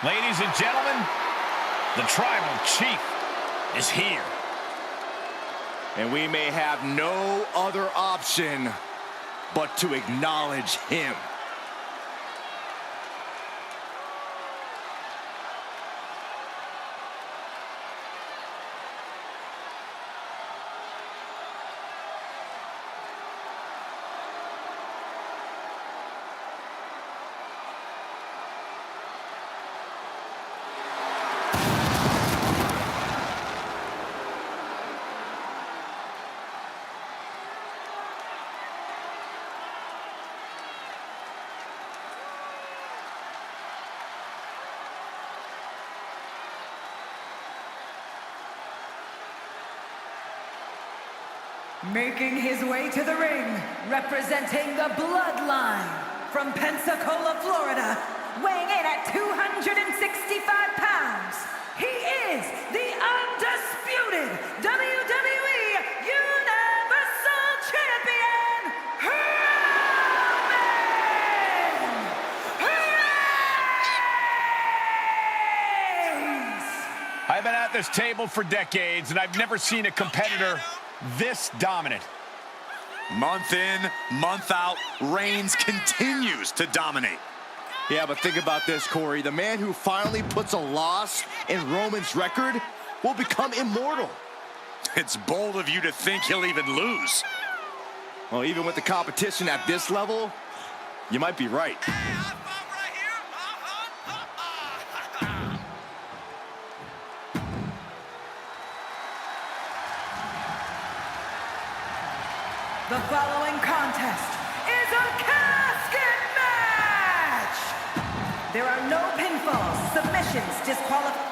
Ladies and gentlemen, the Tribal Chief is here. And we may have no other option but to acknowledge him. Making his way to the ring, representing the Bloodline from Pensacola, Florida, weighing in at 265 pounds, he is the undisputed WWE Universal Champion, Roman Reigns! I've been at this table for decades, and I've never seen a competitor this dominant. Month in, month out, Reigns continues to dominate. Yeah, but think about this, Corey. The man who finally puts a loss in Roman's record will become immortal. It's bold of you to think he'll even lose. Well, even with the competition at this level, you might be right. The following contest is a casket match! There are no pinfalls, submissions, disqualifications.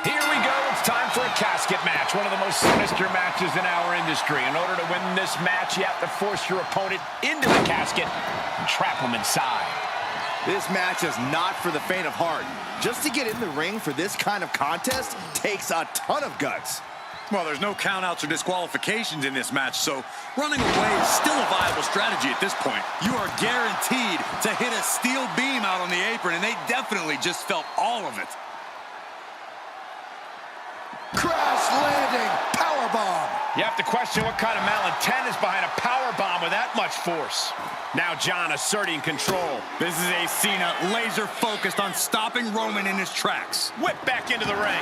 Here we go. It's time for a casket match, one of the most sinister matches in our industry. In order to win this match, you have to force your opponent into the casket and trap him inside. This match is not for the faint of heart. Just to get in the ring for this kind of contest takes a ton of guts. Well, there's no countouts or disqualifications in this match, so running away is still a viable strategy at this point. You are guaranteed to hit a steel beam out on the apron, and they definitely just felt all of it. Crash landing powerbomb. You have to question what kind of malintent is behind a powerbomb with that much force. Now John asserting control. This is a Cena laser focused on stopping Roman in his tracks. Whip back into the ring.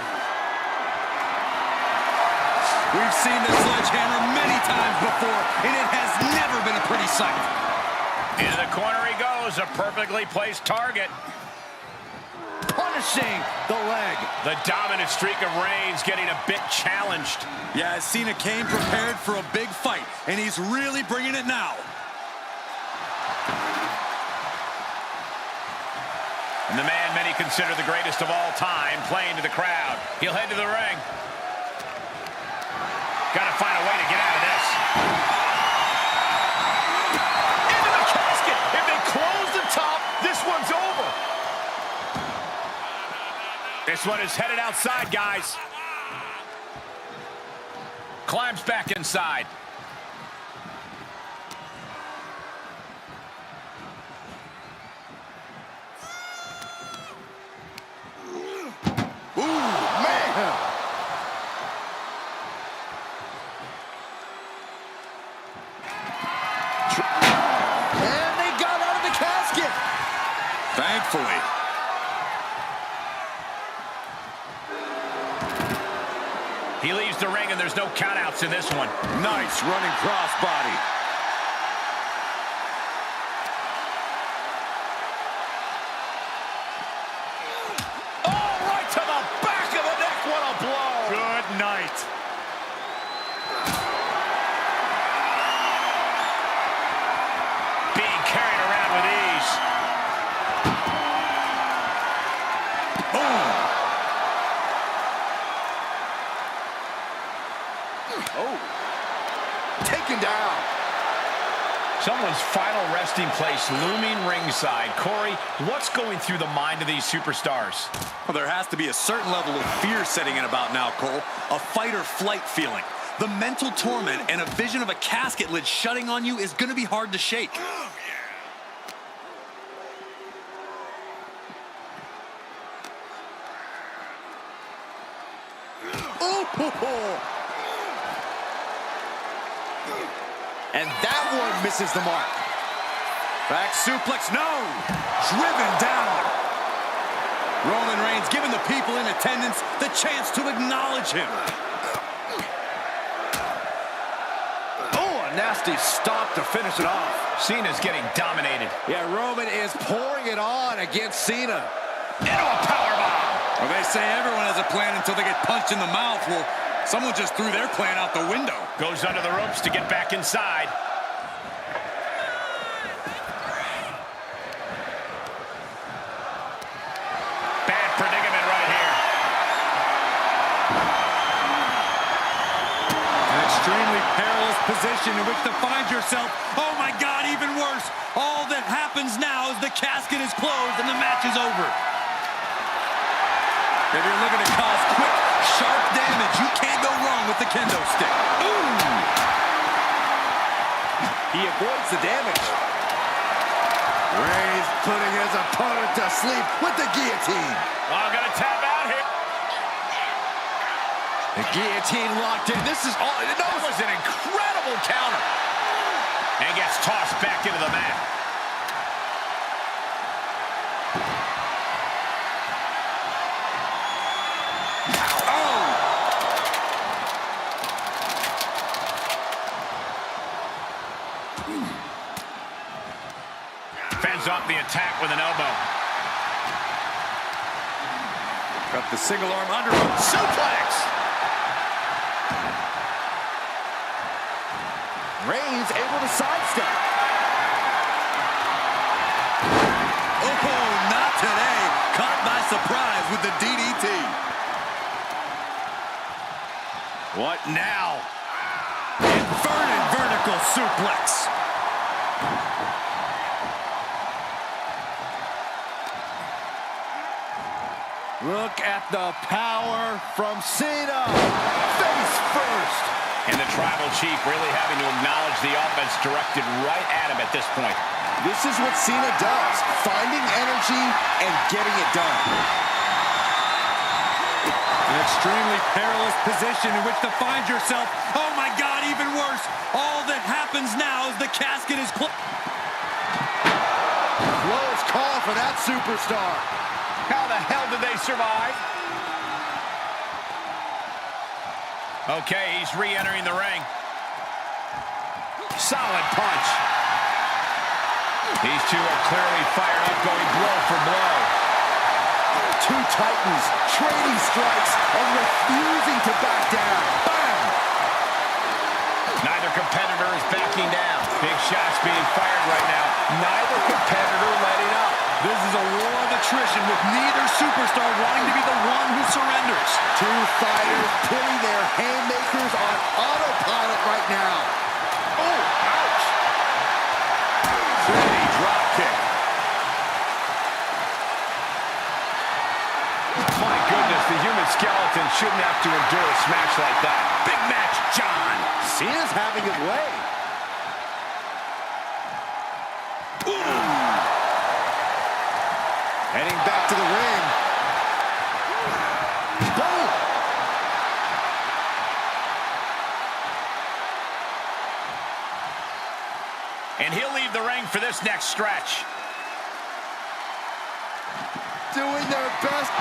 We've seen the sledgehammer many times before, and it has never been a pretty sight. Into the corner he goes, a perfectly placed target. Punishing the leg. The dominant streak of Reigns getting a bit challenged. Yeah, Cena came prepared for a big fight, and he's really bringing it now. And the man many consider the greatest of all time playing to the crowd. He'll head to the ring. Gotta find a way to get out of this. Into the casket. If they close the top, this one's over. This one is headed outside, guys. Climbs back inside. And they got out of the casket. Thankfully. He leaves the ring, and there's no countouts in this one. Nice running crossbody. Oh, right to the back of the neck. What a blow. Good night. Being carried around with ease. Boom. Oh. Taken down. Someone's final resting place looming ringside. Corey, what's going through the mind of these superstars? Well, there has to be a certain level of fear setting in about now, Cole. A fight or flight feeling. The mental torment and a vision of a casket lid shutting on you is going to be hard to shake. And that one misses the mark. Back suplex, no! Driven down. Roman Reigns giving the people in attendance the chance to acknowledge him. Oh, a nasty stop to finish it off. Cena's getting dominated. Yeah, Roman is pouring it on against Cena. Into a powerbomb. Well, they say everyone has a plan until they get punched in the mouth. Well, someone just threw their plan out the window. Goes under the ropes to get back inside. Bad predicament right here. An extremely perilous position in which to find yourself. Oh my God, even worse. All that happens now is the casket is closed and the match is over. If you're looking to cause quick, sharp damage, you can't go wrong with the kendo stick. Ooh! He avoids the damage. Reigns putting his opponent to sleep with the guillotine. Oh, gonna tap out here. The guillotine locked in. This is all. That was an incredible counter. And gets tossed back into the mat. Fends off the attack with an elbow. Got the single arm underhook. Suplex! Reigns able to sidestep. Oh, not today. Caught by surprise with the DDT. What now? Inverted vertical suplex. Look at the power from Cena. Face first. And the Tribal Chief really having to acknowledge the offense directed right at him at this point. This is what Cena does, finding energy and getting it done. An extremely perilous position in which to find yourself. Oh my God, even worse. All that happens now is the casket is closed. Close call for that superstar. How the hell did they survive? Okay, he's re-entering the ring. Solid punch. These two are clearly fired up, going blow for blow. Two titans trading strikes and refusing to back down. Bam! Neither competitor is backing down. Big shots being fired right now. Neither competitor letting up. This is a war of attrition with neither superstar wanting to be the one who surrenders. Two fighters putting their haymakers on autopilot right now. Oh, ouch! Steady drop kick. My goodness, the human skeleton shouldn't have to endure a smash like that. Big match, John. Cena's having his way. Heading back to the ring. Boom! And he'll leave the ring for this next stretch. Doing their best.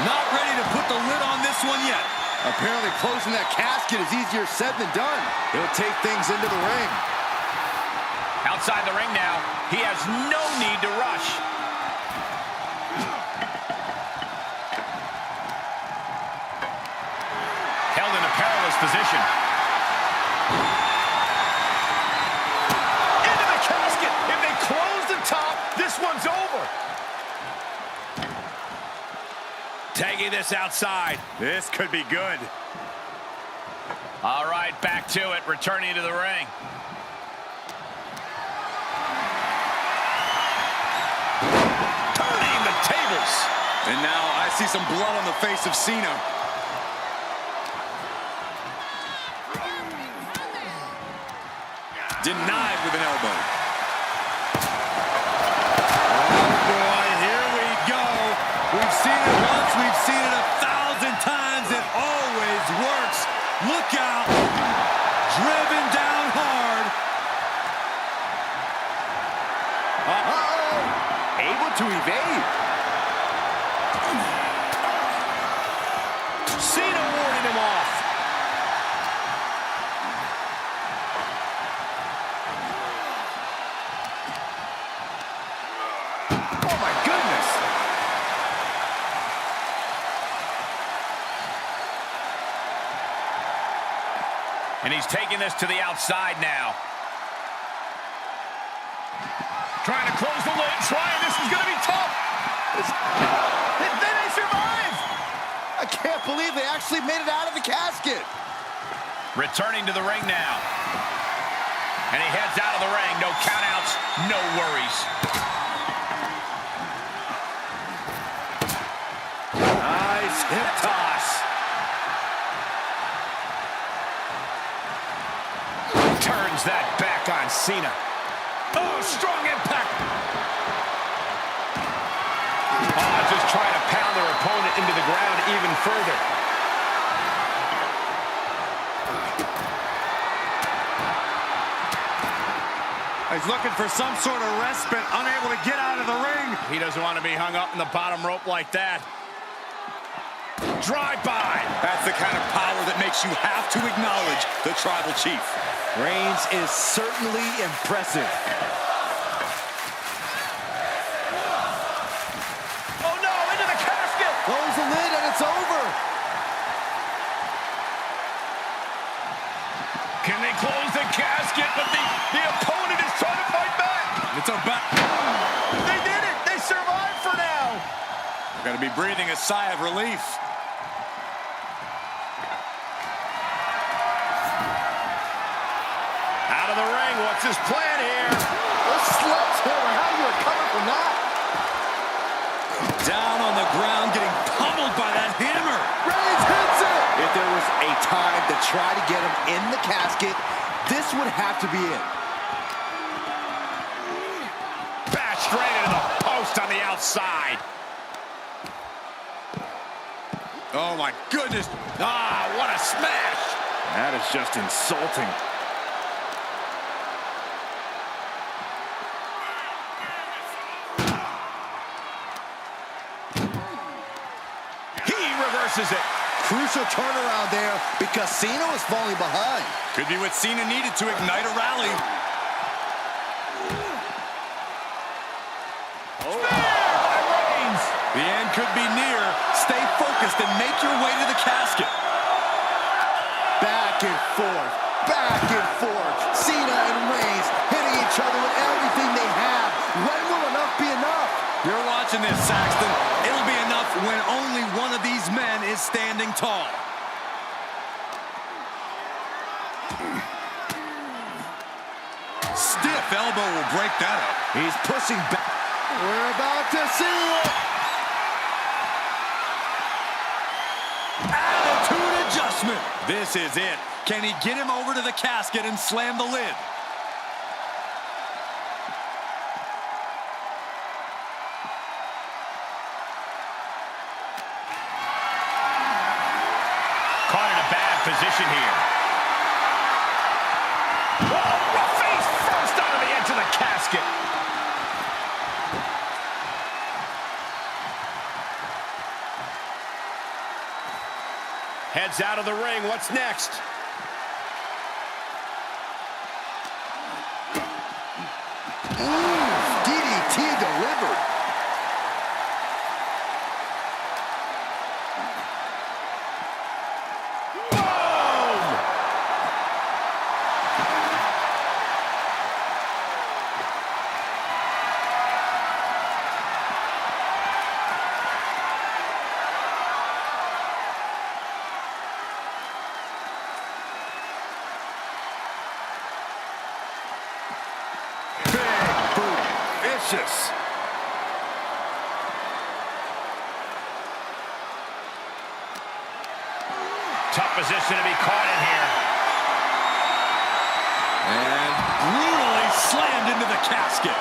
Not ready to put the lid on this one yet. Apparently closing that casket is easier said than done. He'll take things into the ring. Outside the ring now, he has no need to rush. Held in a perilous position. Into the casket. If they close the top, this one's over. Taking this outside. This could be good. All right, back to it, returning to the ring. Turning the tables. And now I see some blood on the face of Cena. Denied with an elbow. Oh, boy, here we go. We've seen it once, we've seen it 1,000 times. It always works. Look out. Driven down hard. Uh-oh. Able to evade. Cena warding him off. Oh, my goodness. And he's taking this to the outside now. Trying to close the lid. This is going to be tough. Then they survive. I can't believe they actually made it out of the casket. Returning to the ring now. And he heads out of the ring. No countouts, no worries. Nice hip toss. Turns that back on Cena. Oh, strong impact. Oh, just trying to pound their opponent into the ground even further. He's looking for some sort of respite, unable to get out of the ring. He doesn't want to be hung up in the bottom rope like that. Drive-by. That's the kind of power that makes you have to acknowledge the Tribal Chief. Reigns is certainly impressive. Oh, no, into the casket. Close the lid and it's over. Can they close the casket? But the opponent is trying to fight back. It's a back. They did it. They survived for now. Gonna be breathing a sigh of relief. Out of the ring. What's his plan here? The sledgehammer. How do you recover from that? Down on the ground, getting pummeled by that hammer. Reigns hits it. If there was a time to try to get him in the casket, this would have to be it. Bashed right into the post on the outside. Oh, my goodness. Ah, what a smash. That is just insulting. He reverses it. Crucial turnaround there because Cena was falling behind. Could be what Cena needed to ignite a rally. Spear by Reigns. The end could be near. Stay focused and make your way to the casket. Back and forth, back and forth. Cena and Reigns hitting each other with everything they have. When will enough be enough? You're watching this, Saxton. It'll be enough when only one of these men is standing tall. Stiff elbow will break that up. He's pushing back. We're about to see it. Attitude adjustment. This is it. Can he get him over to the casket and slam the lid? Caught in a bad position here. Whoa, face first onto the edge of the casket. Heads out of the ring. What's next? DDT delivered. Boom! Vicious. Tough position to be caught in here. And casket.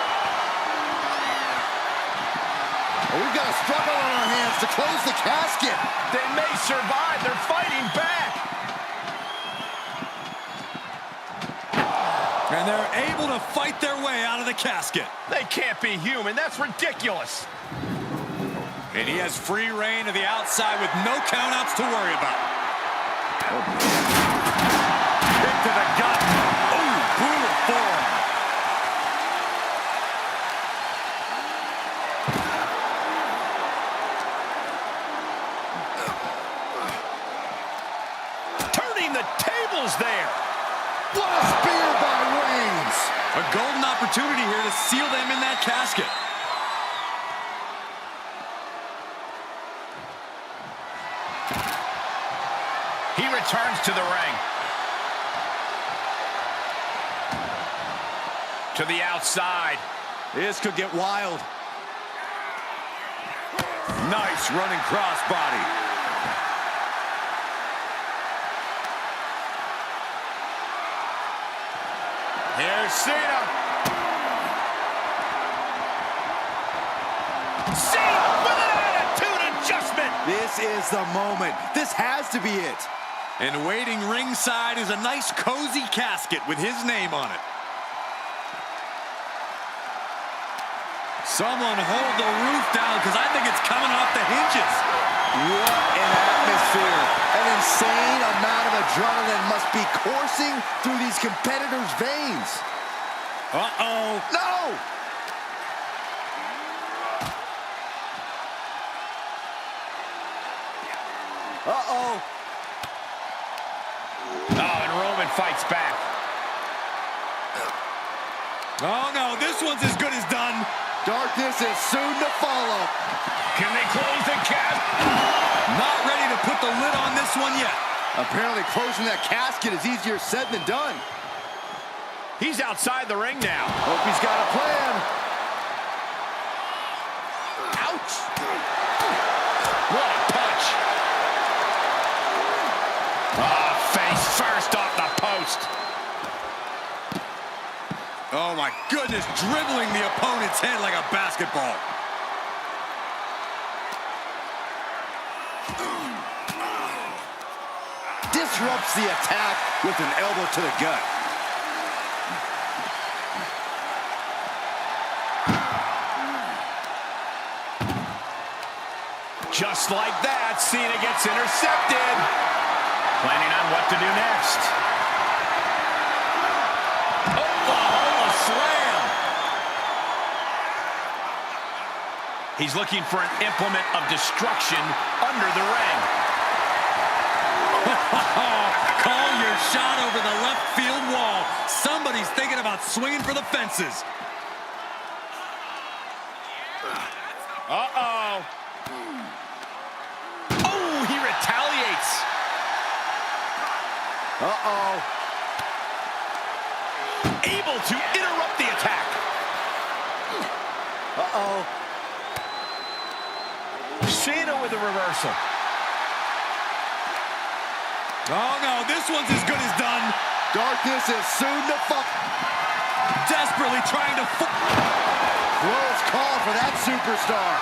Oh, we've got a struggle on our hands to close the casket. They may survive. They're fighting back. And they're able to fight their way out of the casket. They can't be human. That's ridiculous. And he has free reign to the outside with no countouts to worry about. Kick to the gut. Oh, brutal forearm. Turning the tables there. What a spear by Reigns. A golden opportunity here to seal them in that casket. He returns to the ring. To the outside. This could get wild. Nice running crossbody. Here's Cena. Cena with an attitude adjustment. This is the moment. This has to be it. And waiting ringside is a nice cozy casket with his name on it. Someone hold the roof down because I think it's coming off the hinges. What an atmosphere. An insane amount of adrenaline must be coursing through these competitors' veins. Uh-oh. No! Uh-oh. Oh, and Roman fights back. Oh, no, this one's as good as done. Darkness is soon to follow. Can they close the cap? Not ready to put the lid on this one yet. Apparently closing that casket is easier said than done. He's outside the ring now. Hope he's got a plan. Ouch! What a punch. Oh, face first off the post. Oh, my goodness, dribbling the opponent's head like a basketball. Disrupts the attack with an elbow to the gut. Just like that, Cena gets intercepted. Planning on what to do next. Oklahoma slam. He's looking for an implement of destruction under the ring. Call your shot over the left field wall. Somebody's thinking about swinging for the fences. Uh-oh. Oh, he retaliates. Uh-oh. Able to interrupt the attack. Uh-oh. Cena with a reversal. Oh, no, this one's as good as done. Darkness is soon to fall. Desperately trying to... Close call for that superstar.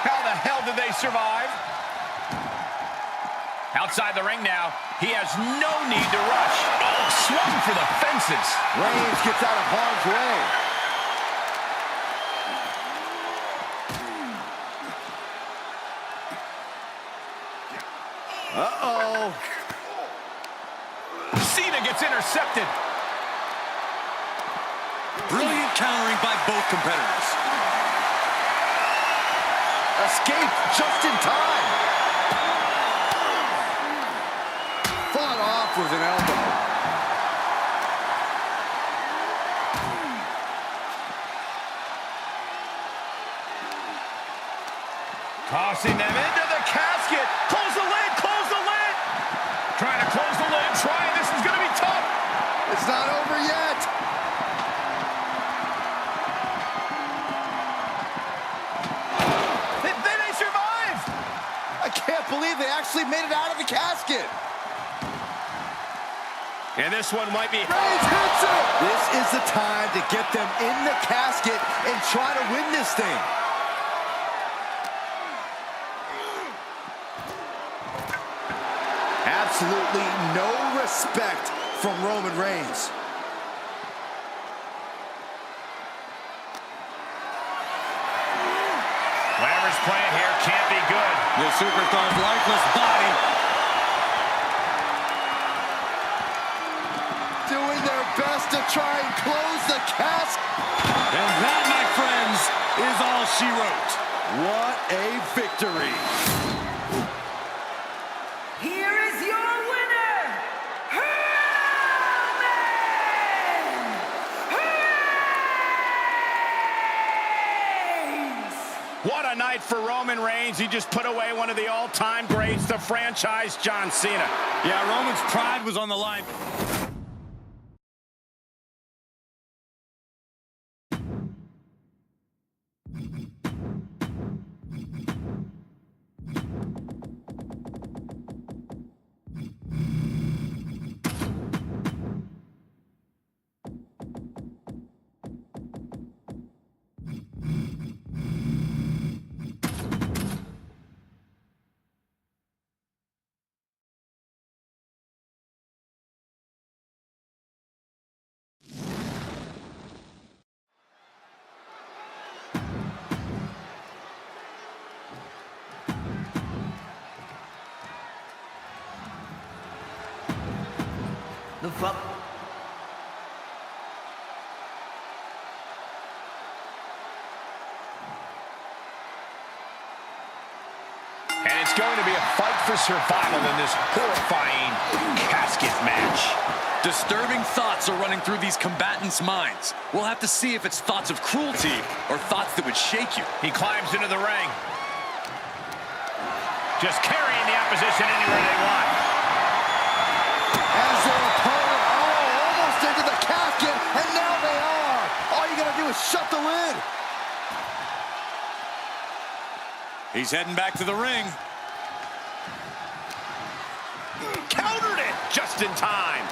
How the hell did they survive? Outside the ring now. He has no need to rush. Oh, swung for the fences. Reigns gets out of harm's way. Uh-oh. Cena gets intercepted. Brilliant countering by both competitors. Escape just in time. Fought off with an elbow. Tossing them into the casket. Close the lid, close the lid. Trying to close the lid, trying. This is going to be tough. It's not over yet. They survived. I can't believe they actually made it out of the casket. And this one might be... Reigns hits it! This is the time to get them in the casket and try to win this thing. Absolutely no respect from Roman Reigns. Whatever's playing here can't be good. The superstar's lifeless body. Doing their best to try and close the casket. And that, my friends, is all she wrote. What a victory. Here is your winner, Roman Reigns! What a night for Roman Reigns. He just put away one of the all-time greats, the franchise John Cena. Yeah, Roman's pride was on the line. The fuck? And it's going to be a fight for survival in this horrifying casket match. Disturbing thoughts are running through these combatants' minds. We'll have to see if it's thoughts of cruelty or thoughts that would shake you. He climbs into the ring. Just carrying the opposition anywhere they want. As their opponent, almost into the casket, and now they are. All you gotta do is shut the lid. He's heading back to the ring. Countered it just in time.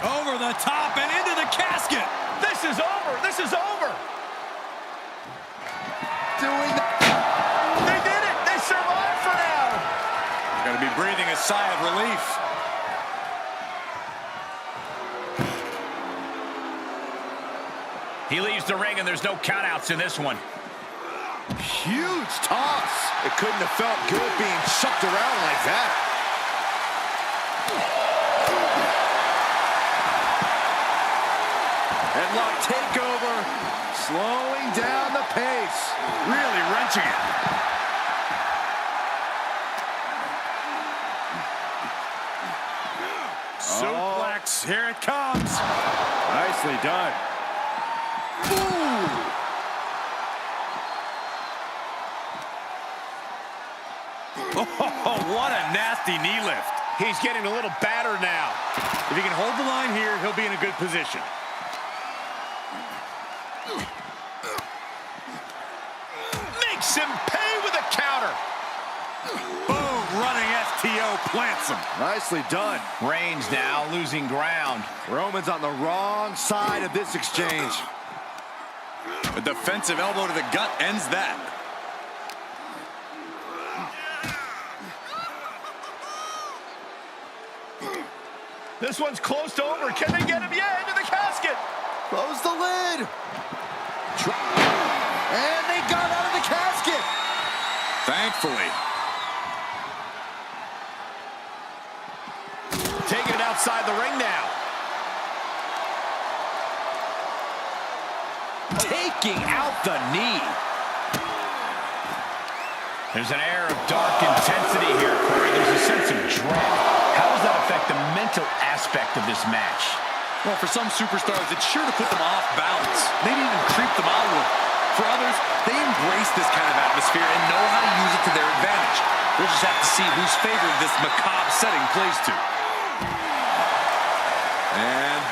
Over the top and into the casket. This is over. This is over. Doing the... They did it. They survived for now. Got to be breathing a sigh of relief. He leaves the ring, and there's no countouts in this one. Huge toss. It couldn't have felt good being chucked around like that. Headlock takeover. Slowing down the pace. Really wrenching it. Suplex, here it comes. Nicely done. Ooh. Oh, what a nasty knee lift. He's getting a little battered now. If he can hold the line here, he'll be in a good position. Makes him pay with a counter. Boom, running STO plants him. Nicely done. Reigns now losing ground. Roman's on the wrong side of this exchange. A defensive elbow to the gut ends that. This one's close to over. Can they get him? Yeah, into the casket. Close the lid. And they got out of the casket. Thankfully. Taking it outside the ring now. Taking out the knee. There's an air of dark intensity here, Corey. There's a sense of dread. How does that affect the mental aspect of this match? Well, for some superstars, it's sure to put them off balance. Maybe even creep them out a little. For others, they embrace this kind of atmosphere and know how to use it to their advantage. We'll just have to see whose favor this macabre setting plays to. And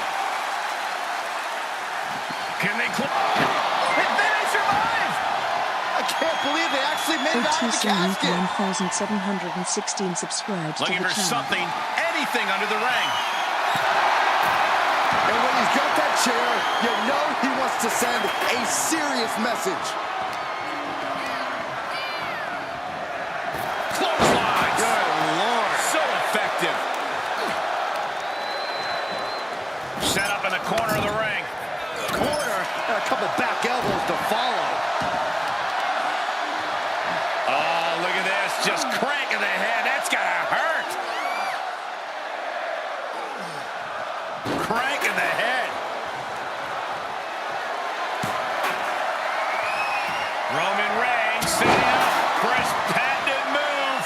can they close? They survive! A can't believe they actually made it out of the Cena casket. Wwe2K25 subscribed Looking to the for channel. something, anything under the ring. And when he's got that chair, you know he wants to send a serious message. Clotheslines. Good Lord. So effective. Set up in the corner of the ring. Corner, and a couple back elbows to follow. Oh, look at this. Just cranking the head. That's got to hurt. Cranking the head. Roman Reigns setting up for his patented move.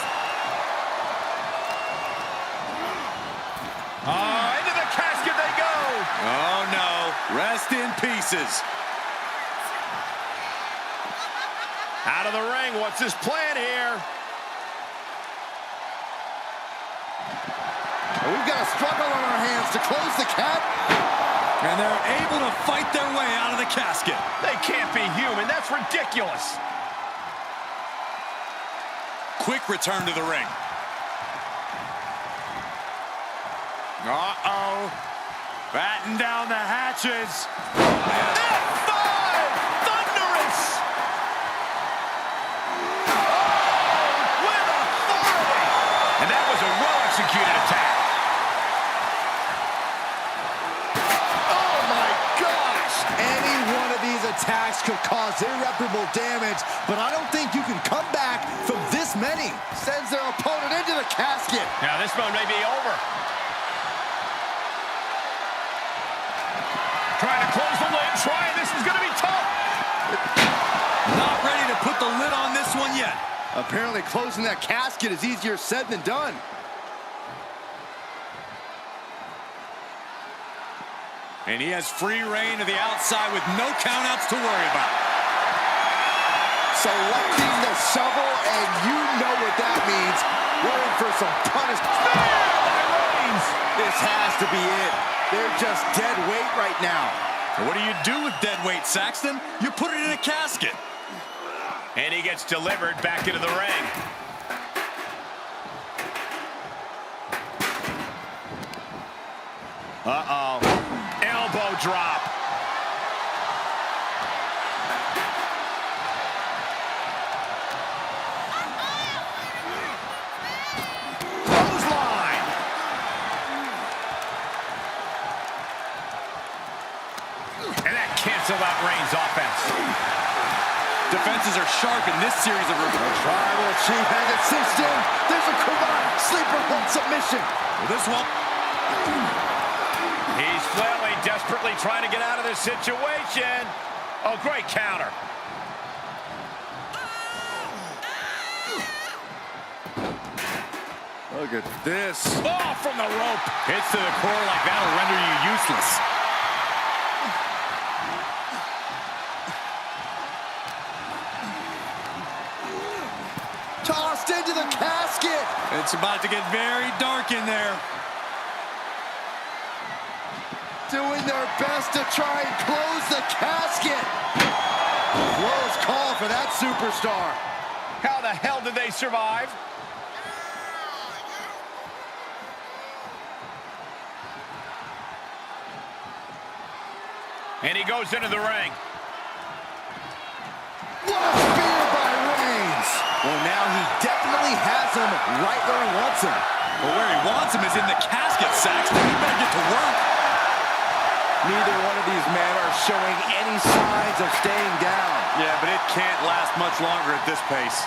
Oh, into the casket they go. Oh, no. Rest in pieces. Out of the ring. What's his plan here? We've got a struggle on our hands to close the cap. And they're able to fight their way out of the casket. They can't be human. That's ridiculous. Quick return to the ring. Uh-oh. Batten down the hatches. F5! Thunderous! Oh, with authority! And that was a well-executed attack. Oh my gosh! Any one of these attacks could cause irreparable damage, but I don't think you can come back from this many. Sends their opponent into the casket. Now this one may be over. Trying to close the lid. This is going to be tough. Not ready to put the lid on this one yet. Apparently closing that casket is easier said than done. And he has free reign to the outside with no countouts to worry about. Selecting the shovel, and you know what that means. We're in for some punishment. This has to be it. They're just dead weight right now. And what do you do with dead weight, Saxton? You put it in a casket. And he gets delivered back into the ring. Uh-oh. Elbow drop. Clothesline. And that canceled out Reigns' offense. Defenses are sharp in this series of reversals. Tribal Chief has it cinched in. There's a Kumar sleeper hold submission. This one. He's flailing, desperately trying to get out of this situation. Oh, great counter. Look at this. Oh, from the rope. Hits to the core like that'll render you useless. Tossed into the casket. It's about to get very dark in there. Doing their best to try and close the casket. Close call for that superstar. How the hell did they survive? And he goes into the ring. What a spear by Reigns. Well, now he definitely has him right where he wants him. Well, where he wants him is in the casket, Saxton. He better get to work. Neither one of these men are showing any signs of staying down. Yeah, but it can't last much longer at this pace.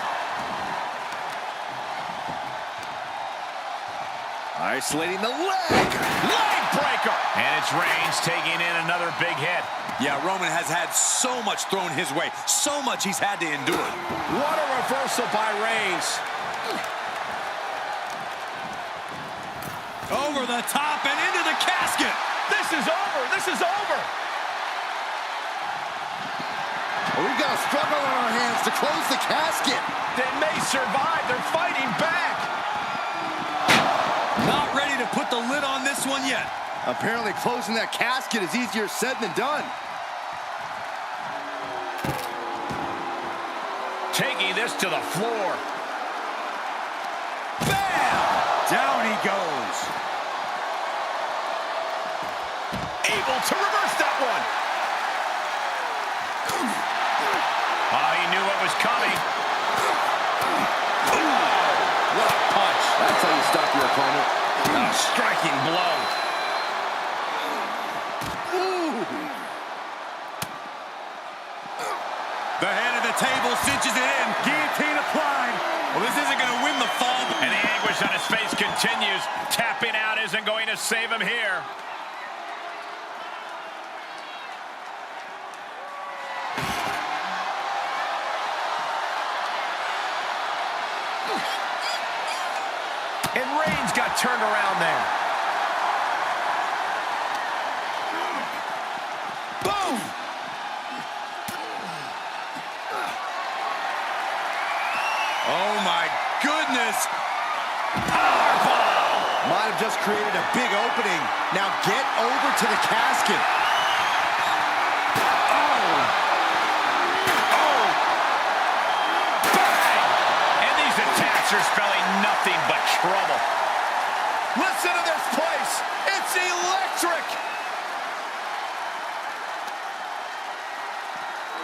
Isolating the leg. Leg breaker. And it's Reigns taking in another big hit. Yeah, Roman has had so much thrown his way, so much he's had to endure. What a reversal by Reigns. Over the top and into the casket. This is over. This is over. We've got a struggle on our hands to close the casket. They may survive. They're fighting back. Not ready to put the lid on this one yet. Apparently closing that casket is easier said than done. taking this to the floor. Bam! Down he goes. Able to reverse that one. Oh, he knew what was coming. What a punch. That's how you stop your opponent. A striking blow. The head of the table cinches it in. Guillotine applied. Well, this isn't going to win the fall. And the anguish on his face continues. Tapping out isn't going to save him here. And Reigns got turned around there. Boom! Oh, my goodness. Powerbomb! Might have just created a big opening. Now get over to the casket. Are spelling nothing but trouble. Listen to this place. It's electric.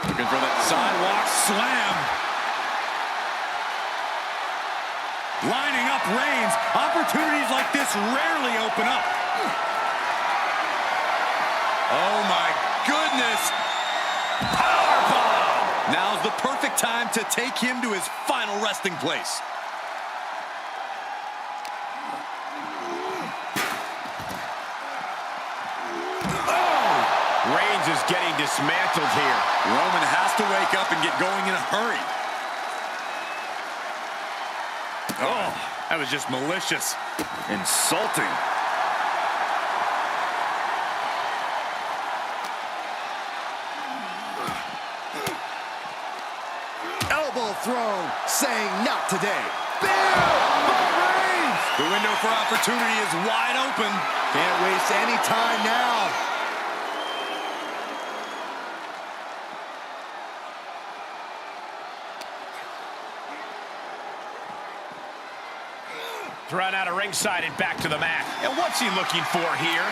Looking for that sidewalk slam. Lining up Reigns. Opportunities like this rarely open up. Oh, my goodness. Powerbomb. Now's the perfect time to take him to his final resting place. Reigns is getting dismantled here. Roman has to wake up and get going in a hurry. Oh, that was just malicious. Insulting. Elbow thrown, saying not today. Bam! By Reigns! The window for opportunity is wide open. Can't waste any time now. Thrown out of ringside and back to the mat. And what's he looking for here?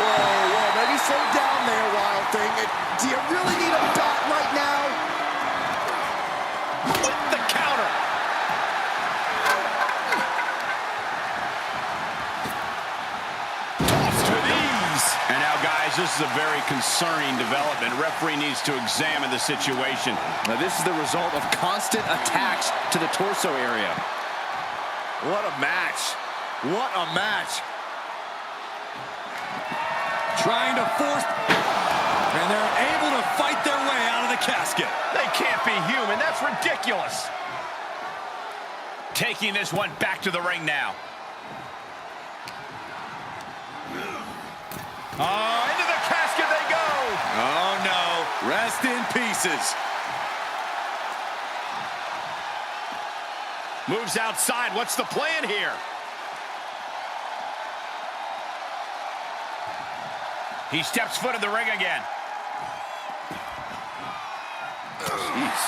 Whoa, maybe slow down there, Wild Thing. Do you really need a dot right now? With the counter. Tossed with ease. And now, guys, this is a very concerning development. Referee needs to examine the situation. Now, this is the result of constant attacks to the torso area. What a match. What a match. Trying to force, and they're able to fight their way out of the casket. They can't be human. That's ridiculous. Taking this one back to the ring now. Oh, into the casket they go. Oh, no. Rest in pieces. Moves outside. What's the plan here? He steps foot in the ring again. Jeez.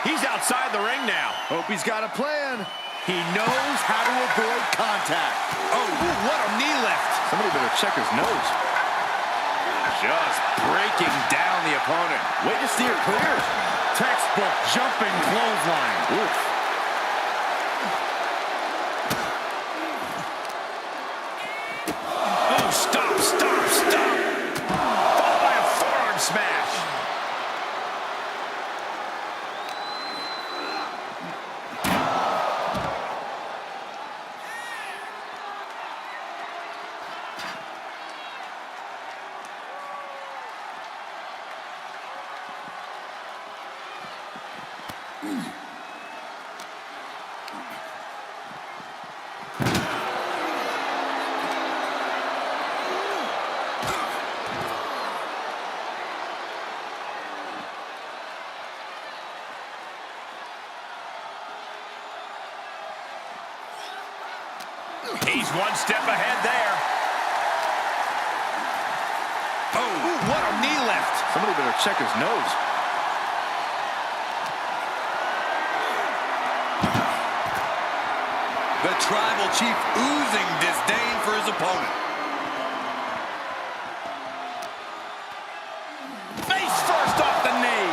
He's outside the ring now. Hope he's got a plan. He knows how to avoid contact. Oh, what a knee lift. Somebody better check his nose. Just breaking down the opponent. Way to steer clear. Textbook jumping clothesline. Oof. Oh, stop, stop, stop. Followed by a forearm smash. one step ahead there. Oh, ooh, what a knee lift. Somebody better check his nose. The Tribal Chief oozing disdain for his opponent. Face first off the knee.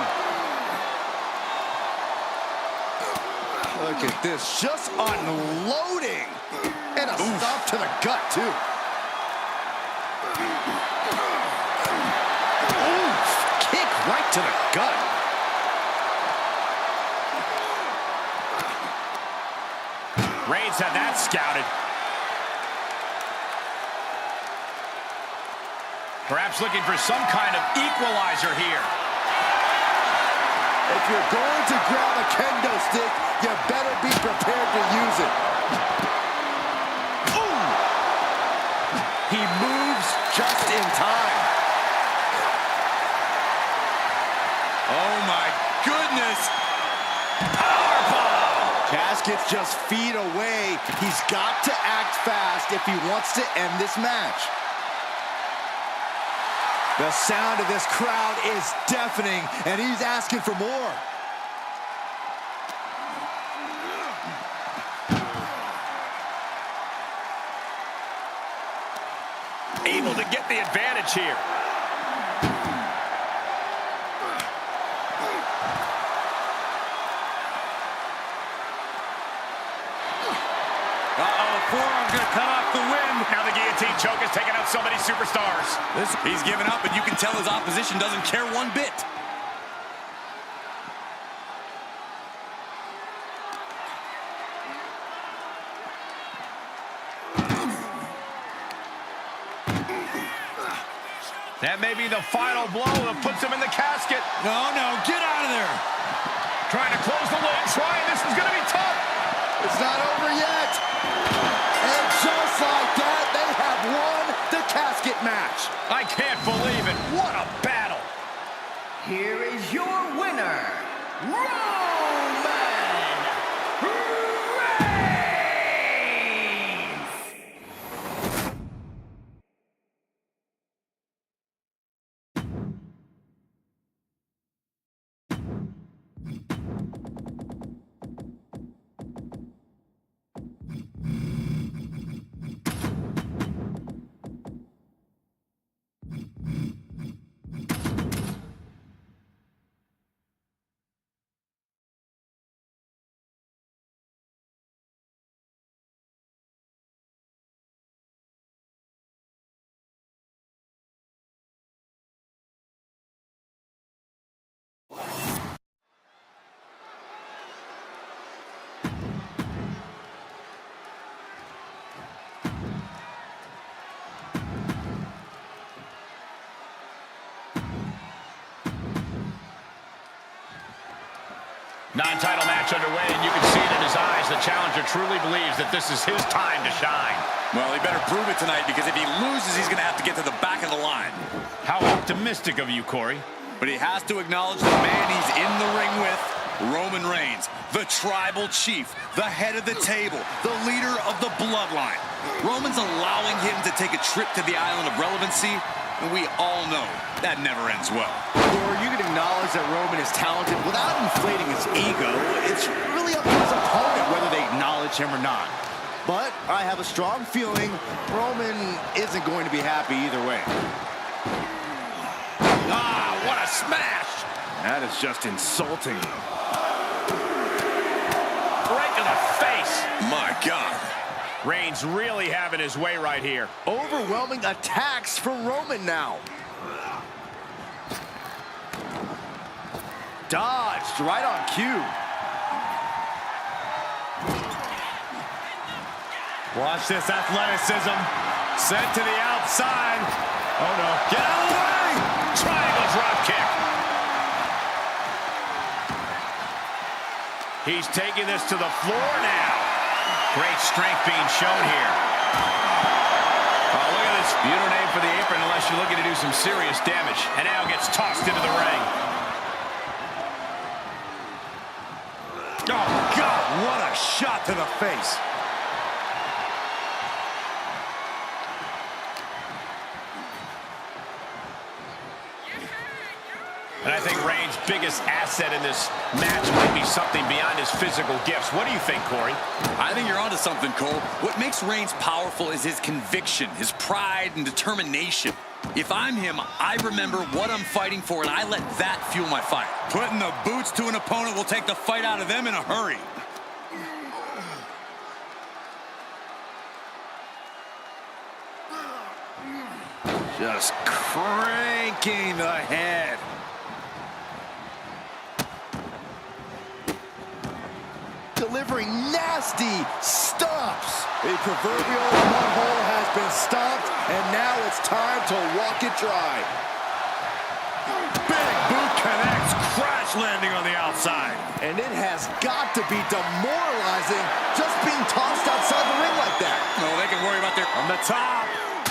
Look at this, just unloading. And a stop to the gut, too. Oof, kick right to the gut. Reigns had that scouted. Perhaps looking for some kind of equalizer here. If you're going to grab a kendo stick, you better be prepared to use it. Ooh! He moves just in time. Oh my goodness! Casket's just feet away. He's got to act fast if he wants to end this match. The sound of this crowd is deafening, and he's asking for more. Able to get the advantage here. Forearm's gonna cut off the wind. Now the guillotine choke is taking out so many superstars. He's giving up, and you can tell his opposition doesn't care one bit. That may be the final blow that puts him in the casket. No, get out of there. Trying to close the lid, this is gonna be tough. It's not over yet. And just like that, they have won the casket match. I can't believe it. What a battle. Here is your winner, Roman Reigns! Non-title match underway, and you can see it in his eyes. The challenger truly believes that this is his time to shine. Well, he better prove it tonight, because if he loses, he's going to have to get to the back of the line. How optimistic of you, Corey. But he has to acknowledge the man he's in the ring with, Roman Reigns, the Tribal Chief, the head of the table, the leader of the bloodline. Roman's allowing him to take a trip to the island of relevancy, and we all know that never ends well. Or you can acknowledge that Roman is talented without inflating his ego. It's really up to his opponent whether they acknowledge him or not. But I have a strong feeling Roman isn't going to be happy either way. Ah, what a smash! That is just insulting. Right to the face. My God. Reigns really having his way right here. Overwhelming attacks from Roman now. Dodged right on cue. Watch this athleticism. Sent to the outside. Oh, no. Get out of the way! Triangle drop kick. He's taking this to the floor now. Great strength being shown here. Oh, look at this. You don't aim for the apron unless you're looking to do some serious damage. And now gets tossed into the ring. Oh, God, what a shot to the face. And I think Reigns' biggest asset in this match might be something beyond his physical gifts. What do you think, Corey? I think you're onto something, Cole. What makes Reigns powerful is his conviction, his pride and determination. If I'm him, I remember what I'm fighting for, and I let that fuel my fight. Putting the boots to an opponent will take the fight out of them in a hurry. Just cranking the head. Delivering nasty stomps. The proverbial mud hole has been stomped, and now it's time to walk it dry. Big boot connects, crash landing on the outside. And it has got to be demoralizing just being tossed outside the ring like that. No, they can worry about their... On the top.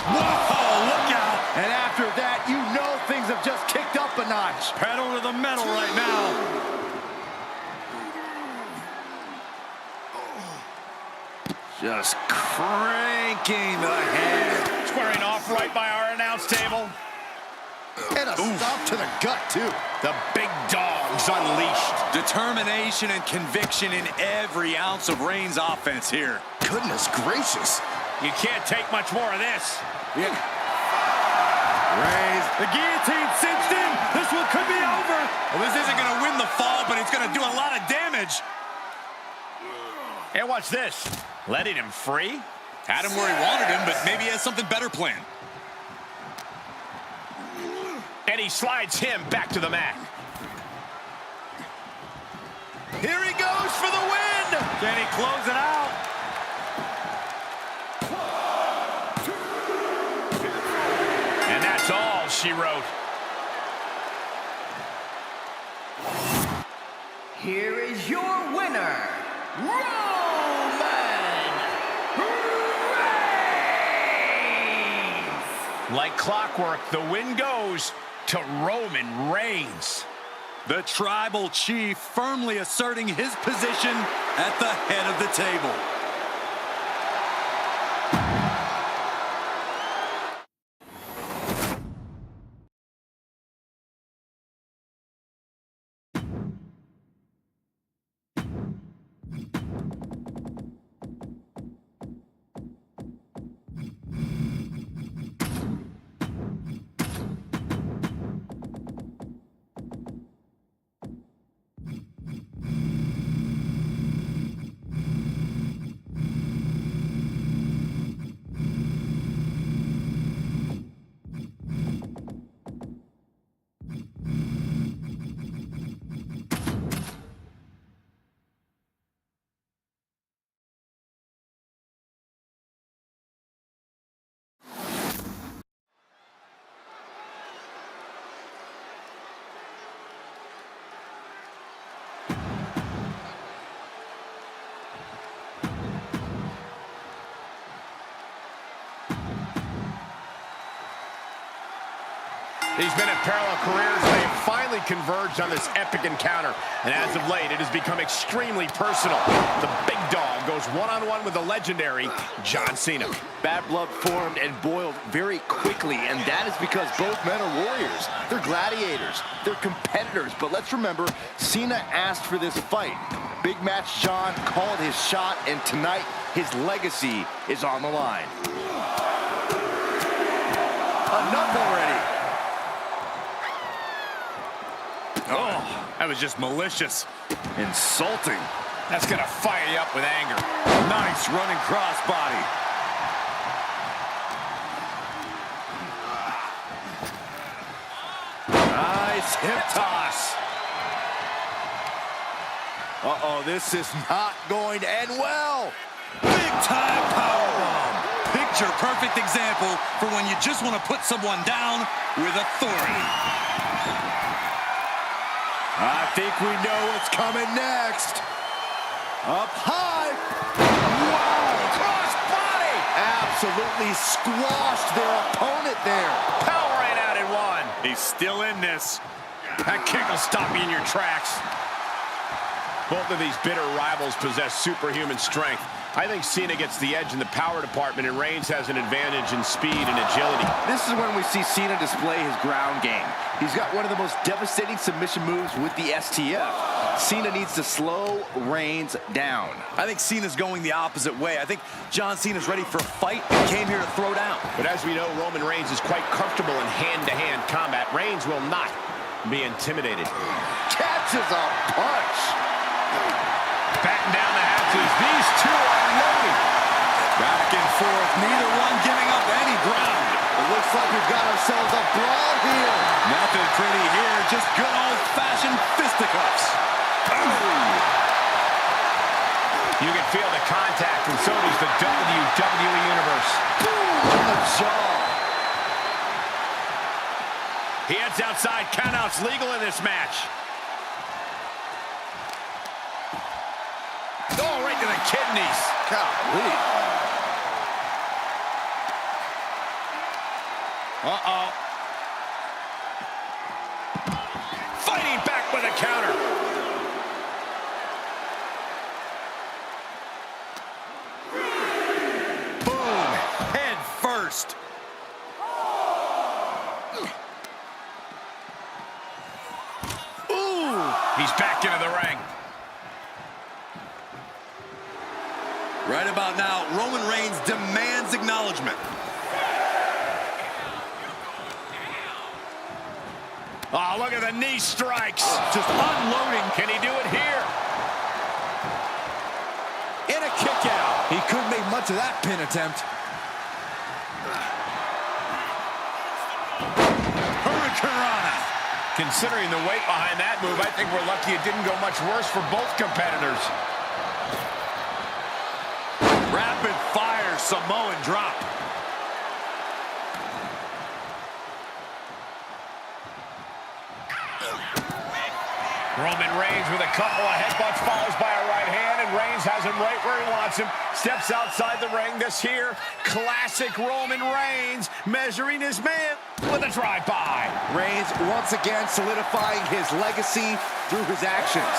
Whoa, look out. And after that, you know things have just kicked up a notch. Pedal to the metal right now. Just cranking the head. Squaring off right by our announce table. And a stomp to the gut, too. The big dog's unleashed. Determination and conviction in every ounce of Reigns' offense here. Goodness gracious. You can't take much more of this. Yeah. Reigns. The guillotine cinched in. This one could be over. Well, this isn't going to win the fall, but it's going to do a lot of damage. And watch this. Letting him free. Had him where he wanted him, but maybe he has something better planned. And he slides him back to the mat. Here he goes for the win. Can he close it out? And that's all she wrote. Here is your winner, Roman Reigns! Like clockwork, the win goes to Roman Reigns. The tribal chief firmly asserting his position at the head of the table. These men have parallel careers. They have finally converged on this epic encounter. And as of late, it has become extremely personal. The big dog goes one-on-one with the legendary John Cena. Bad blood formed and boiled very quickly, and that is because both men are warriors. They're gladiators. They're competitors. But let's remember, Cena asked for this fight. Big Match John called his shot, and tonight, his legacy is on the line. Enough already. Oh, that was just malicious. Insulting. That's going to fire you up with anger. Nice running crossbody. Nice hip toss. Uh-oh, this is not going to end well. Big time powerbomb. Picture perfect example for when you just want to put someone down with authority. I think we know what's coming next. Up high. Wow, cross body. Absolutely squashed their opponent there. Powering out in one. He's still in this. That kick will stop you in your tracks. Both of these bitter rivals possess superhuman strength. I think Cena gets the edge in the power department, and Reigns has an advantage in speed and agility. This is when we see Cena display his ground game. He's got one of the most devastating submission moves with the STF. Cena needs to slow Reigns down. I think Cena's going the opposite way. I think John Cena's ready for a fight and came here to throw down. But as we know, Roman Reigns is quite comfortable in hand-to-hand combat. Reigns will not be intimidated. Catches a punch. Batten down the hatches. These two are loaded. Back and forth, neither one giving up any ground. It looks like we've got ourselves a brawl here. Nothing pretty here, just good old-fashioned fisticuffs. You can feel the contact, and so does the WWE Universe. Boom on the jaw. He heads outside. Countouts legal in this match. Oh, right to the kidneys. Golly. Uh-oh. Fighting back with a counter. Boom, head first. Ooh, he's back into the ring. Right about now, Roman Reigns demands acknowledgement. Oh, look at the knee strikes. Just unloading. Can he do it here? In a kick out. He couldn't make much of that pin attempt. Hurricanrana. Considering the weight behind that move, I think we're lucky it didn't go much worse for both competitors. Rapid fire Samoan drop. Roman Reigns with a couple of headbutts, follows by a right hand, and Reigns has him right where he wants him. Steps outside the ring. This here, classic Roman Reigns, measuring his man with a drive-by. Reigns once again solidifying his legacy through his actions.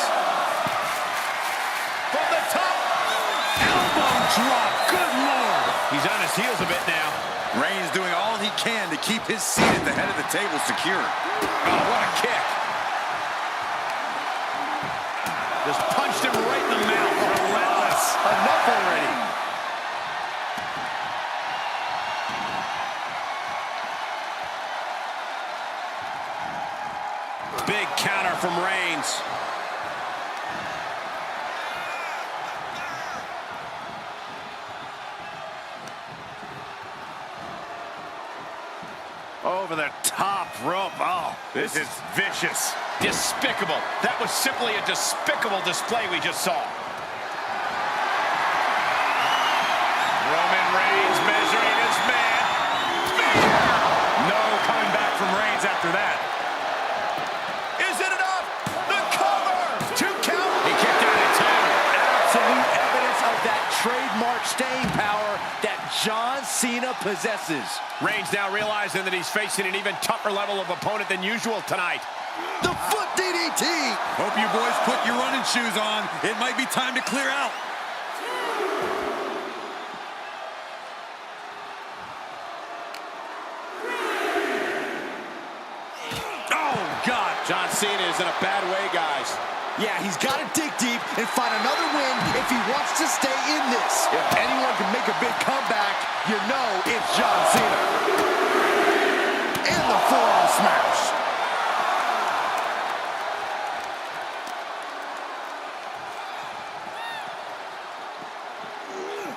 From the top, Elbow drop, good lord. he's on his heels a bit now. Reigns doing all he can to keep his seat at the head of the table secure. Oh, what a kick. Just punched him right in the mouth. Relentless. Enough already. Big counter from Reigns. Over the top rope. Oh, this is vicious. Despicable. That was simply a despicable display we just saw. Roman Reigns measuring his man. No coming back from Reigns after that. Is it enough? The cover. 2 count. He kicked out at 2. Absolute evidence of that trademark staying power that John Cena possesses. Reigns now realizing that he's facing an even tougher level of opponent than usual tonight. The foot DDT. Hope you boys put your running shoes on. It might be time to clear out. Oh, God. John Cena is in a bad way, guys. Yeah, he's got to dig deep and find another win if he wants to stay in this. If anyone can make a big comeback, you know it's John Cena. And the forearm smash.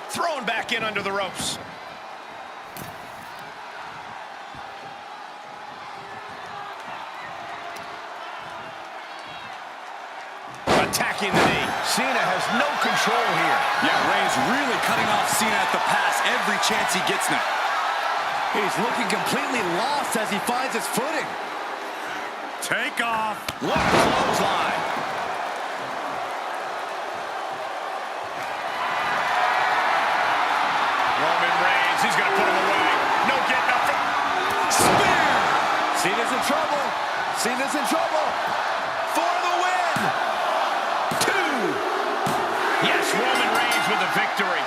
Thrown back in under the ropes. Attacking the knee. Cena has no control here. Yeah, Reigns really cutting off Cena at the pass every chance he gets now. He's looking completely lost as he finds his footing. Take off. What a clothesline. Roman Reigns, he's going to put him away. No get nothing. Spear. Cena's in trouble. Cena's in trouble. For the win. 2. Yes, Roman Reigns with the victory.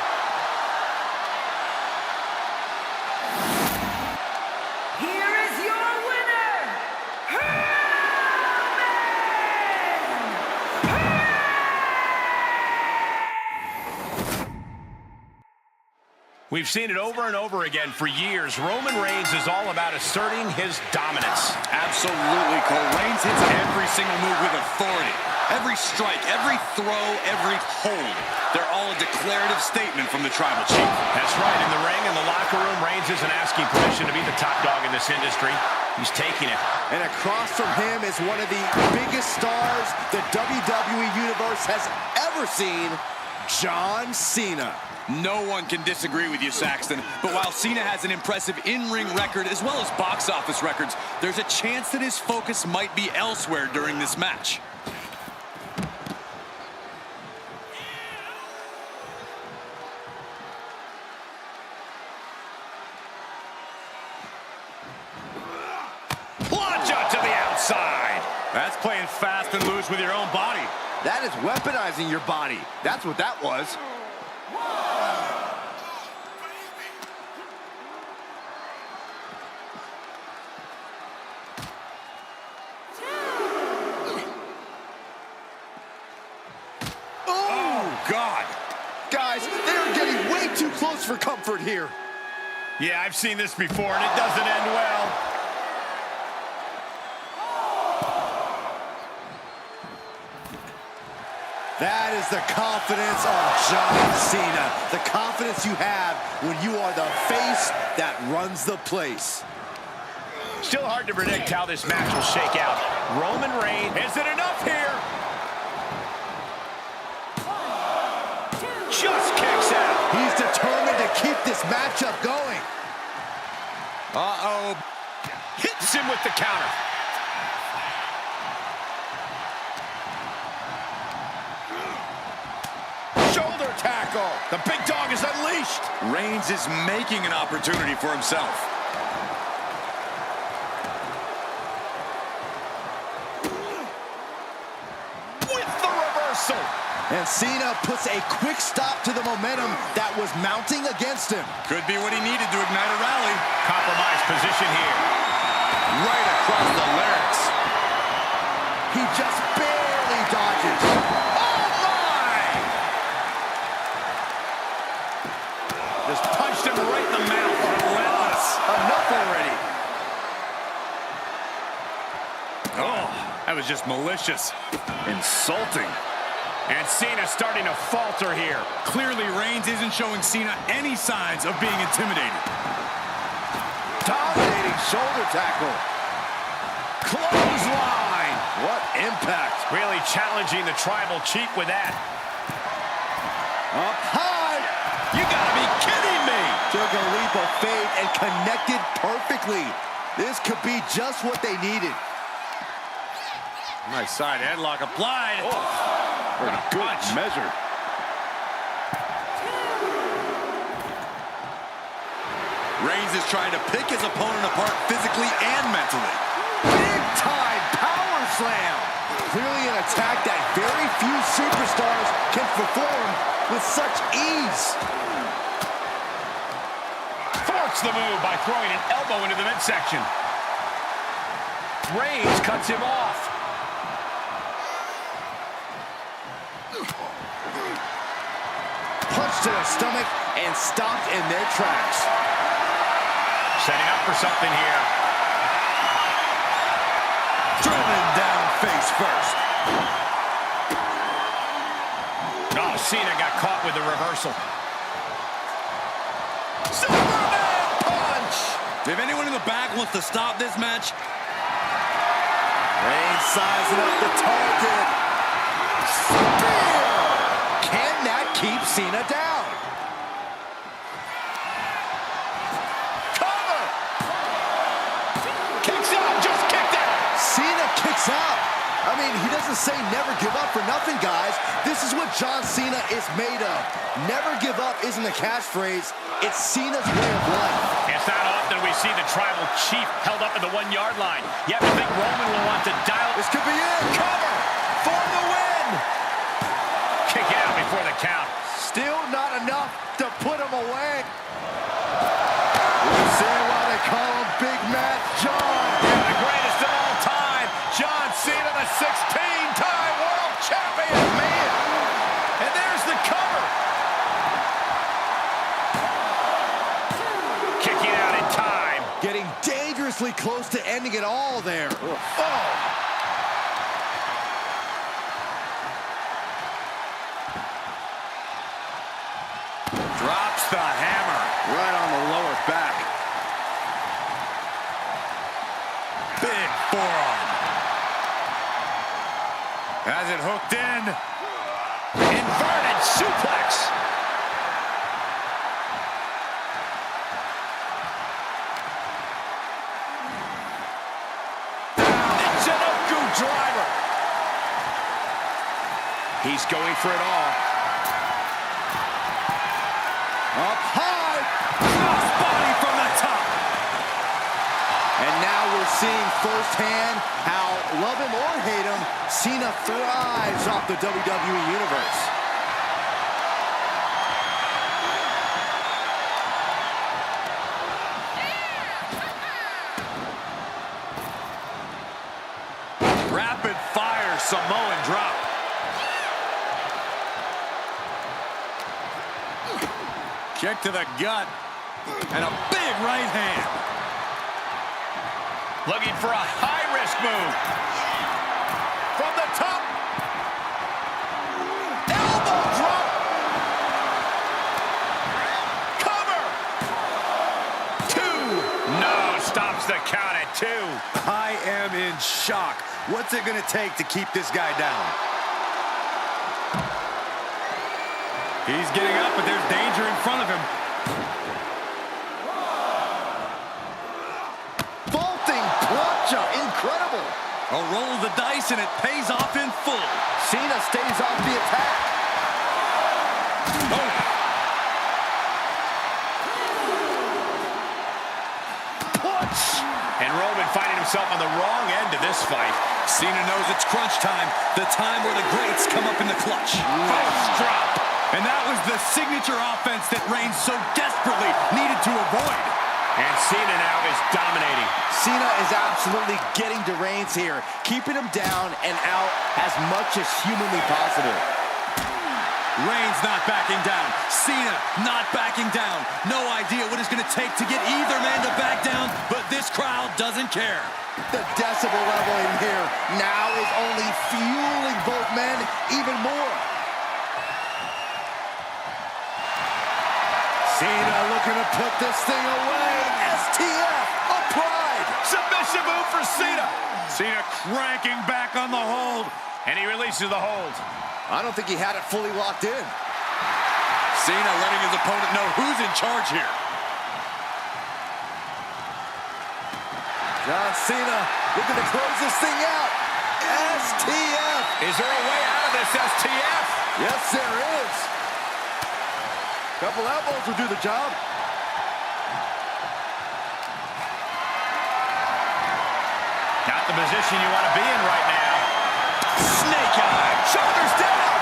We've seen it over and over again for years. Roman Reigns is all about asserting his dominance. Absolutely, Cole. Reigns hits every single move with authority. Every strike, every throw, every hold. They're all a declarative statement from the Tribal Chief. That's right. In the ring, in the locker room, Reigns isn't asking permission to be the top dog in this industry. He's taking it. And across from him is one of the biggest stars the WWE Universe has ever seen, John Cena. No one can disagree with you, Saxton. But while Cena has an impressive in-ring record as well as box office records, there's a chance that his focus might be elsewhere during this match. That's playing fast and loose with your own body. That is weaponizing your body. That's what that was. Oh, God. Guys, they're getting way too close for comfort here. Yeah, I've seen this before, and it doesn't end well. That is the confidence of John Cena. The confidence you have when you are the face that runs the place. Still hard to predict how this match will shake out. Roman Reigns, is it enough here? Just kicks out. He's determined to keep this matchup going. Uh-oh. Hits him with the counter. Shoulder tackle. The big dog is unleashed. Reigns is making an opportunity for himself. With the reversal. And Cena puts a quick stop to the momentum that was mounting against him. Could be what he needed to ignite a rally. Compromised position here. Right across the larynx. He just barely dodges. Oh, my! Just punched him right in the mouth. Relentless. Enough already. Oh, that was just malicious. Insulting. And Cena's starting to falter here. Clearly, Reigns isn't showing Cena any signs of being intimidated. Dominating shoulder tackle. Clothesline. What impact. Really challenging the Tribal Chief with that. Up high. You gotta be kidding me. Took a leap of faith and connected perfectly. This could be just what they needed. Nice side headlock applied. Oh. Pretty good measure. Reigns is trying to pick his opponent apart physically and mentally. Big time power slam. Clearly an attack that very few superstars can perform with such ease. Thwarts the move by throwing an elbow into the midsection. Reigns cuts him off. Punch to the stomach and stopped in their tracks. Setting up for something here. Driven down face first. Oh, Cena got caught with the reversal. Superman punch! If anyone in the back wants to stop this match, Reigns sizing up the target. Spear! Can that keep Cena down? Cover! Kicks out, just kicked out! Cena kicks out. I mean, he doesn't say never give up for nothing, guys. This is what John Cena is made of. Never give up isn't a catchphrase. It's Cena's way of life. It's not often we see the Tribal Chief held up at the 1-yard line. You have to think Roman will want to dial. This could be it. Cover for the win! Kick it out before the count. Still not enough to put him away. We'll see why they call him Big Matt John. Yeah, the greatest of all time, John Cena, the 16-time world champion. Man, and there's the cover. really close to ending it all there. Oh! Drops the hammer. Right on the lower back. Big forearm. Has it hooked in. Inverted suplex. Michinoku driver. He's going for it all. Up high. Crossbody from the top. And now we're seeing firsthand how, love him or hate him, Cena thrives off the WWE Universe. Rapid fire Samoan drop. Kick to the gut. And a big right hand. Looking for a high-risk move. From the top. Elbow drop. Cover. 2. No, stops the count at 2. I am in shock. What's it going to take to keep this guy down? He's getting up, but there's danger in front of him. Vaulting plancha, incredible. A roll of the dice, and it pays off in full. Cena stays off the attack. Oh. Punch. And Roman finding himself on the wrong end of this fight. Cena knows it's crunch time, the time where the greats come up in the clutch. Post drop. And that was the signature offense that Reigns so desperately needed to avoid. And Cena now is dominating. Cena is absolutely getting to Reigns here, keeping him down and out as much as humanly possible. Reigns not backing down. Cena not backing down. No idea what it's going to take to get either man to back down, but this crowd doesn't care. The decibel level in here now is only fueling both men even more. Cena looking to put this thing away. STF, applied. Submission move for Cena. Cena cranking back on the hold. And he releases the hold. I don't think he had it fully locked in. Cena letting his opponent know who's in charge here. John Cena looking to close this thing out. STF. Is there a way out of this STF? Yes, there is. Couple elbows will do the job. Not the position you want to be in right now. Snake eye. Shoulders down.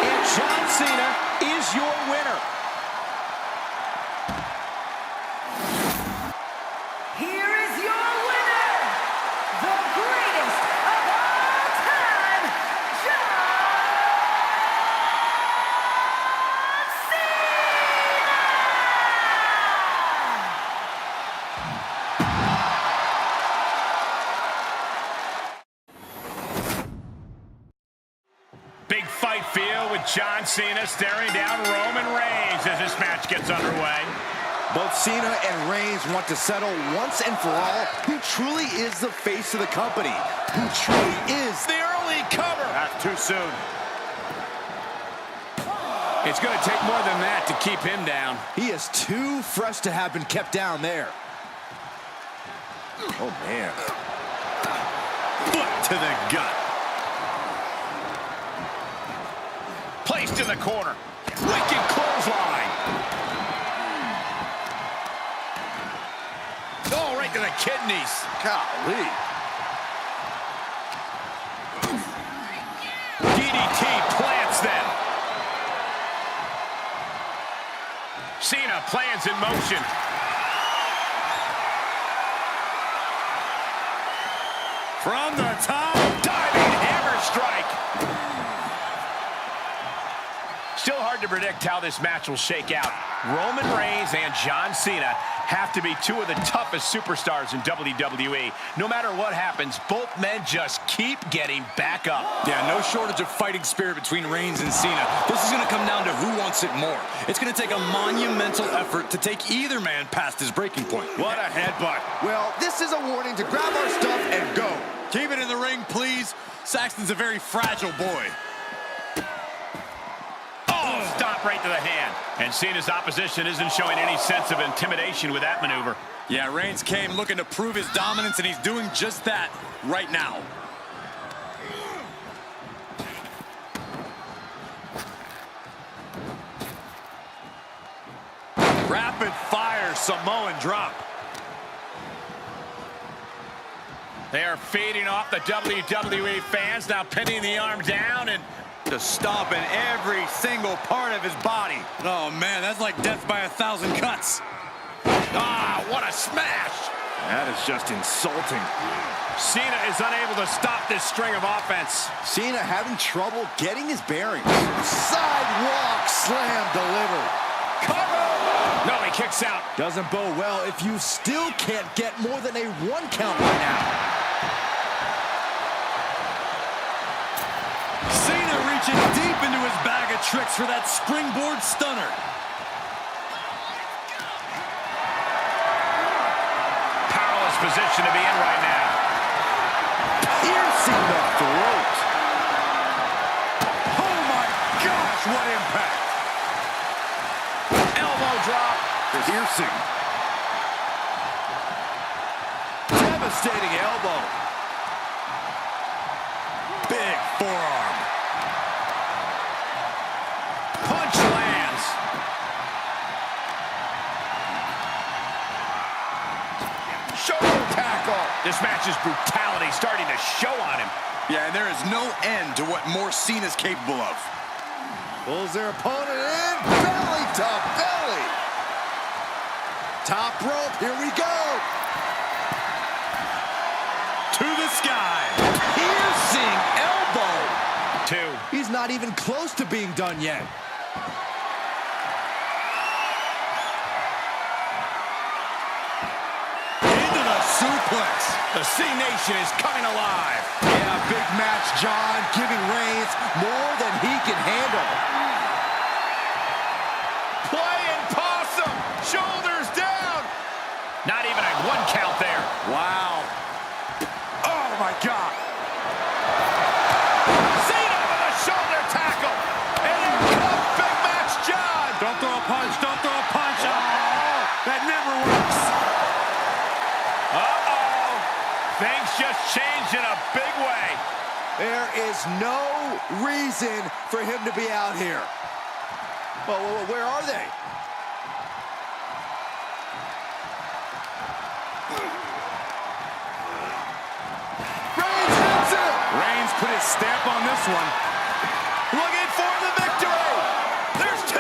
And John Cena is your winner. Here is your winner, the greatest of all time, John Cena! Big fight field with John Cena staring down Roman Reigns as this match gets underway. Both Cena and Reigns want to settle once and for all who truly is the face of the company, who truly is The early cover. That's too soon. It's going to take more than that to keep him down. He is too fresh to have been kept down there. Oh, man. Foot to the gut. Placed in the corner. Wicked clothesline. Oh, right to the kidneys. Golly. DDT plants them. Cena plans in motion. From the top. Diving hammer strike. Still hard hard to predict how this match will shake out. Roman Reigns and John Cena have to be two of the toughest superstars in WWE. No matter what happens, both men just keep getting back up. Yeah, no shortage of fighting spirit between Reigns and Cena. This is going to come down to who wants it more. It's going to take a monumental effort to take either man past his breaking point. What a headbutt. Well, this is a warning to grab our stuff and go. Keep it in the ring, please. Saxton's a very fragile boy. Oh, stop right to the hand. And Cena's opposition isn't showing any sense of intimidation with that maneuver. Yeah, Reigns came looking to prove his dominance, and he's doing just that right now. Rapid fire Samoan drop. They are feeding off the WWE fans, now pinning the arm down and Just stomping every single part of his body. Oh, man, that's like death by 1,000 cuts. ah, what a smash! That is just insulting. Cena is unable to stop this string of offense. Cena having trouble getting his bearings. Sidewalk slam delivered. Cover! No, he kicks out. Doesn't bode well if you still can't get more than a 1 count by now. Cena reaching deep into his bag of tricks for that springboard stunner. Powerless position to be in right now. Piercing the throat. Oh my gosh, what impact! Elbow drop. Piercing. Devastating elbow. Big forearm. Punch lands. Shoulder tackle. This match's brutality starting to show on him. Yeah, and there is no end to what more Cena's capable of. Pulls their opponent in. Belly to belly. Top rope. Here we go. To the sky. Piercing elbow. 2. He's not even close to being done yet. Into the suplex. The C Nation is coming alive. Yeah, big match, John, giving Reigns more than he can handle. Playing possum. Shoulders down. Not even a 1 count there. Wow. Oh my God. Cena with a shoulder tackle. And here comes Big Match John. Don't throw a punch. Don't throw a punch. Oh, that never works. Uh-oh. Things just changed in a big way. There is no reason for him to be out here. Well, where are they? Reigns hits it! Reigns put his stamp on this one. Looking for the victory. There's 2.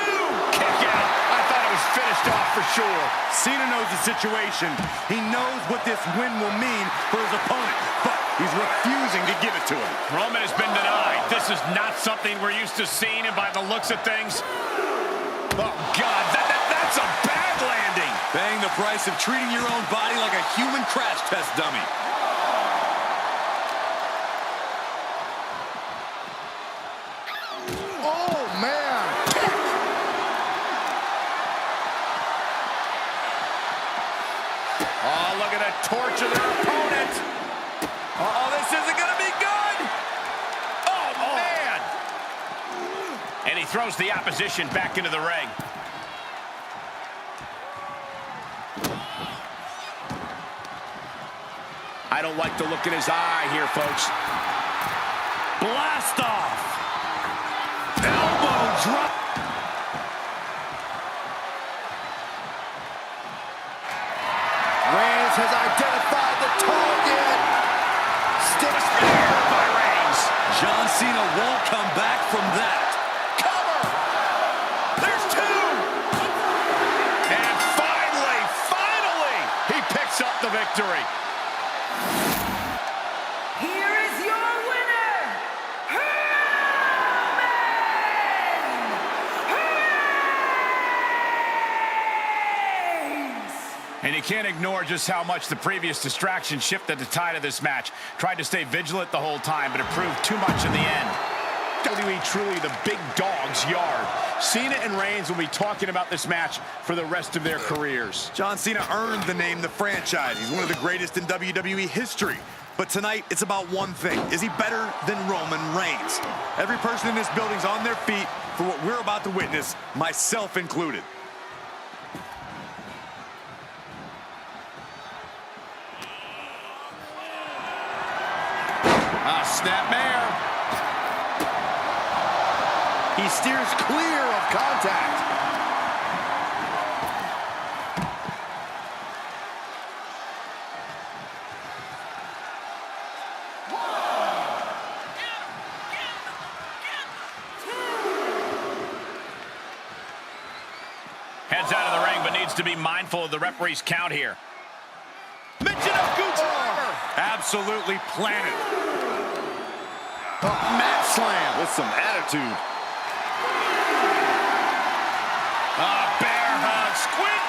Kick out. I thought it was finished off for sure. Cena knows the situation. He knows what this win will mean for his opponent, but he's refusing to give it to him. Roman has been denied. This is not something we're used to seeing, and by the looks of things, oh, God, that's a bad landing. Paying the price of treating your own body like a human crash test dummy. Oh, man! Oh, look at that torture their opponent. Oh, this isn't going to be good. Oh, man. And he throws the opposition back into the ring. I don't like the look in his eye here, folks. Blast off. Elbow drop. Reigns has identified the target. Stick Spear by Reigns. John Cena won't come back from that. Cover. There's 2. And finally, he picks up the victory. Here is your winner, Roman Reigns! And you can't ignore just how much the previous distraction shifted the tide of this match. Tried to stay vigilant the whole time, but it proved too much in the end. WWE truly the big dog's yard. Cena and Reigns will be talking about this match for the rest of their careers. John Cena earned the name the franchise. He's one of the greatest in WWE history. But tonight, it's about one thing. Is he better than Roman Reigns? Every person in this building's on their feet for what we're about to witness, myself included. Snapmare. He steers clear of contact. Heads out of the ring, but needs to be mindful of the referee's count here. Michinoku absolutely planted. Mat slam with some attitude. Bear hug, squid.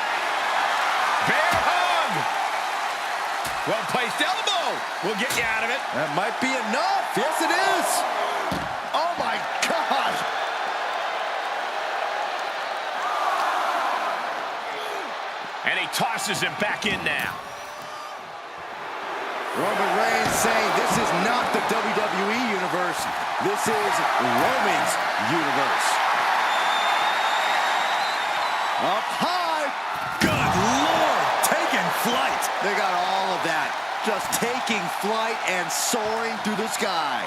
Bear hug. Well-placed elbow will get you out of it. That might be enough. Yes, it is. Oh, my God. And he tosses him back in now. Roman Reigns saying this is not the WWE Universe. This is Roman's universe. Up high. Good Lord, taking flight. They got all of that. Just taking flight and soaring through the sky.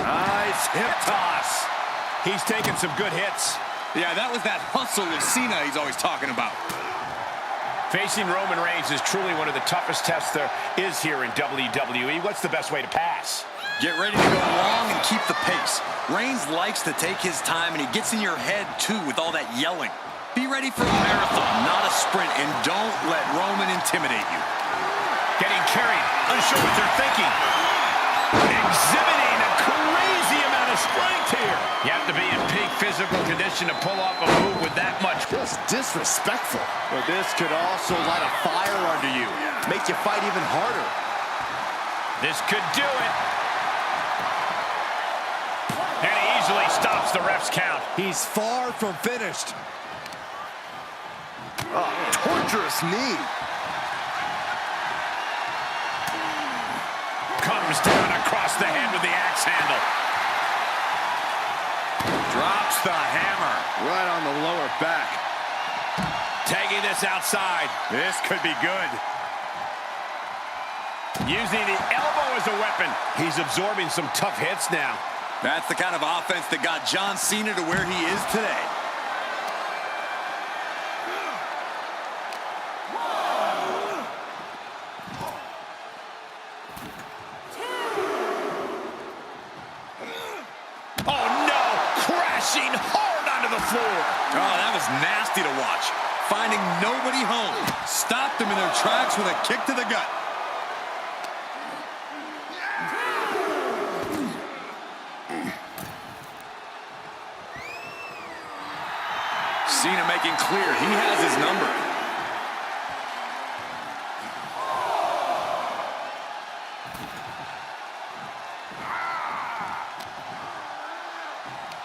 Nice hip toss. He's taking some good hits. Yeah, that was that hustle of Cena he's always talking about. Facing Roman Reigns is truly one of the toughest tests there is here in WWE. What's the best way to pass? Get ready to go long and keep the pace. Reigns likes to take his time, and he gets in your head, too, with all that yelling. Be ready for a marathon, not a sprint, and don't let Roman intimidate you. Getting carried, unsure what they're thinking. Exhibiting a crazy amount of strength here. You have to be in peak physical condition to pull off a move with that much. Just disrespectful. But this could also light a fire under you. Make you fight even harder. This could do it. And he easily stops the ref's count. He's far from finished. Oh, torturous knee. Comes down across the head with the axe handle. Drops the hammer. Right on the lower back. Tagging this outside. This could be good. Using the elbow as a weapon. He's absorbing some tough hits now. That's the kind of offense that got John Cena to where he is today. Oh, no! Crashing hard onto the floor. Oh, that was nasty to watch. Finding nobody home. Stopped them in their tracks with a kick to the gut. Cena making clear he has his number.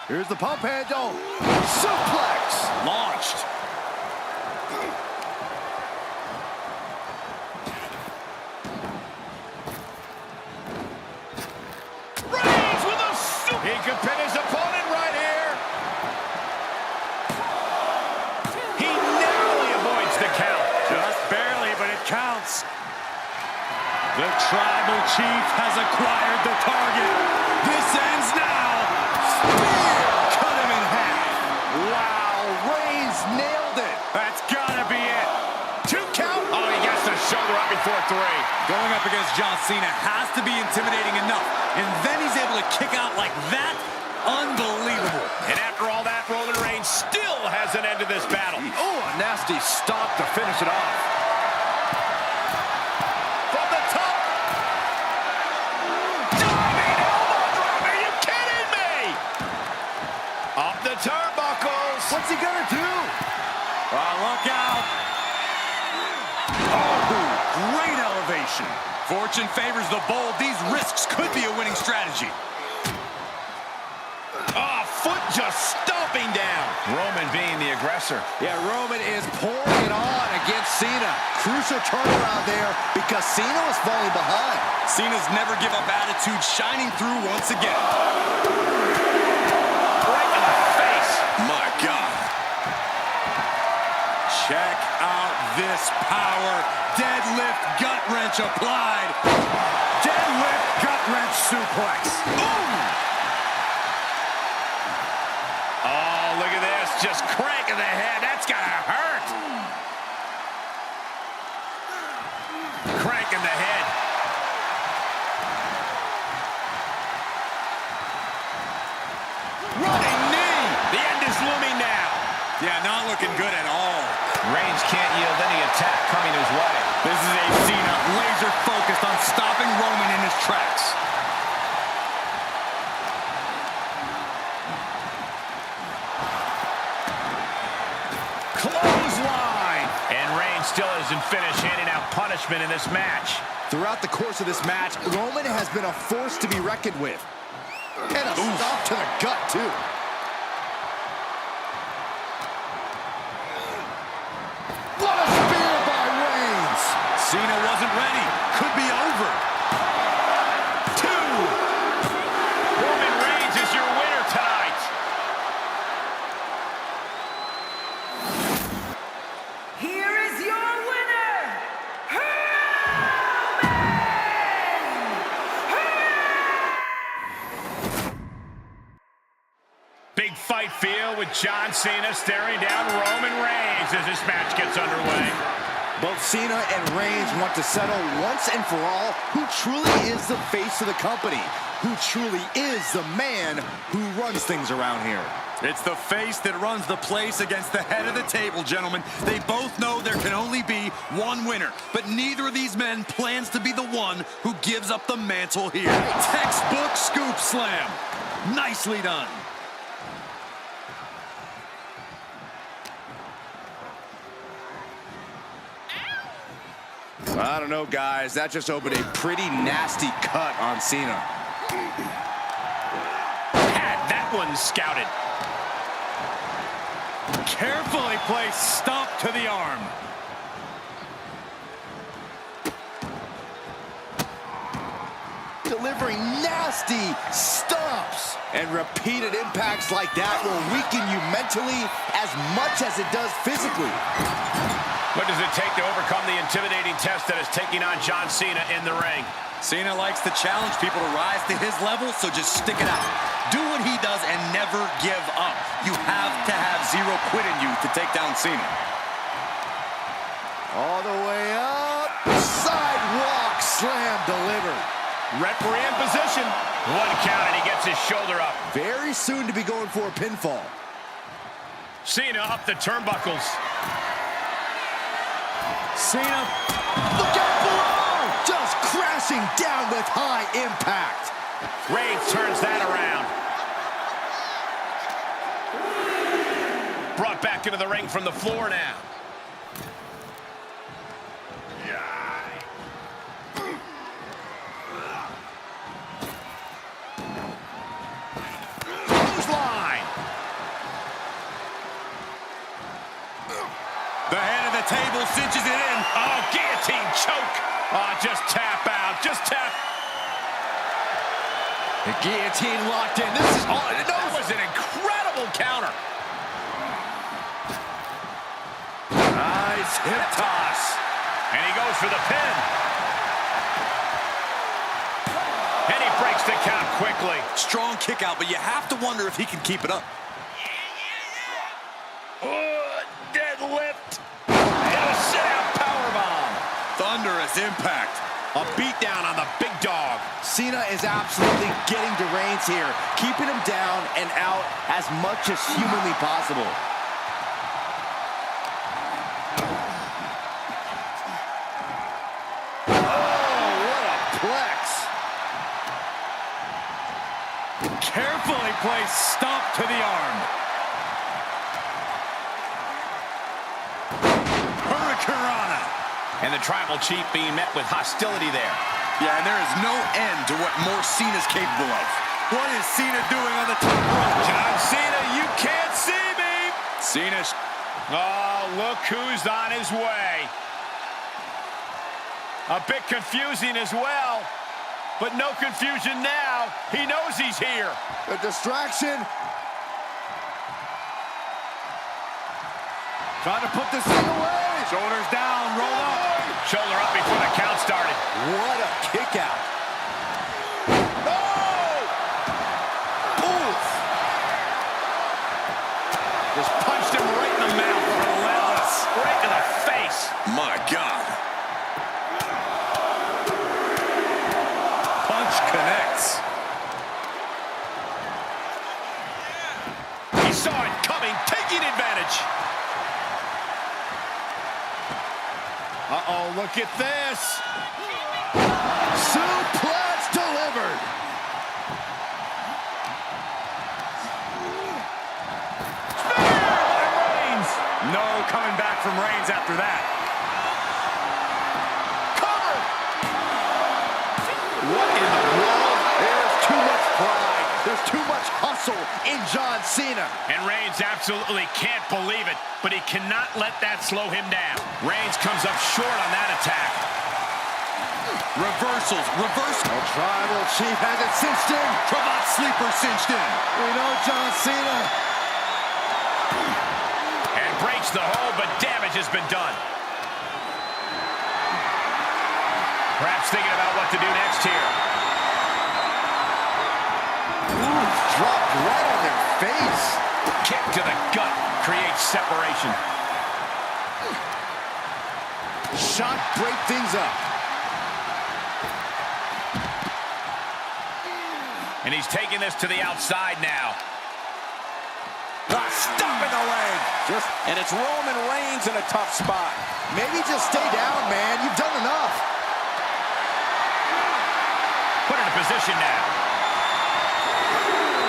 Here's the pump handle. Suplex. Launched. Reigns with a super. He could pin his opponent right here. He narrowly avoids the count. Just barely, but it counts. The Tribal Chief has acquired the target. This ends now. Spear. Cut him in half. Wow, Reigns nailed it. That's gotta be it. 2 count. Oh, he gets the shoulder up before 3. Going up against John Cena has to be intimidating enough. And then he's able to kick out like that. Unbelievable. And after all that, Roman Reigns still has an end to this battle. Oh, a nasty stop to finish it off. From the top. submission. Fortune favors the bold. These risks could be a winning strategy. Oh, foot just stomping down. Roman being the aggressor. Yeah, Roman is pouring it on against Cena. Crucial turnaround there because Cena was falling behind. Cena's never give up attitude shining through once again. Right in the face. My God. Check out this power. Deadlift gut wrench applied. Deadlift gut wrench suplex. Boom! Oh, look at this. Just cranking the head. That's gotta hurt. Cranking the head. Running knee. The end is looming now. Yeah, not looking good at all. Reigns can't yield any attack coming his way. This is a Cena laser focused on stopping Roman in his tracks. Clothesline. And Reigns still isn't finished handing out punishment in this match. Throughout the course of this match, Roman has been a force to be reckoned with. And a stop to the gut, too. What a spear by Reigns! Cena wasn't ready. Could be over. 2. Roman Reigns is your winner tonight. Here is your winner, Big fight field with John Cena staring down Roman Reigns as this match gets underway. Both Cena and Reigns want to settle once and for all who truly is the face of the company, who truly is the man who runs things around here. It's the face that runs the place against the head of the table, gentlemen. They both know there can only be one winner, but neither of these men plans to be the one who gives up the mantle here. Textbook scoop slam. Nicely done. I don't know, guys. That just opened a pretty nasty cut on Cena. Had that one scouted. Carefully placed stomp to the arm. Delivering nasty stomps. And repeated impacts like that will weaken you mentally as much as it does physically. What does it take to overcome the intimidating test that is taking on John Cena in the ring? Cena likes to challenge people to rise to his level, so just stick it out. Do what he does and never give up. You have to have zero quit in you to take down Cena. All the way up. Sidewalk slam delivered. Referee in position. 1 count and he gets his shoulder up. Very soon to be going for a pinfall. Cena up the turnbuckles. Cena, look out below! Just crashing down with high impact. Reigns turns that around. Brought back into the ring from the floor now. Clothesline. The head of the table cinches it in. Oh, guillotine choke. Oh, just tap out. Just tap. The guillotine locked in. This is all. That was an incredible counter. Nice hip toss. And he goes for the pin. And he breaks the count quickly. Strong kick out, but you have to wonder if he can keep it up. Deadlift. And a sit-out powerbomb. Thunderous impact. A beatdown on the big dog. Cena is absolutely getting to Reigns here, keeping him down and out as much as humanly possible. Carefully placed stomp to the arm. Hurricanrana. And the Tribal Chief being met with hostility there. Yeah, and there is no end to what more Cena's capable of. What is Cena doing on the top rope? John Cena, you can't see me! Cena's... Oh, look who's on his way. A bit confusing as well, but no confusion now. He knows he's here. A distraction. Trying to put this thing away. Shoulders down, roll up. Shoulder up before the count started. What a kick out. Just punched him right in the mouth. Relentless. Right to the face. My God. Punch connects. He saw it coming, taking advantage. Uh-oh, look at this. Suplex delivered. No coming back from Reigns after that. Cover! What in the world? There's too much pride. There's too much hustle in John Cena. And Reigns absolutely can't believe it, but he cannot let that slow him down. Reigns comes up short on that attack. Reversals, reversal. The Tribal Chief has it cinched in. Cravat sleeper cinched in. We know John Cena. And breaks the hold, but damage has been done. Perhaps thinking about what to do next here. Ooh, dropped right on their face. Kick to the gut creates separation. Shot break things up. And he's taking this to the outside now. Stop in the leg. And it's Roman Reigns in a tough spot. Maybe just stay down, man. You've done enough. Put in a position now.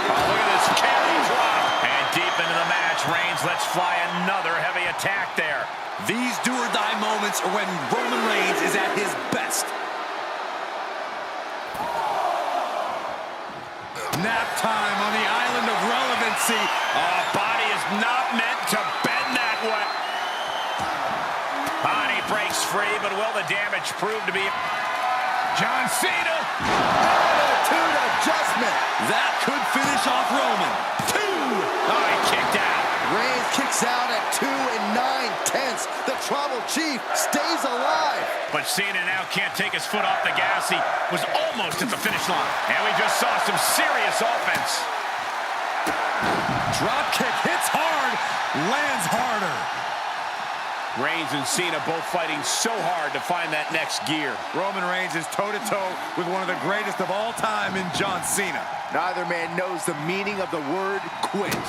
Oh, look at this carry drop. And deep into the match, Reigns lets fly another heavy attack there. These do-or-die moments are when Roman Reigns is at his best. Nap time on the island of relevancy. Body is not meant to bend that way. Body breaks free, but will the damage prove to be... John Cena! Attitude adjustment. That could finish off Roman. 2! Oh, he kicked out. Reigns kicks out at 2 9/10. The Tribal Chief stays alive. But Cena now can't take his foot off the gas. He was almost at the finish line. And we just saw some serious offense. Drop kick hits hard, lands harder. Reigns and Cena both fighting so hard to find that next gear. Roman Reigns is toe-to-toe with one of the greatest of all time in John Cena. Neither man knows the meaning of the word quit.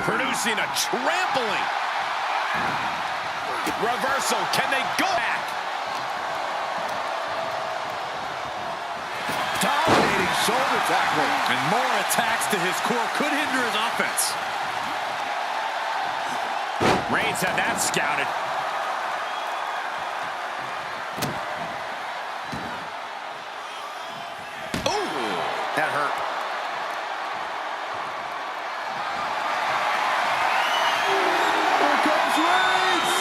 Producing a trampling. Reversal. Can they go back? Dominating shoulder tackle. And more attacks to his core could hinder his offense. Reigns had that scouted. Ooh, that hurt. Here comes Reigns.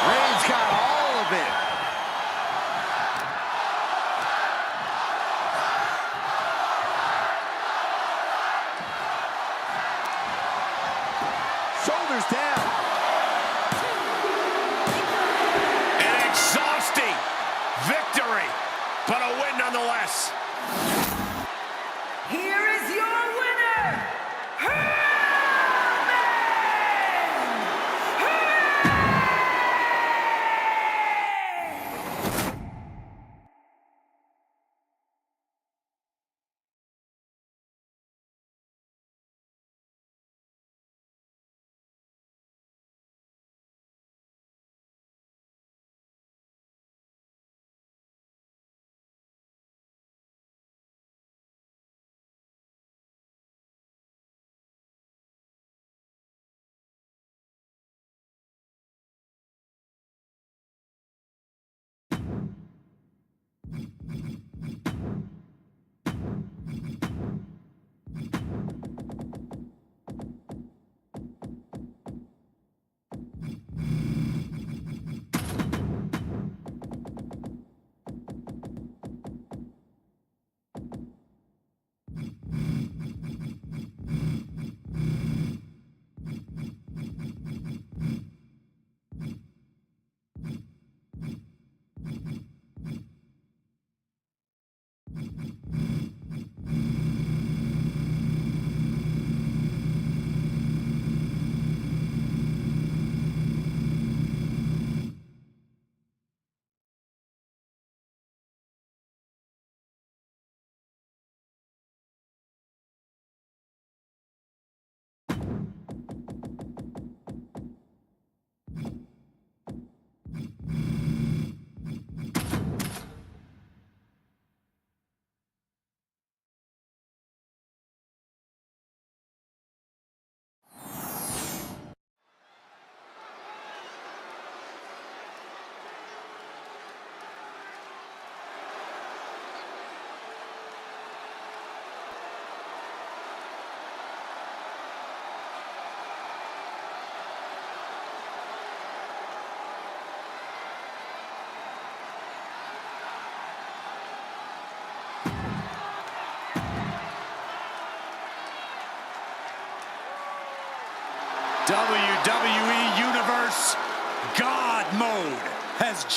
Reigns got all of it. Shoulders down.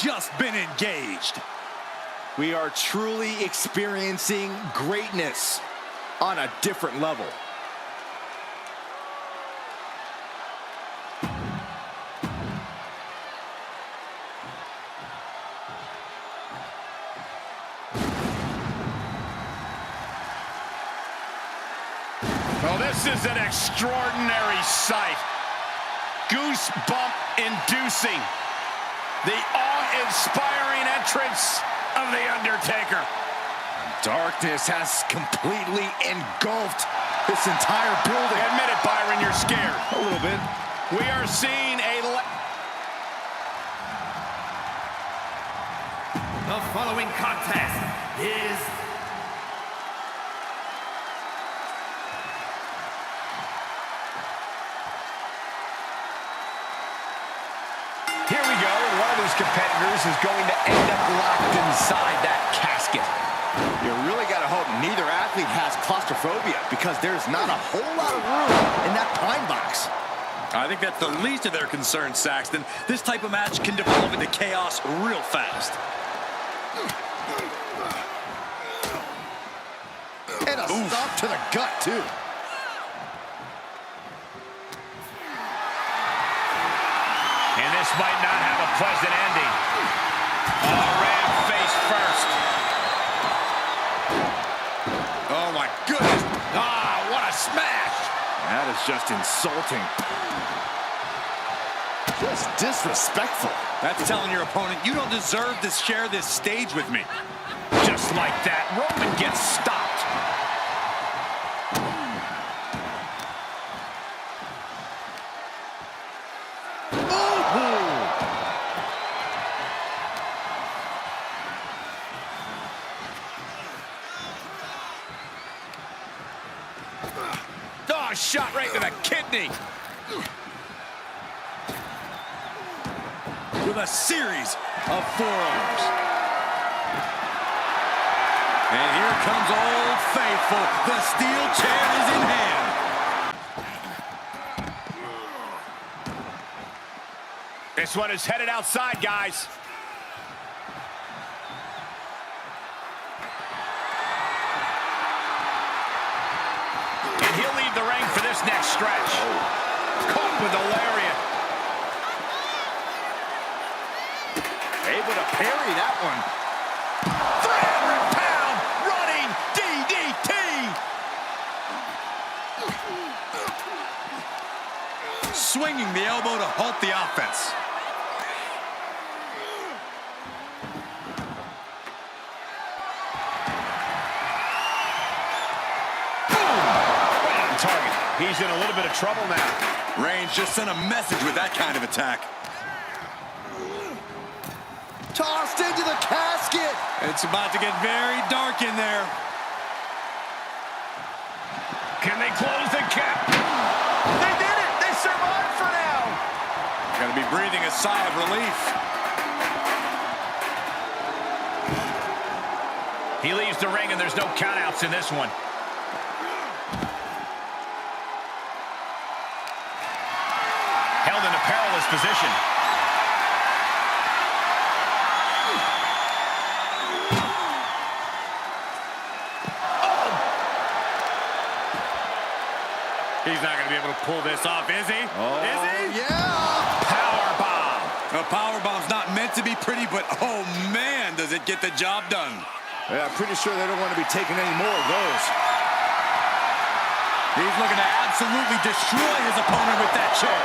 just been engaged. We are truly experiencing greatness on a different level. Well, this is an extraordinary sight. Goosebump-inducing. The awe-inspiring entrance of The Undertaker. Darkness has completely engulfed this entire building. Admit it, Byron, you're scared. A little bit. We are seeing The following contest is Here we go, and one of these competitors is going to end up locked inside that casket. You really got to hope neither athlete has claustrophobia, because there's not a whole lot of room in that pine box. I think that's the least of their concerns, Saxton. This type of match can develop into chaos real fast. And a stop to the gut, too. And this might not have a pleasant ending. Ram face first. Oh, my goodness. What a smash! That is just insulting. Just disrespectful. That's telling your opponent, you don't deserve to share this stage with me. Just like that, Roman gets stopped. Oh, shot right to the kidney. With a series of forearms. And here comes Old Faithful. The steel chair is in hand. This one is headed outside, guys. And he'll leave the ring for this next stretch. Caught with the lariat. Able to parry that one. 300-pound running DDT. Swinging the elbow to halt the offense. Right on target. He's in a little bit of trouble now. Reigns just sent a message with that kind of attack. Tossed into the casket. It's about to get very dark in there. Can they close the gap? They did it! They survived for now! Gotta be breathing a sigh of relief. He leaves the ring, and there's no countouts in this one. Held in a perilous position. He's not going to be able to pull this off, is he? Oh, Is he? yeah. Powerbomb. A powerbomb's not meant to be pretty, but oh man, does it get the job done. Yeah, I'm pretty sure they don't want to be taking any more of those. He's looking to absolutely destroy his opponent with that chair.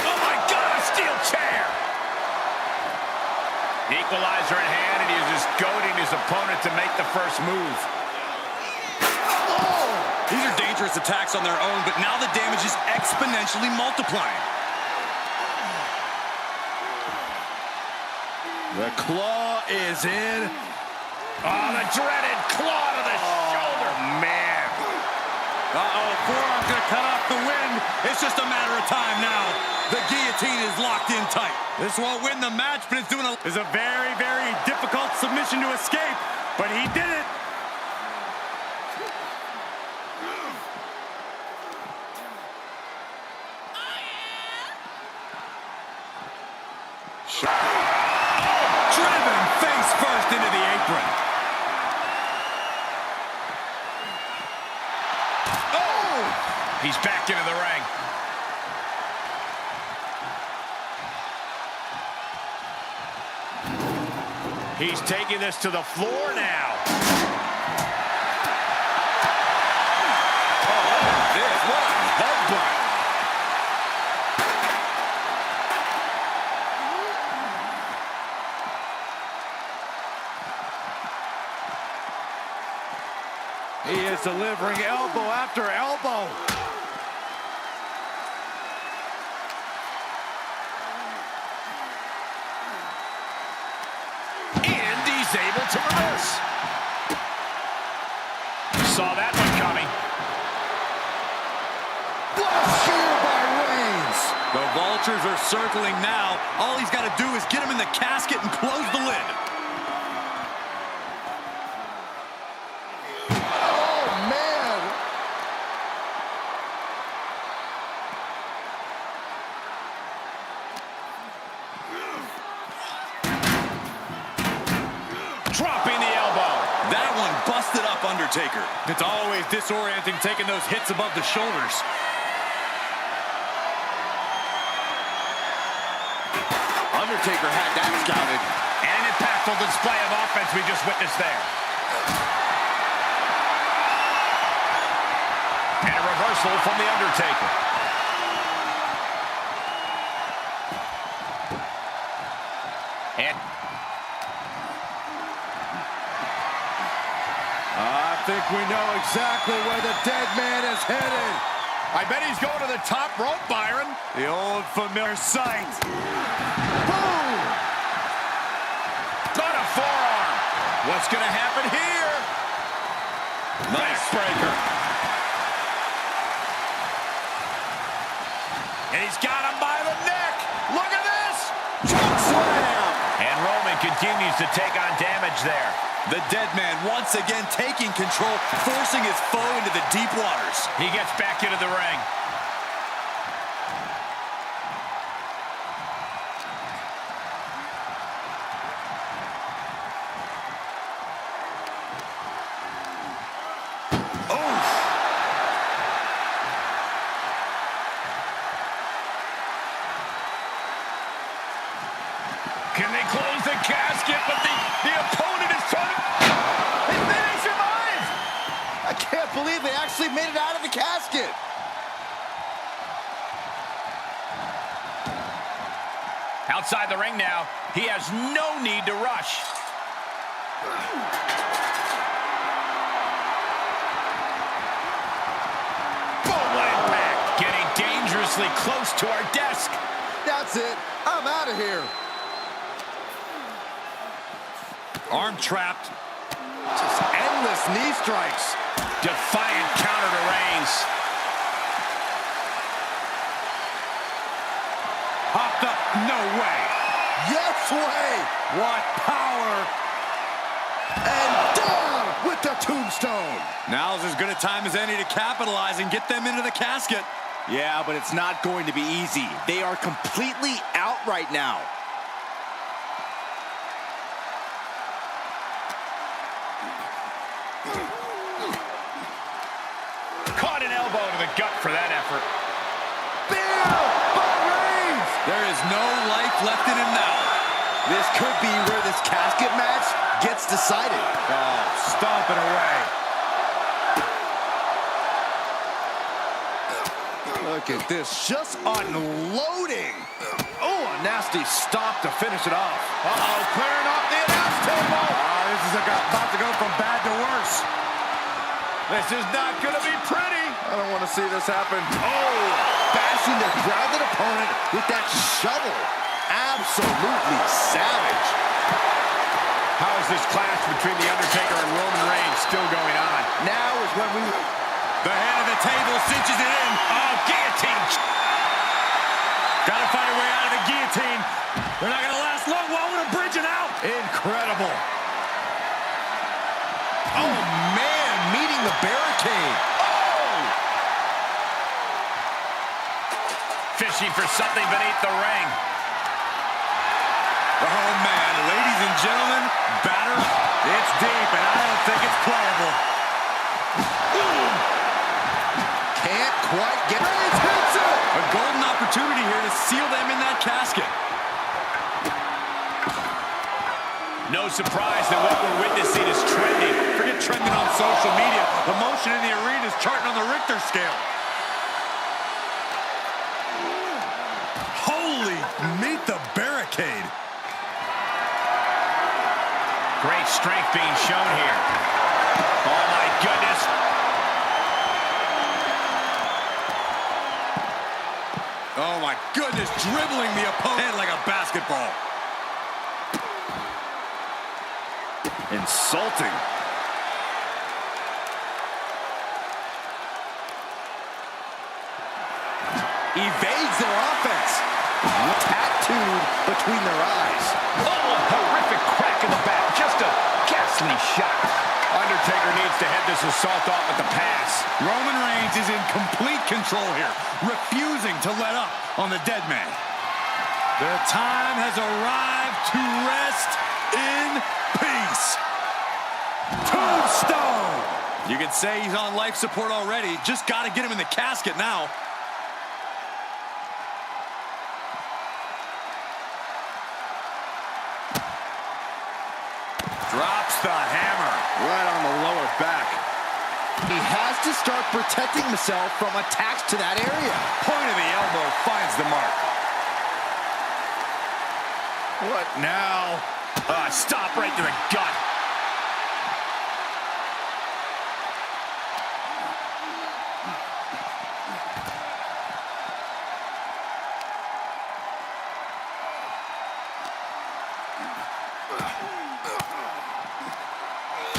Oh, my God, a steel chair. Equalizer in hand, and he's just goading his opponent to make the first move. Oh! These are dangerous attacks on their own, but now the damage is exponentially multiplying. The claw is in. Oh, the dreaded claw to the shoulder. Man. Uh-oh, forearm gonna cut off the wind. It's just a matter of time now. The guillotine is locked in tight. This won't win the match, but it's doing It's a very, very difficult submission to escape, but he did it. Driven face first into the apron. Oh! He's back into the ring. He's taking this to the floor now. Oh, look at this. What a headbutt. He is delivering elbow after elbow. And he's able to reverse. Saw that one coming. What a shear by Reigns. The vultures are circling now. All he's got to do is get him in the casket and close the lid. Dropping the elbow. That one busted up Undertaker. It's always disorienting taking those hits above the shoulders. Undertaker had that scouted. And an impactful display of offense we just witnessed there. And a reversal from the Undertaker. And I think we know exactly where the dead man is headed. I bet he's going to the top rope, Byron. The old familiar sight. Boom! Got a forearm. What's going to happen here? Nice breaker. And he's got him by the neck. Look at this. Choke slam! And Roman continues to take on damage there. The dead man once again taking control, forcing his foe into the deep waters. He gets back into the ring. Can they close the casket? But the opponent is trying to... And then he survives! I can't believe they actually made it out of the casket. Outside the ring now, he has no need to rush. Boom, what impact! Getting dangerously close to our desk. That's it. I'm out of here. Arm trapped. Just endless knee strikes. Defiant counter to Reigns. Hopped up. No way. Yes way. What power. And down with the tombstone. Now's as good a time as any to capitalize and get them into the casket. Yeah, but it's not going to be easy. They are completely out right now. Caught an elbow to the gut for that effort. Bam! By Reigns! There is no life left in him now. This could be where this casket match gets decided. Oh, stomping away. Look at this, just unloading. Oh, a nasty stop to finish it off. Uh-oh, clearing off the announce table. This is about to go from bad to worse. This is not going to be pretty. I don't want to see this happen. Oh, bashing the grounded opponent with that shovel. Absolutely savage. How is this clash between The Undertaker and Roman Reigns still going on? Now is when we... The head of the table cinches it in. Oh, guillotine. Got to find a way out of the guillotine. They're not going to last long while we're bridging out. Incredible. Oh, man, meeting the barricade. Oh! Fishing for something beneath the ring. Oh, man, ladies and gentlemen, batter, it's deep, and I don't think it's playable. Can't quite get it. Hits it! A golden opportunity here to seal them in that casket. No surprise that what we're witnessing is trending. Forget trending on social media. The motion in the arena is charting on the Richter scale. Holy, meet the barricade. Great strength being shown here. Oh, my goodness. Oh, my goodness, dribbling the opponent like a basketball. Insulting. Evades their offense. Tattooed between their eyes. Oh, a horrific crack in the back. Just a ghastly shot. Undertaker needs to head this assault off with the pass. Roman Reigns is in complete control here, refusing to let up on the dead man. The time has arrived to rest in peace. Tombstone! You can say he's on life support already. Just got to get him in the casket now. Drops the hammer. Right on the lower back. He has to start protecting himself from attacks to that area. Point of the elbow finds the mark. What now? Stop right to the gut.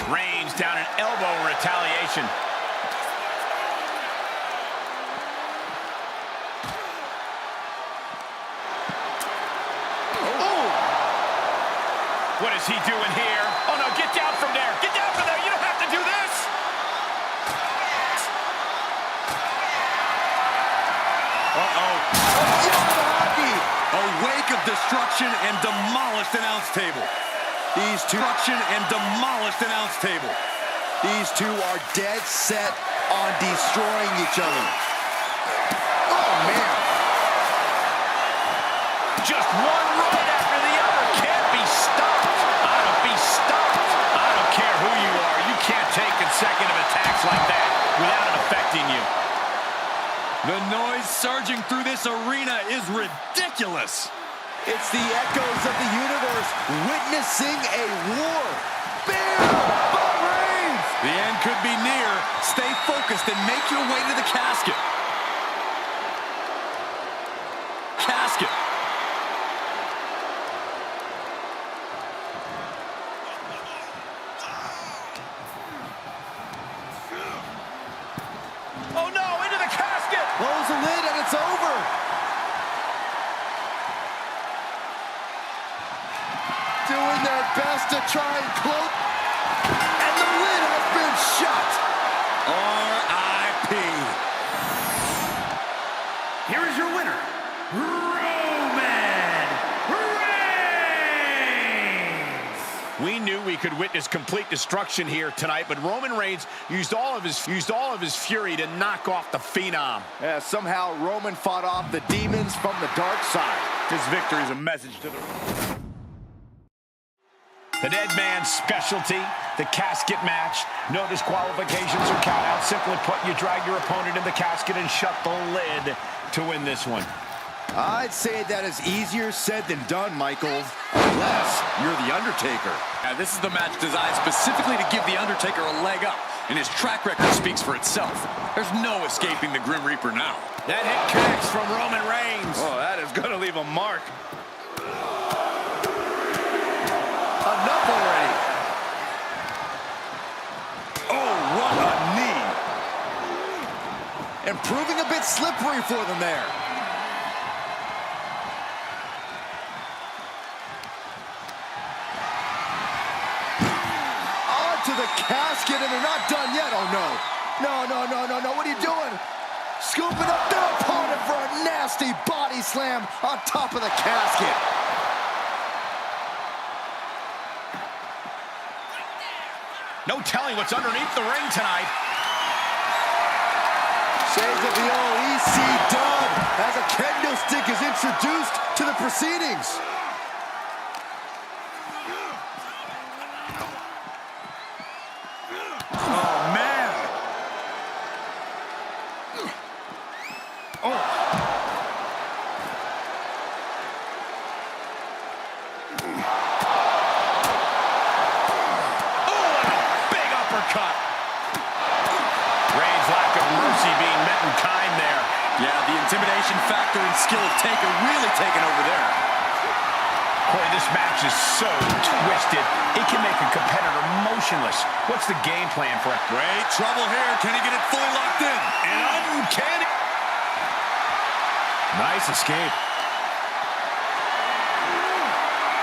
Reigns down an elbow in retaliation. Oh! What is he doing here? Oh, no, get down from there. Get down from there. You don't have to do this. Uh-oh. A wake of destruction and demolished announce table. These two And demolished announce table. These two are dead set on destroying each other. Oh, man. Just one run after the other. Can't be stopped. I don't care who you are. You can't take consecutive attacks like that without it affecting you. The noise surging through this arena is ridiculous. It's the echoes of the universe witnessing a war. Bam! By Reigns! The end could be near. Stay focused and make your way to the casket. Casket. Oh, no, into the casket. Close the lid and it's over. Doing their best to try and close. And the lid has been shut. R.I.P. Here is your winner, Roman Reigns! We knew we could witness complete destruction here tonight, but Roman Reigns used all of his fury to knock off the Phenom. Yeah, somehow Roman fought off the demons from the dark side. His victory is a message to the dead man's specialty, the casket match. No disqualifications or countouts. Simply put, you drag your opponent in the casket and shut the lid to win this one. I'd say that is easier said than done, Michael, unless you're The Undertaker. Now, this is the match designed specifically to give The Undertaker a leg up, and his track record speaks for itself. There's no escaping the Grim Reaper now. That hit connects from Roman Reigns. Oh, that is going to leave a mark. Enough already. Oh, what a knee. And proving a bit slippery for them there. Onto the casket, and they're not done yet. Oh, no. No. What are you doing? Scooping up their opponent for a nasty body slam on top of the casket. No telling what's underneath the ring tonight. Shades of the old EC dub as a kendo stick is introduced to the proceedings. Oh, man. Oh. Big uppercut. Reigns' lack of mercy being met in kind there. Yeah, the intimidation factor and skill of Taker really taking over there. Boy, this match is so twisted, it can make a competitor motionless. What's the game plan for it? Great trouble here. Can he get it fully locked in? And uncanny. Nice escape.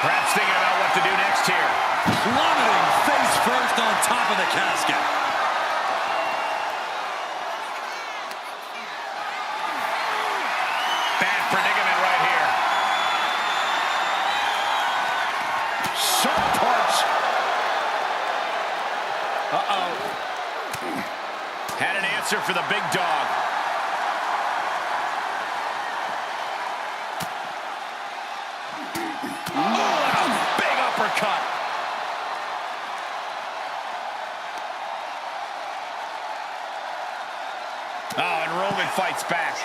Perhaps thinking about what to do next here. Plummeting face first on top of the casket. Bad predicament right here. Sharp punch. Uh-oh. Had an answer for the big dog. Oh, a big uppercut. Oh, and Roman fights back.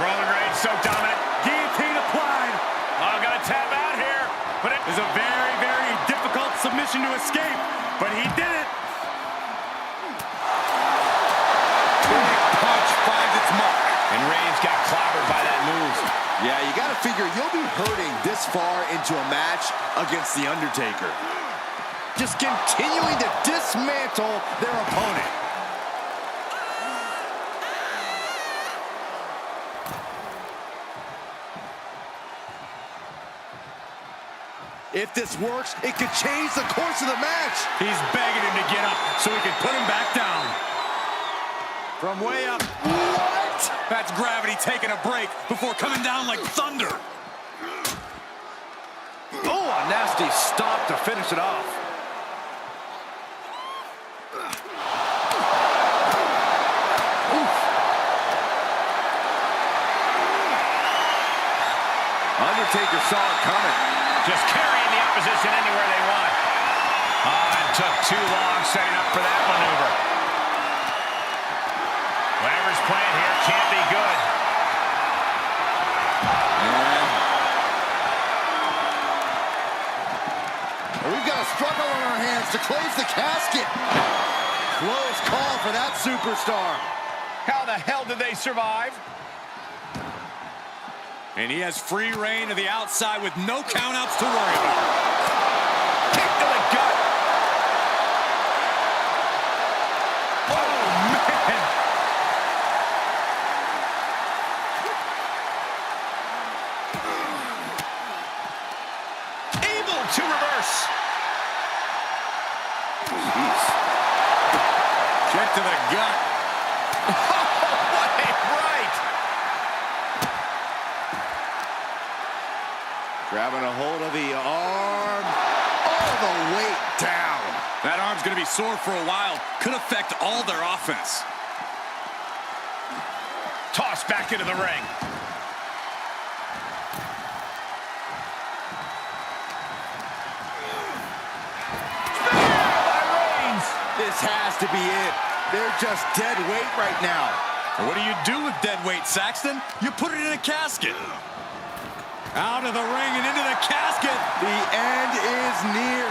Roman Reigns so dominant. Guillotine applied. Oh, gonna tap out here. But it It was a very, very difficult submission to escape, but he did it. Big punch finds its mark. And Reigns got clobbered by that move. Yeah, you gotta figure you'll be hurting this far into a match against The Undertaker. Just continuing to dismantle their opponent. If this works, it could change the course of the match. He's begging him to get up so he can put him back down. From way up. What? That's gravity taking a break before coming down like thunder. Oh, a nasty stop to finish it off. Oof. Undertaker saw it coming. Just carrying the opposition anywhere they want. Oh, it took too long setting up for that maneuver. Whatever's playing here can't be good. We've got a struggle on our hands to close the casket. Close call for that superstar. How the hell did they survive? And he has free reign to the outside with no countouts to worry about. Kick to the gut. Oh, man. Able to reverse. Jeez. Check to the gut. What a right. Grabbing a hold of the arm. All the weight down. That arm's going to be sore for a while. Could affect all their offense. Tossed back into the ring. This has to be it. They're just dead weight right now. What do you do with dead weight, Saxton? You put it in a casket. Out of the ring and into the casket. The end is near.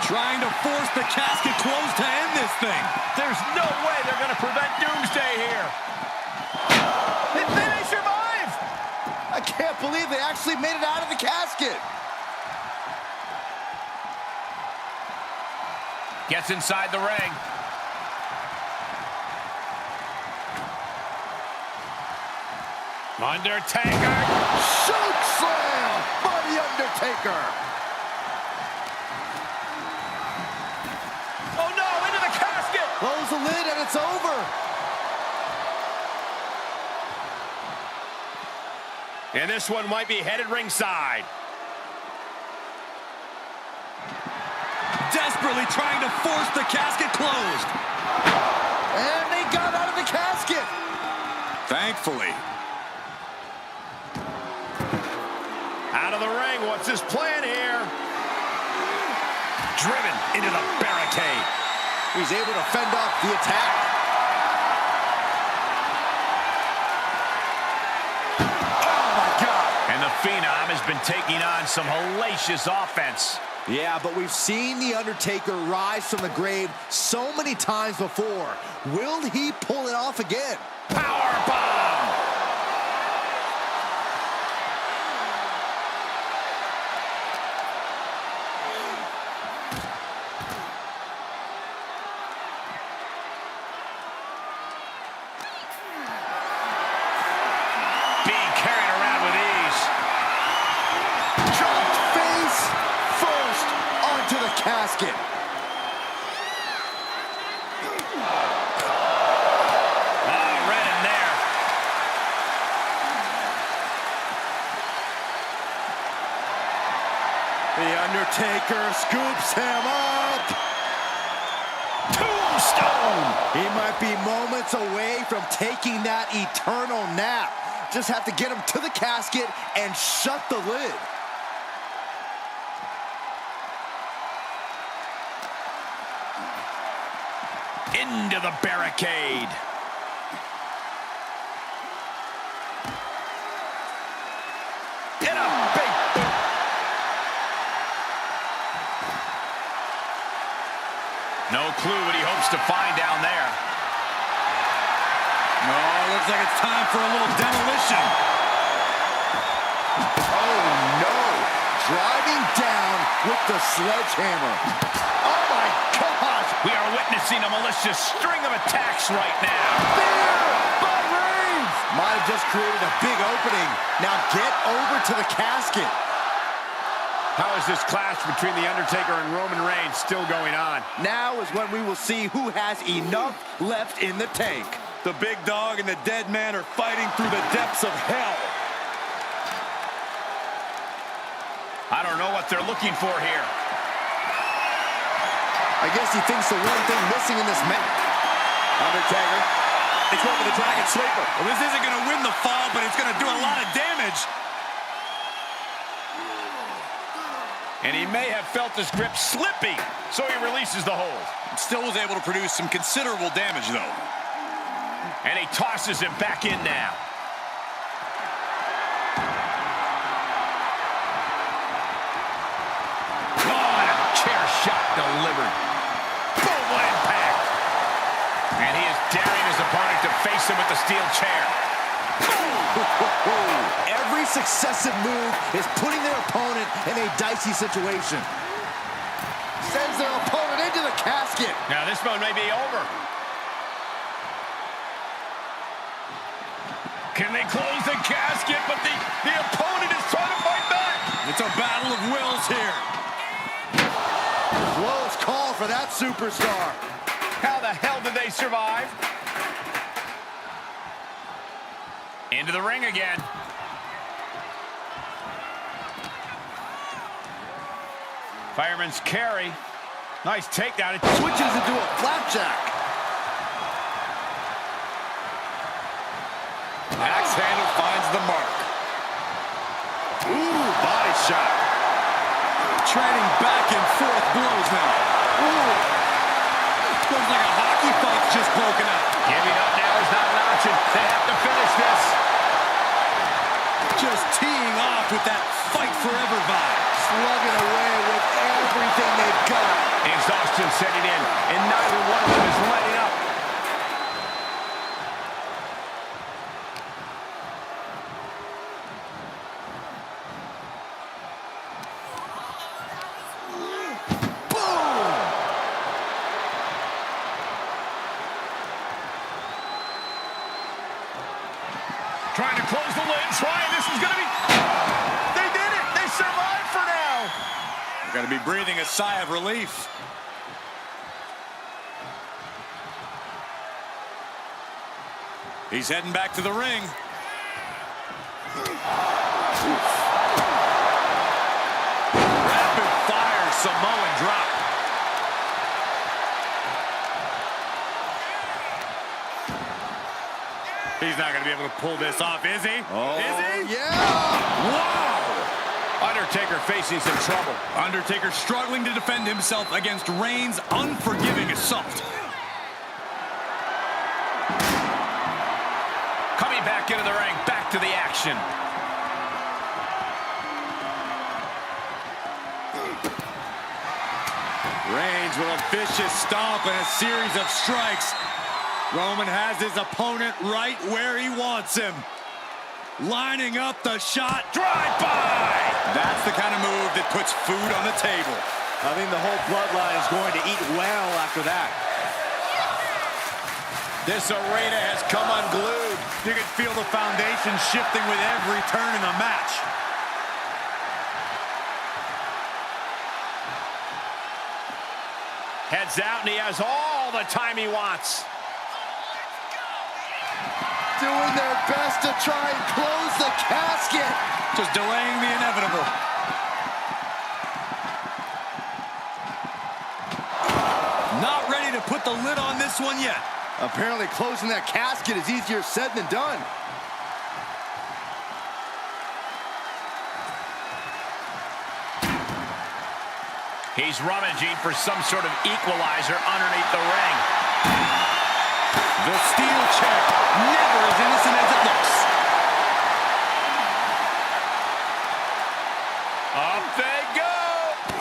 Trying to force the casket closed to end this thing. There's no way they're going to prevent Doomsday here. They may survive. I can't believe they actually made it out of the casket. Gets inside the ring. Undertaker. Choke slam by The Undertaker. Oh no, into the casket. Close the lid and it's over. And this one might be headed ringside. Desperately trying to force the casket closed. And they got out of the casket. Thankfully. Out of the ring, what's his plan here? Driven into the barricade. He's able to fend off the attack. Oh, my God. And the Phenom has been taking on some hellacious offense. Yeah, but we've seen The Undertaker rise from the grave so many times before. Will he pull it off again? Power bomb. Being carried around with ease. Jumped face first onto the casket. Oh, right in there. The Undertaker scoops him up. Tombstone. He might be moments away from taking that eternal nap. Just have to get him to the casket and shut the lid. Into the barricade. In a big boot. No clue what he hopes to find down there. No, looks like it's time for a little demolition. Oh, no. Driving down with the sledgehammer. Oh, my gosh. We are witnessing a malicious string of attacks right now. Spear by Reigns. Might have just created a big opening. Now get over to the casket. How is this clash between The Undertaker and Roman Reigns still going on? Now is when we will see who has enough left in the tank. The big dog and the dead man are fighting through the depths of hell. I don't know what they're looking for here. I guess he thinks the one thing missing in this match. Undertaker. He's going for the Dragon Sleeper. Well, this isn't going to win the fall, but it's going to do a lot of damage. And he may have felt his grip slipping, so he releases the hold. Still was able to produce some considerable damage, though. And he tosses him back in now. Oh, and a chair shot delivered. Boom, what impact. And he is daring his opponent to face him with the steel chair. Every successive move is putting their opponent in a dicey situation. Sends their opponent into the casket. Now this one may be over. Can they close the casket? But the opponent is trying to fight back. It's a battle of wills here. Close call for that superstar. How the hell did they survive? Into the ring again. Fireman's carry. Nice takedown. It Switches into a flapjack. Axe handle finds the mark. Ooh, body shot. Trading back and forth blows now. Ooh. Looks like a hockey fight's just broken out. Giving up now is not an option. They have to finish this. Just teeing off with that fight forever vibe. Slugging away with everything they've got. Exhaustion setting in, and neither one of them is letting up. Trying to close the lid, this is going to be... They did it! They survived for now! They're going to be breathing a sigh of relief. He's heading back to the ring. He's not going to be able to pull this off, is he? Oh, is he? yeah! Wow! Undertaker facing some trouble. Undertaker struggling to defend himself against Reigns' unforgiving assault. Coming back into the ring, back to the action. Reigns with a vicious stomp and a series of strikes. Roman has his opponent right where he wants him. Lining up the shot. Drive-by! That's the kind of move that puts food on the table. I think the whole bloodline is going to eat well after that. This arena has come unglued. You can feel the foundation shifting with every turn in the match. Heads out, and he has all the time he wants. Doing their best to try and close the casket. Just delaying the inevitable. Not ready to put the lid on this one yet. Apparently closing that casket is easier said than done. He's rummaging for some sort of equalizer underneath the ring. The steel chair, never as innocent as it looks. Up they go.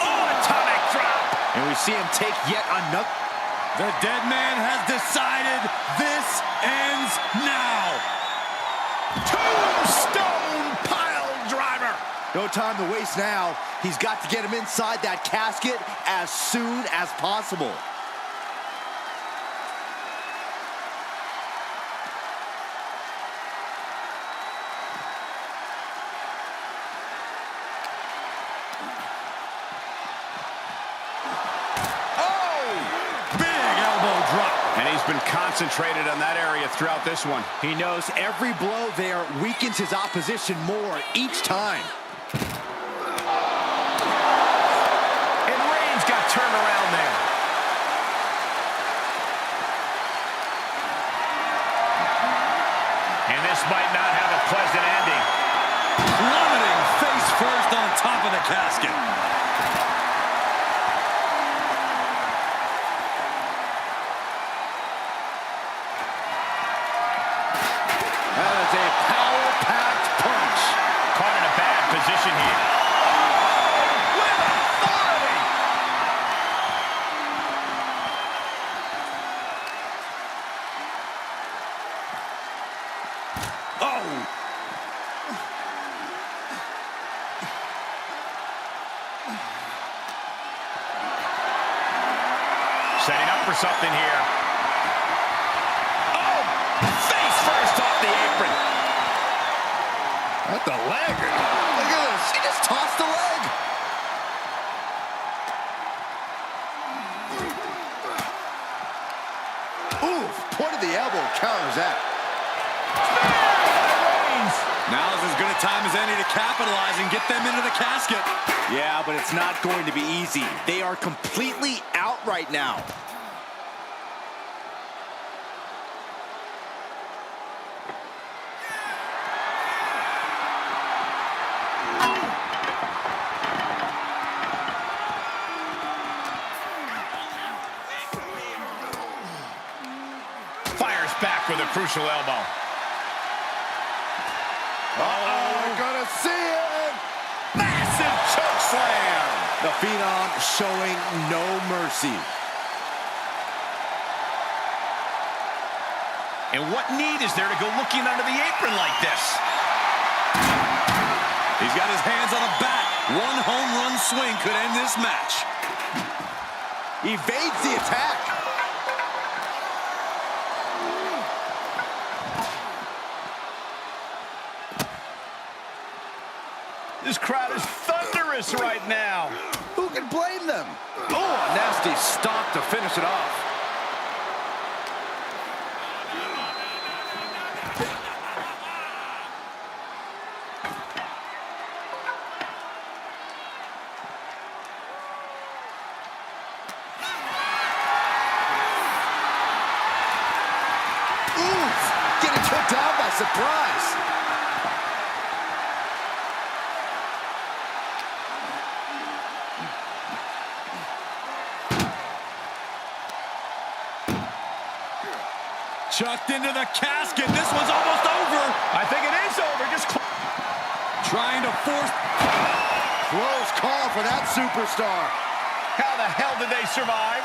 Oh, atomic drop. And we see him take yet another. The dead man has decided this ends now. Tombstone pile driver. No time to waste now. He's got to get him inside that casket as soon as possible. And he's been concentrated on that area throughout this one. He knows every blow there weakens his opposition more each time. And Reigns got turned around there. And this might not have a pleasant ending. Plummeting face first on top of the casket. That is a power-packed punch. Caught in a bad position here. With authority. Oh! Setting up for something here. Oh! Face first off the apron. At the leg. Look at this. He just tossed the leg. Oof. Point of the elbow counters that. Now's as good a time as any to capitalize and get them into the casket. Yeah, but it's not going to be easy. They are completely out right now. Fires back with a crucial elbow. Uh-oh, we're gonna see it! Massive choke slam. The Phenom showing no mercy. And what need is there to go looking under the apron like this? He's got his hands on a bat. One home run swing could end this match. Evades the attack. This crowd is thunderous right now. Who can blame them? Oh, a nasty stomp to finish it off. Oof, getting kicked out. surprise. Chucked into the casket. This one's almost over. I think it is over. Just trying to force. Close call for that superstar. How the hell did they survive?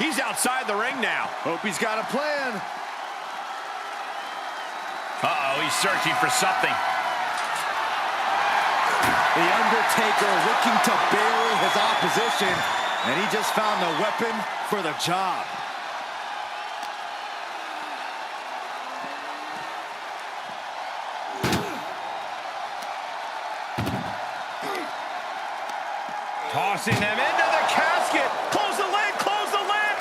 He's outside the ring now. Hope he's got a plan. Uh-oh, he's searching for something. The Undertaker looking to bury his opposition, and he just found the weapon for the job. Tossing them into the casket. Close the lid, close the lid.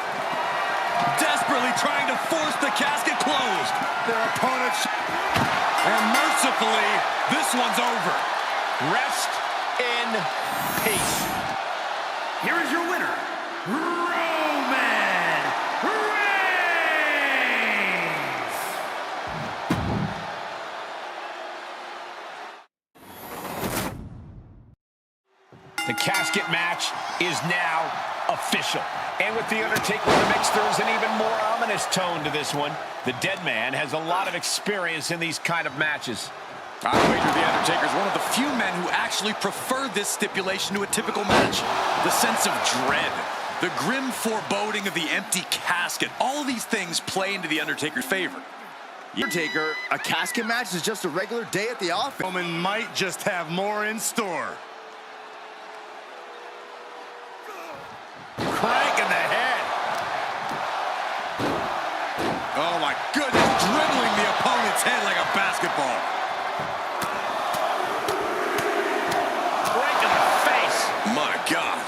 Desperately trying to force the casket closed. Their opponents. And mercifully, this one's over. Rest in peace. Here is your winner, Roman Reigns. The casket match is now official. And with The Undertaker in the mix, there's an even more ominous tone to this one. The dead man has a lot of experience in these kind of matches. I wager The Undertaker is one of the few men who actually prefer this stipulation to a typical match. The sense of dread, the grim foreboding of the empty casket, all of these things play into The Undertaker's favor. Undertaker, a casket match is just a regular day at the office. Roman might just have more in store. Crank in the head. Oh my goodness, dribbling the opponent's head like a basketball. Right in the face. My God.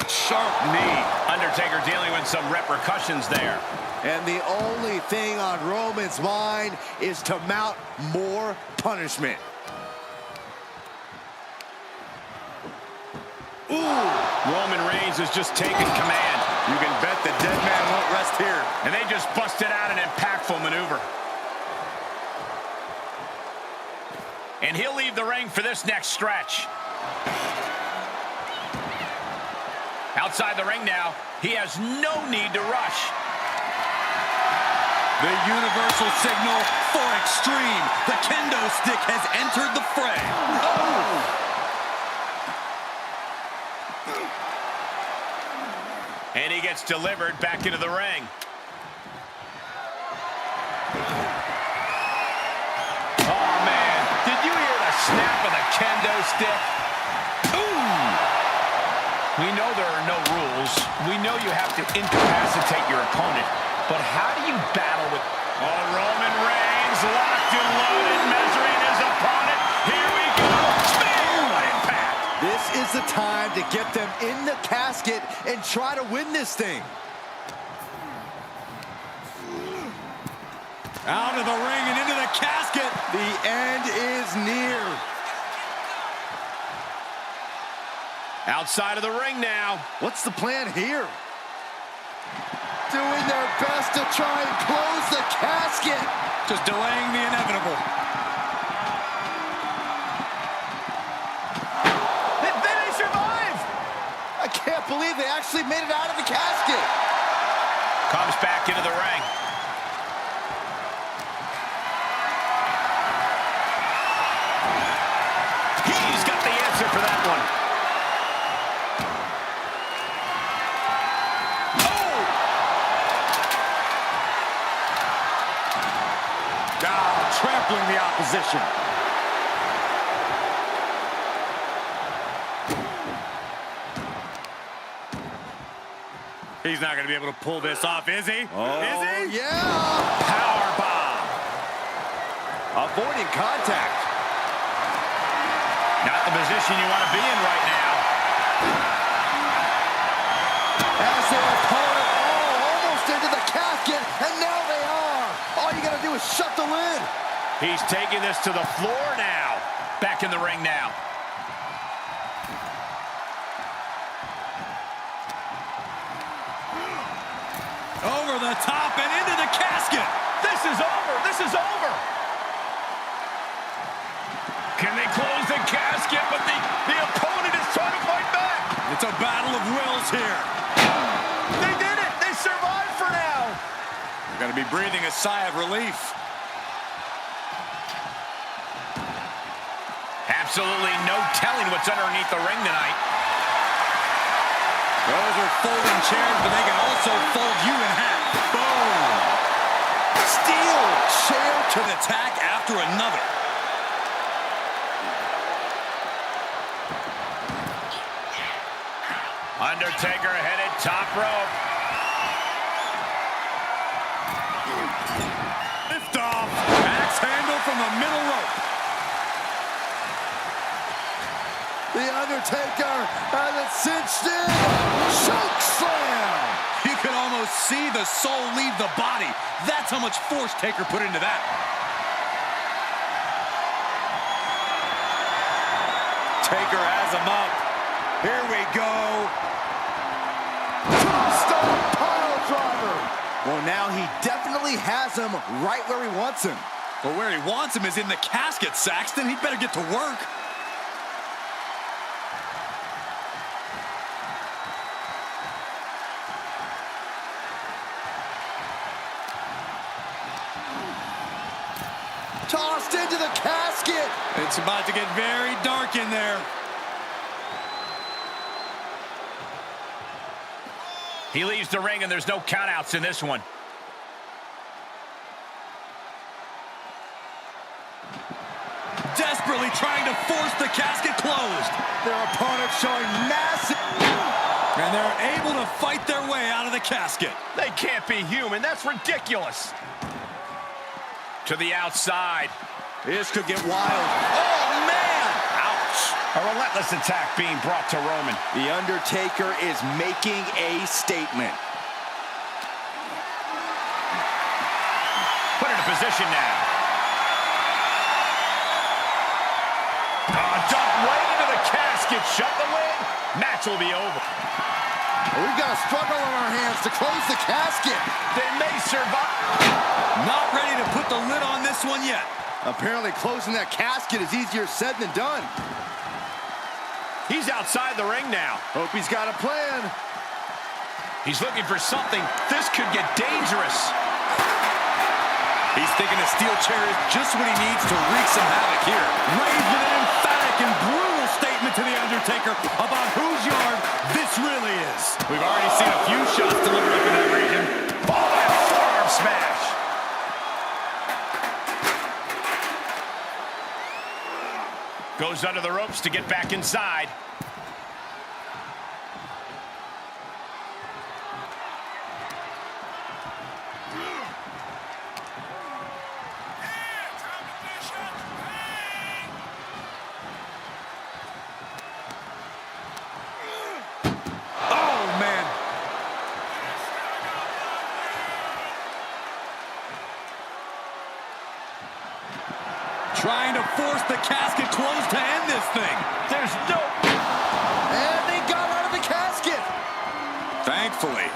Sharp knee. Undertaker dealing with some repercussions there. And the only thing on Roman's mind is to mount more punishment. Ooh, Roman Reigns has just taken command. You can bet the dead man won't rest here. And they just busted out an impactful maneuver. And he'll leave the ring for this next stretch. Outside the ring now, he has no need to rush. The universal signal for extreme. The kendo stick has entered the fray. Oh! And he gets delivered back into the ring. Oh, man. Did you hear the snap of the kendo stick? Boom! We know there are no rules. We know you have to incapacitate your opponent. But how do you battle with... Oh, Roman Reigns locked and loaded, measuring his opponent. Here we go. Spear! What impact! This is the time to get them in the casket and try to win this thing. Out of the ring and into the casket. The end is near. Outside of the ring now. What's the plan here? Doing their best to try and close the casket. Just delaying the inevitable. They survive. I can't believe they actually made it out of the casket. Comes back into the ring. He's got the answer for that one. Trampling the opposition. He's not going to be able to pull this off, is he? Oh, is he? Yeah. Power bomb. Avoiding contact. Not the position you want to be in right now. As their opponent, almost into the casket, and now they are. All you got to do is shut the lid. He's taking this to the floor now. Back in the ring now. Over the top and into the casket. This is over. This is over. Can they close the casket? But the opponent is trying to fight back. It's a battle of wills here. They did it. They survived for now. They're going to be breathing a sigh of relief. Absolutely no telling what's underneath the ring tonight. Those are folding chairs, but they can also fold you in half. Boom! Steel chair to the tack after another. Undertaker headed top rope. Lift off. Axe handle from the middle rope. The Undertaker has it cinched in. Choke slam. You can almost see the soul leave the body. That's how much force Taker put into that. Taker has him up. Here we go. Tombstone pile driver. Well, now he definitely has him right where he wants him. But where he wants him is in the casket, Saxton. He'd better get to work. Tossed into the casket. It's about to get very dark in there. He leaves the ring, and there's no countouts in this one. Desperately trying to force the casket closed. Their opponent showing massive... And they're able to fight their way out of the casket. They can't be human. That's ridiculous. To the outside. This could get wild. Oh, man! Ouch. A relentless attack being brought to Roman. The Undertaker is making a statement. Put into position now. Dumped right into the casket. Shut the lid. Match will be over. We've got a struggle on our hands to close the casket. They may survive. Not ready to put the lid on this one yet. Apparently closing that casket is easier said than done. He's outside the ring now. Hope he's got a plan. He's looking for something. This could get dangerous. He's thinking a steel chair is just what he needs to wreak some havoc here. Raised with an emphatic and brutal statement to The Undertaker about whose yard this really is. We've already seen a few shots delivered up in that region. Oh, and a forearm smash. Goes under the ropes to get back inside. Oh, man. Trying to force the casket closed to end this thing. There's no... And they got out of the casket. Thankfully.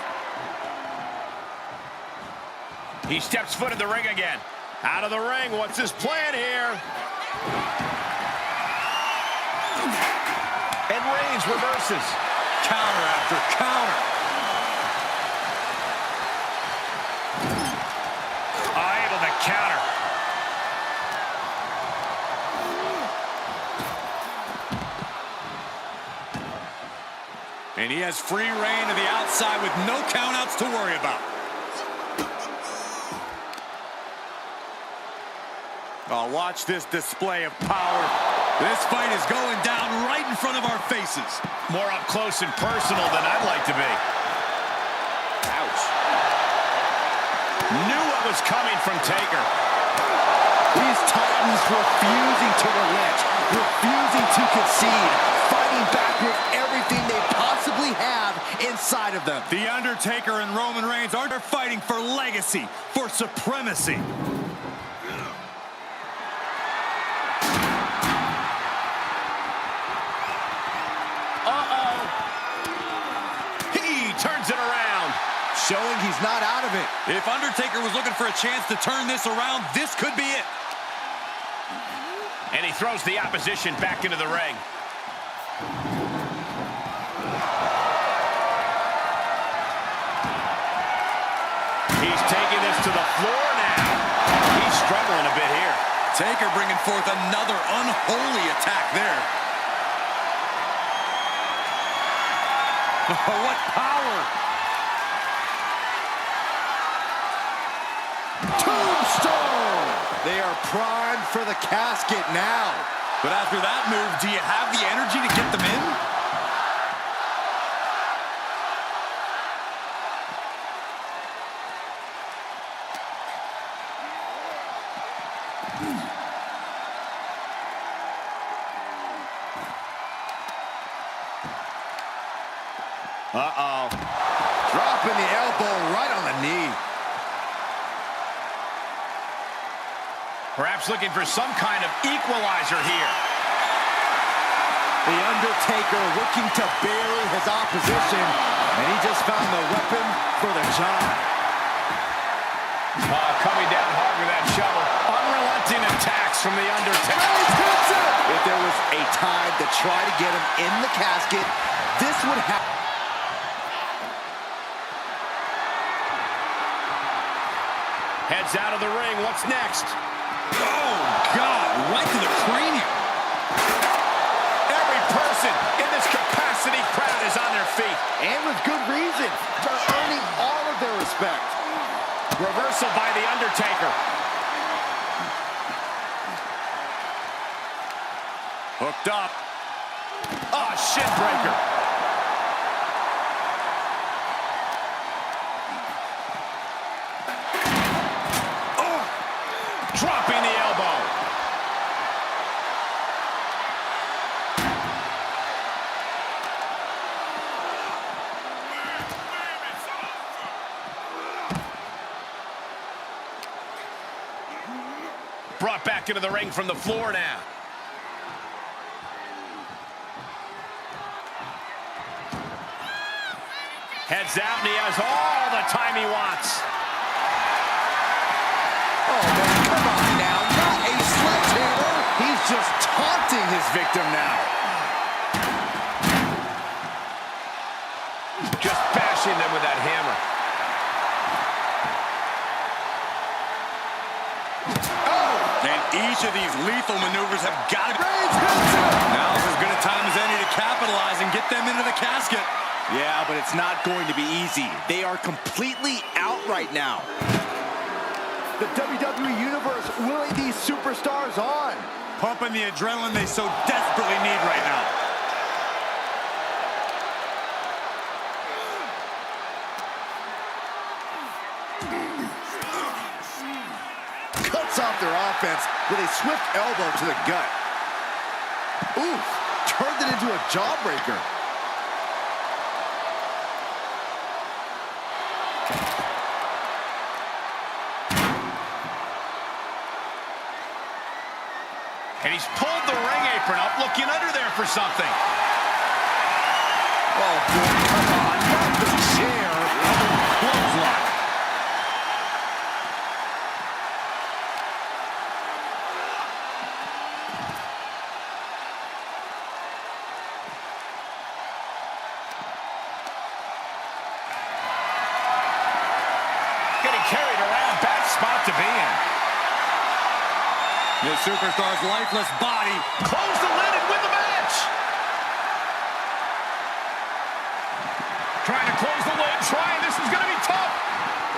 He steps foot in the ring again. Out of the ring. What's his plan here? And Reigns reverses. Counter after counter. Able to counter. And he has free reign to the outside with no countouts to worry about. Oh, watch this display of power. This fight is going down right in front of our faces. More up close and personal than I'd like to be. Ouch. Knew what was coming from Taker. These Titans refusing to relent, refusing to concede, fighting back with everything they possibly have inside of them. The Undertaker and Roman Reigns are fighting for legacy, for supremacy. He turns it around. showing he's not out of it. If Undertaker was looking for a chance to turn this around, this could be it. And he throws the opposition back into the ring. He's taking this to the floor now. He's struggling a bit here. Taker bringing forth another unholy attack there. Oh, what power! Tombstone! They are primed for the casket now. But after that move, do you have the energy to get them in? Uh-oh. Dropping the elbow right on the knee. Perhaps looking for some kind of equalizer here. The Undertaker looking to bury his opposition, and he just found the weapon for the job. Coming down hard with that shovel. Unrelenting attacks from the Undertaker. If there was a time to try to get him in the casket, this would happen. Heads out of the ring. What's next? Oh, God, right to the cranium. Every person in this capacity crowd is on their feet. And with good reason. They're earning all of their respect. Reversal by the Undertaker. Hooked up. Oh, shin breaker. Dropping the elbow. Brought back into the ring from the floor now. Heads out, and he has all the time he wants. Oh, man, come on now. Not a sledgehammer. He's just taunting his victim now. Just bashing them with that hammer. And each of these lethal maneuvers have got to be... Now is as good a time as any to capitalize and get them into the casket. Yeah, but it's not going to be easy. They are completely out right now. The WWE Universe willing these superstars on. Pumping the adrenaline they so desperately need right now. Cuts off their offense with a swift elbow to the gut. Oof, turned it into a jawbreaker. And he's pulled the ring apron up, looking under there for something. Oh, boy, come on, not the chair. Clothesline. Getting carried around, bad spot to be in. The superstar's lifeless body. Close the lid and win the match. Trying to close the lid, this is going to be tough.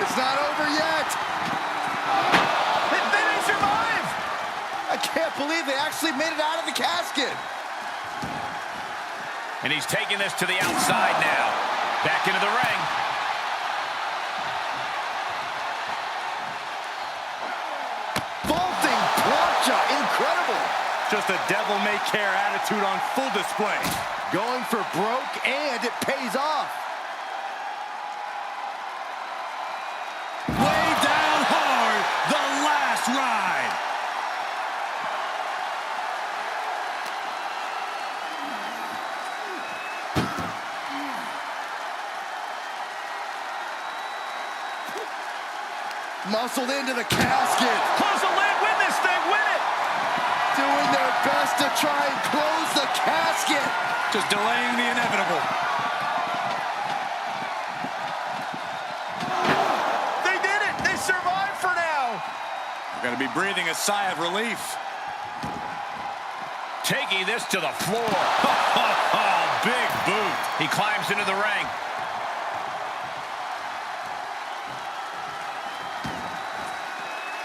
It's not over yet. They didn't survive. I can't believe they actually made it out of the casket. And he's taking this to the outside now. Back into the ring. Vaulting plancha, incredible. Just a devil-may-care attitude on full display. Going for broke, and it pays off. Way down hard, the last ride. Muscled into the casket. Close the lid, win this thing, win it! Doing their best to try and close the casket. Just delaying the inevitable. They did it! They survived for now! Gonna be breathing a sigh of relief. Taking this to the floor. Big boot. He climbs into the ring.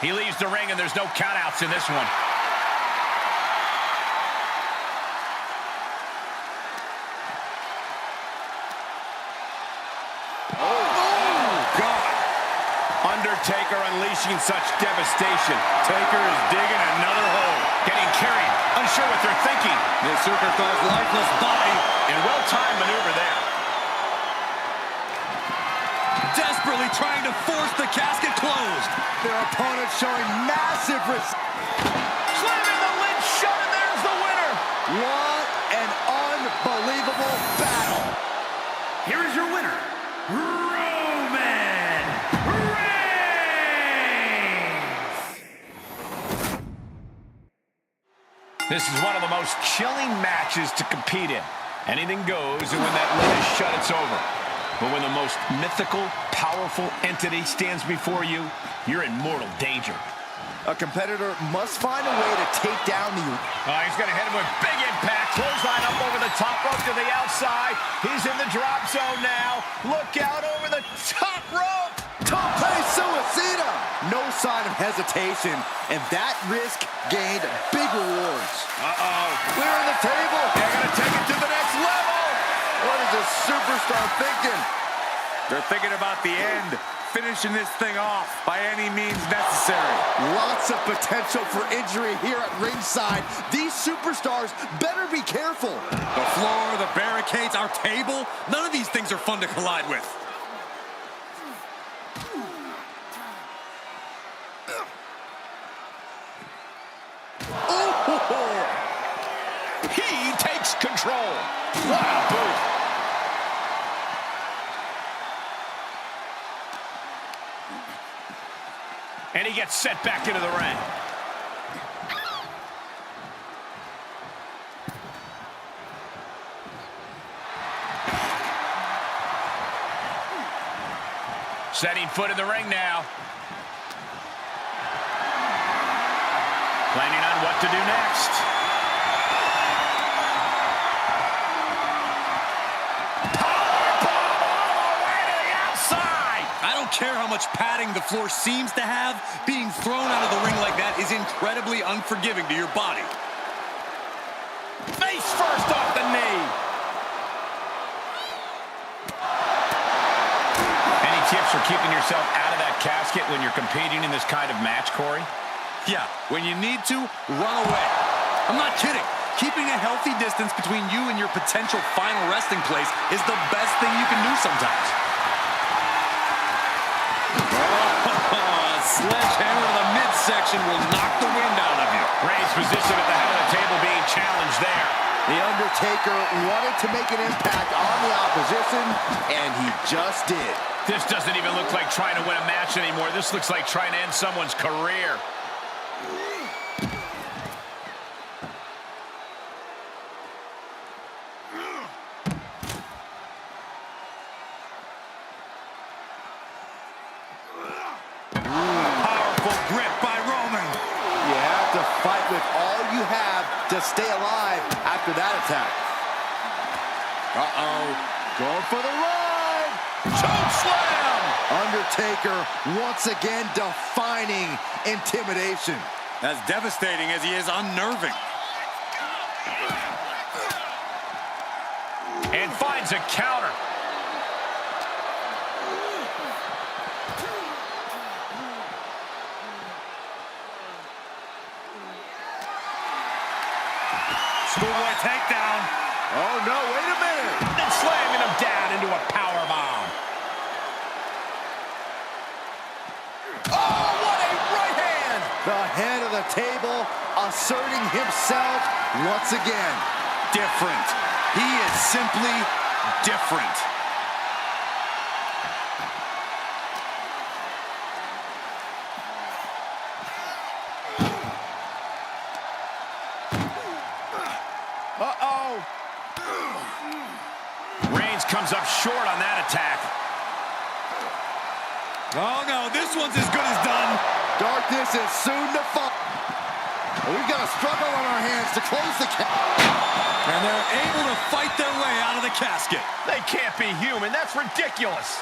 He leaves the ring, and there's no countouts in this one. Undertaker unleashing such devastation. Taker is digging another hole. Getting carried, unsure what they're thinking. The superstar's lifeless body. And well-timed maneuver there. Desperately trying to force the casket closed. Their opponent showing massive Slamming the lid shut, and there's the winner. What an unbelievable battle. Here is your winner, Roman Reigns. This is one of the most chilling matches to compete in. Anything goes, and when that lid is shut, it's over. But when the most mythical, powerful entity stands before you, you're in mortal danger. A competitor must find a way to take down the... He's going to hit him with big impact. Clothesline up over the top rope to the outside. He's in the drop zone now. Look out over the top rope. Tope Suicida! No sign of hesitation, and that risk gained big rewards. Clearing the table. They're going to take it to the next level. What is this superstar thinking? They're thinking about the end, finishing this thing off by any means necessary. Lots of potential for injury here at ringside. These superstars better be careful. The floor, the barricades, our table, none of these things are fun to collide with. He takes control. Wow, boot. And he gets set back into the ring. Setting foot in the ring now. Planning on what to do next. Powerbomb all the way to the outside. I don't care how much padding the floor seems to have, being thrown out of the ring like that is incredibly unforgiving to your body. Face first off the knee. Any tips for keeping yourself out of that casket when you're competing in this kind of match, Corey? Yeah, when you need to, run away. I'm not kidding. Keeping a healthy distance between you and your potential final resting place is the best thing you can do sometimes. A sledgehammer to the midsection will knock the wind out of you. Reigns' position at the head of the table being challenged there. The Undertaker wanted to make an impact on the opposition, and he just did. This doesn't even look like trying to win a match anymore. This looks like trying to end someone's career. Powerful grip by Roman. You have to fight with all you have to stay alive after that attack. Going for the run. Choke slam! Undertaker once again defining intimidation. As devastating as he is unnerving. And finds a counter. Schoolboy takedown. Oh no, wait a minute. And slamming him down into a powerbomb. Oh, what a right hand! The head of the table asserting himself once again. Different. He is simply different. Oh, no, this one's as good as done. Darkness is soon to fall. We've got a struggle on our hands to close the And they're able to fight their way out of the casket. They can't be human. That's ridiculous.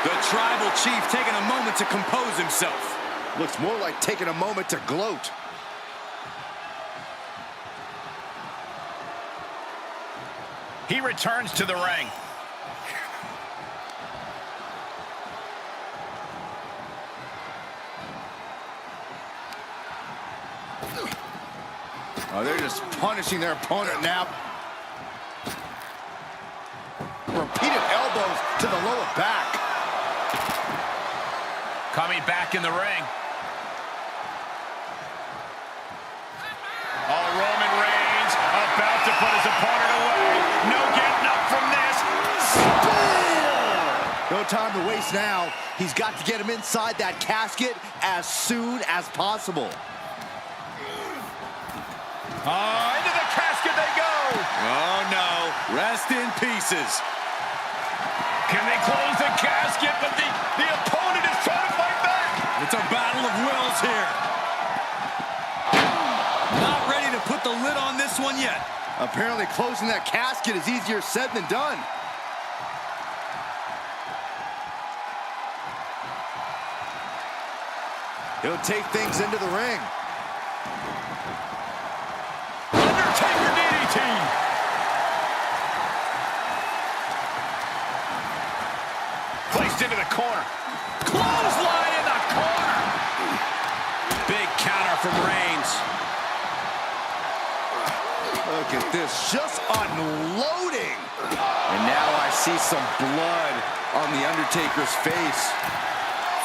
The tribal chief taking a moment to compose himself. Looks more like taking a moment to gloat. He returns to the ring. Oh, they're just punishing their opponent now. Repeated elbows to the lower back. Coming back in the ring. Oh, Roman Reigns about to put his opponent away. No getting up from this. Spear! No time to waste now. He's got to get him inside that casket as soon as possible. Into the casket they go. Oh, no. Rest in pieces. Can they close the casket? But the opponent is trying to fight back. It's a battle of wills here. Not ready to put the lid on this one yet. Apparently closing that casket is easier said than done. He'll take things into the ring. Undertaker DDT. Placed into the corner. Clothesline in the corner. Big counter from Reigns. Look at this, just unloading. And now I see some blood on the Undertaker's face.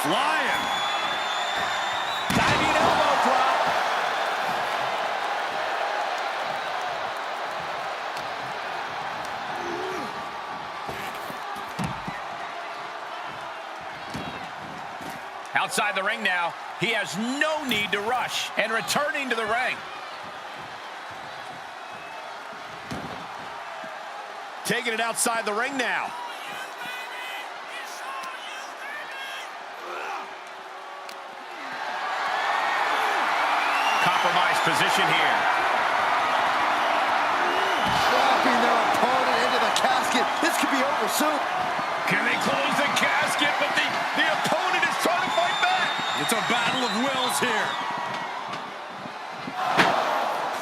Flying. Diving elbow drop. Outside the ring now, he has no need to rush. And returning to the ring. Taking it outside the ring now. Compromised position here. Dropping their opponent into the casket. This could be over soon. Can they close the casket? But the opponent is trying to fight back. It's a battle of wills here.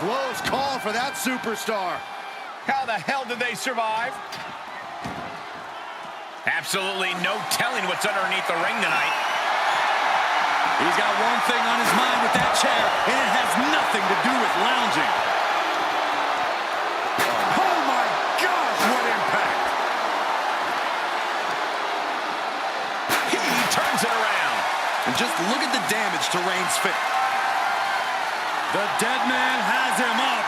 Close call for that superstar. How the hell did they survive? Absolutely no telling what's underneath the ring tonight. He's got one thing on his mind with that chair, and it has nothing to do with lounging. Oh my gosh, what impact! He turns it around. And just look at the damage to Reigns' face. The dead man has him up.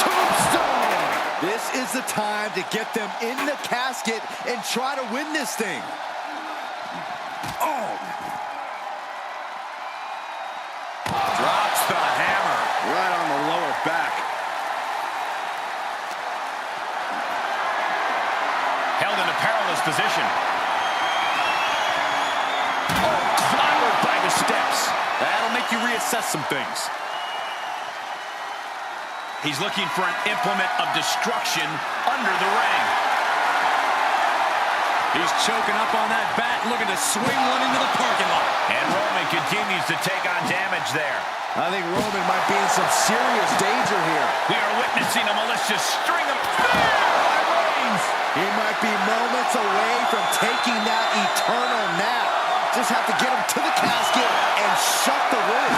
Tombstone! This is the time to get them in the casket and try to win this thing. Oh! Drops the hammer. Right on the lower back. Held in a perilous position. Oh, clobbered by the steps. That'll make you reassess some things. He's looking for an implement of destruction under the ring. He's choking up on that bat, looking to swing one into the parking lot. And Roman continues to take on damage there. I think Roman might be in some serious danger here. We are witnessing a malicious string of by Reigns. He might be moments away from taking that eternal nap. Just have to get him to the casket and shut the lid.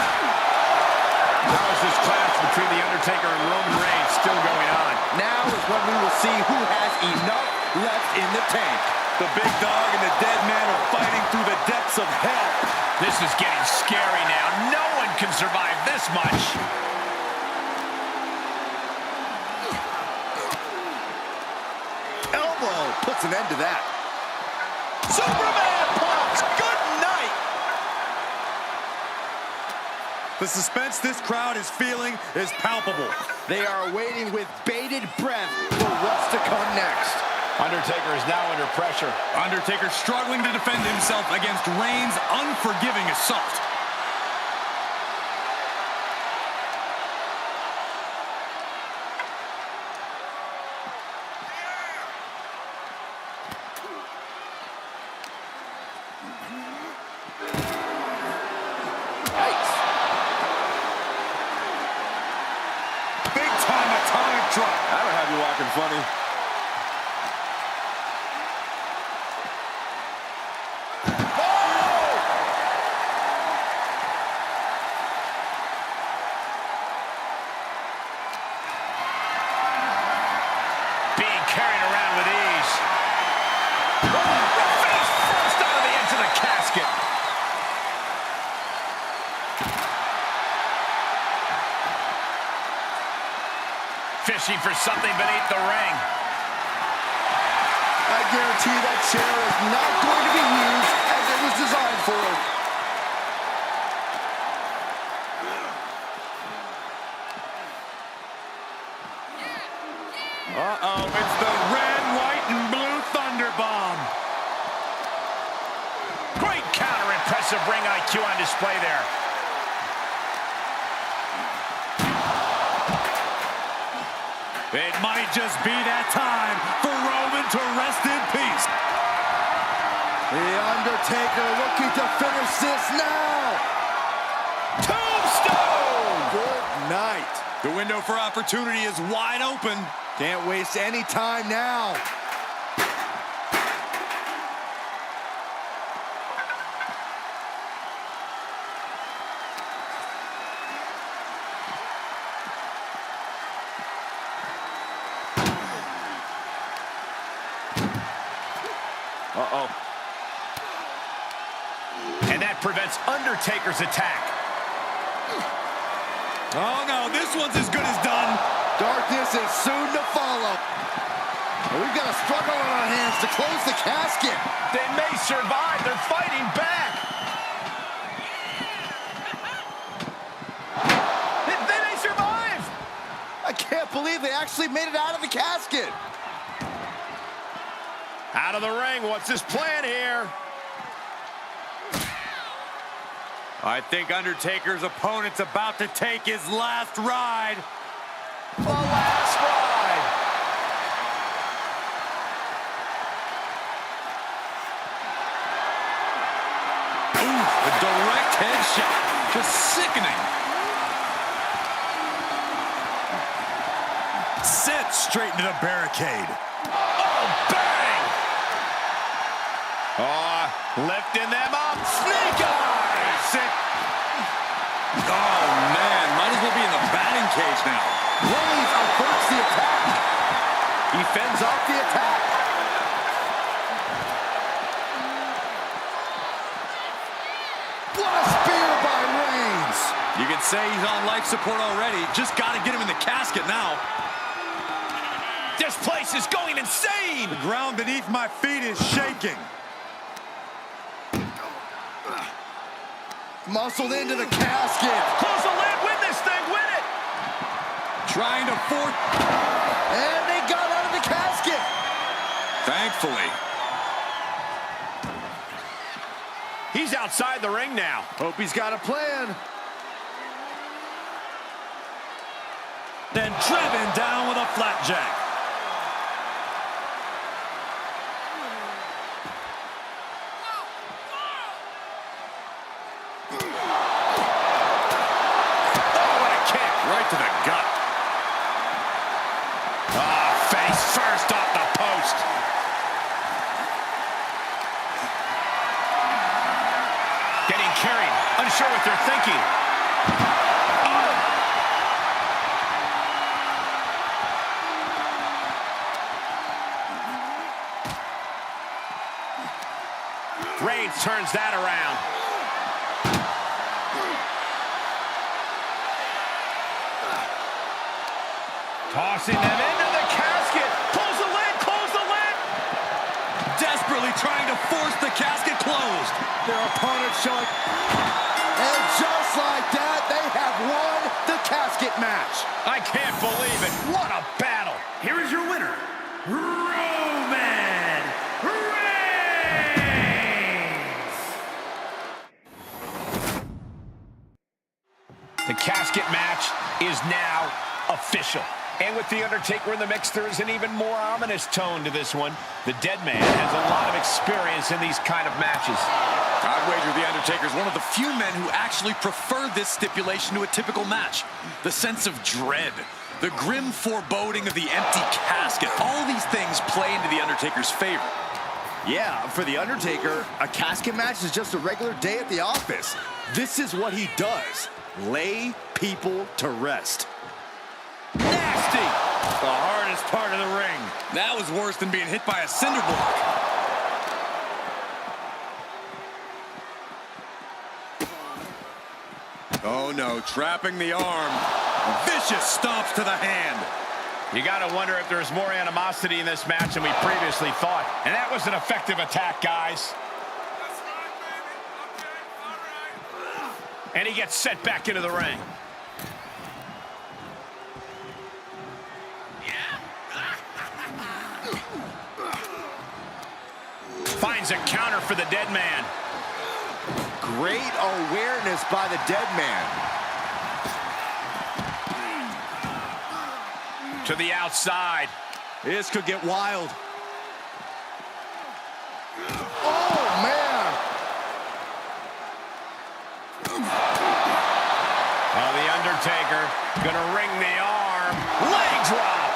How is this clash between The Undertaker and Roman Reigns still going on? Now is when we will see who has enough left in the tank. The big dog and the dead man are fighting through the depths of hell. This is getting scary now. No one can survive this much. Elbow puts an end to that. Superman punch. Good night. The suspense this crowd is feeling is palpable. They are waiting with bated breath for what's to come next. Undertaker is now under pressure. Undertaker struggling to defend himself against Reigns' unforgiving assault. That'll have you walking funny. Oh! Being carried around with ease. Oh, face first out of the edge of the casket. Fishing for something beneath the ring. I guarantee that chair is not going to be used as it was designed for. Uh-oh, it's the red, white, and blue Thunder Bomb. Great counter, impressive ring IQ on display there. It might just be that time for Roman to rest in peace. The Undertaker looking to finish this now. Tombstone! Good night. The window for opportunity is wide open. Can't waste any time now. Uh-oh. And that prevents Undertaker's attack. Oh, no, this one's as good as done. Darkness is soon to follow. And we've got a struggle on our hands to close the casket. They may survive. They're fighting back. They may survive. I can't believe they actually made it out of the casket. Out of the ring. What's his plan here? I think Undertaker's opponent's about to take his last ride. The last ride. Ooh, a direct headshot. Just sickening. Set straight into the barricade. Oh, bang! Oh, lifting them up. Snake eyes. Sit. Oh, man. Might as well be in the batting cage now. Reigns averts the attack. He fends off the attack. What a spear by Reigns. You can say he's on life support already. Just got to get him in the casket now. This place is going insane. The ground beneath my feet is shaking. Muscled into the casket. Close the lid. Win this thing. Win it. Trying to force. And they got out of the casket. Thankfully. He's outside the ring now. Hope he's got a plan. Then driven down with a flapjack. Right to the gut. Face first off the post. Getting carried. Unsure what they're thinking. Oh! Reigns turns that around. Tossing them into the casket. Close the lid, close the lid. Desperately trying to force the casket closed. Their opponent showing. And just like that, They have won the casket match. I can't believe it. What a battle. Here is your winner, Roman Reigns. The casket match is now official. And with The Undertaker in the mix, there is an even more ominous tone to this one. The dead man has a lot of experience in these kind of matches. I'd wager The Undertaker is one of the few men who actually prefer this stipulation to a typical match. The sense of dread, the grim foreboding of the empty casket, all these things play into The Undertaker's favor. Yeah, for The Undertaker, a casket match is just a regular day at the office. This is what he does. Lay people to rest. Nasty! The hardest part of the ring. That was worse than being hit by a cinder block. Oh no, trapping the arm. Vicious stomps to the hand. You gotta wonder if there's more animosity in this match than we previously thought. And that was an effective attack, guys. And he gets set back into the ring. Finds a counter for the dead man. Great awareness by the dead man. To the outside. This could get wild. Oh, man. Oh, The Undertaker gonna ring the arm. Leg drop.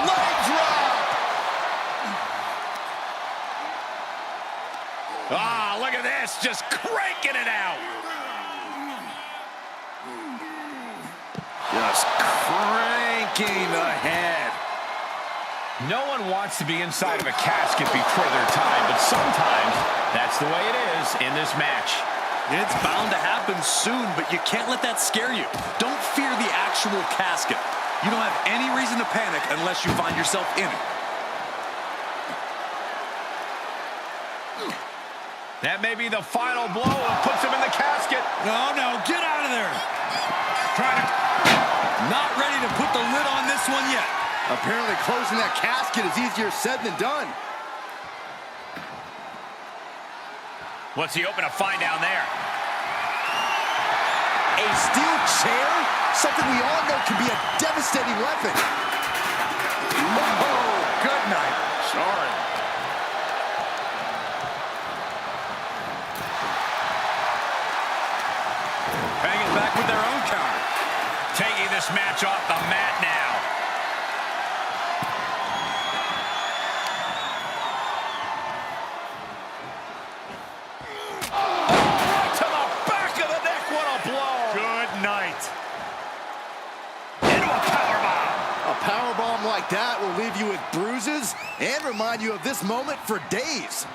Leg drop. Ah, look at this, just cranking it out. Just cranking the head. No one wants to be inside of a casket before their time, but sometimes that's the way it is in this match. It's bound to happen soon, but you can't let that scare you. Don't fear the actual casket. You don't have any reason to panic unless you find yourself in it. That may be the final blow that puts him in the casket. No, no, get out of there. Trying to... Not ready to put the lid on this one yet. Apparently closing that casket is easier said than done. What's he open to find down there? A steel chair? Something we all know can be a devastating weapon. Oh, good night. Sorry. Hanging back with their own counter. Taking this match off the mat now. Oh, to the back of the neck, what a blow. Good night. Into a powerbomb. A powerbomb like that will leave you with bruises and remind you of this moment for days.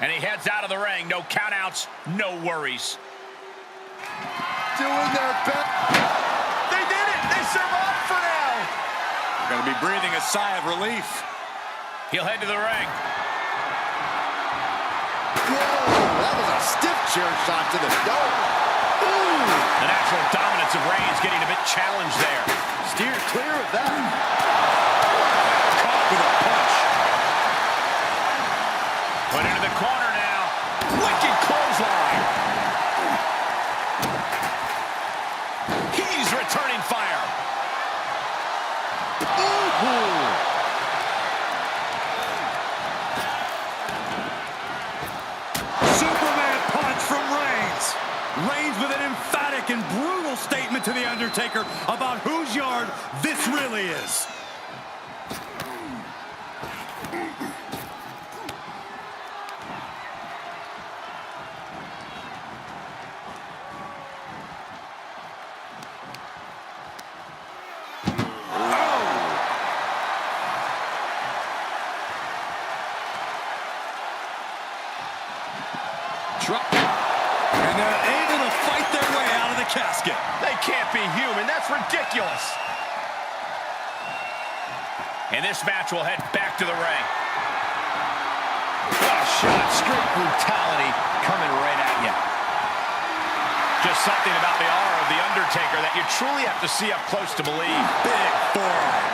And he heads out of the ring. No countouts, no worries. Doing their best. They did it! They survived for now! Gonna be breathing a sigh of relief. He'll head to the ring. Whoa, that was a stiff chair shot to the nose. Ooh. The natural dominance of Reigns getting a bit challenged there. Steered clear of that. Caught with a punch. Put into the corner now. Wicked clothesline. He's returning fire. Ooh. Superman punch from Reigns. Reigns with an emphatic and brutal statement to The Undertaker about whose yard this really is. And they're able to fight their way out of the casket. casket. They can't be human. That's ridiculous. And this match will head back to the ring. What a shot. Straight brutality coming right at you. Just something about the aura of The Undertaker that you truly have to see up close to believe. Big forearm.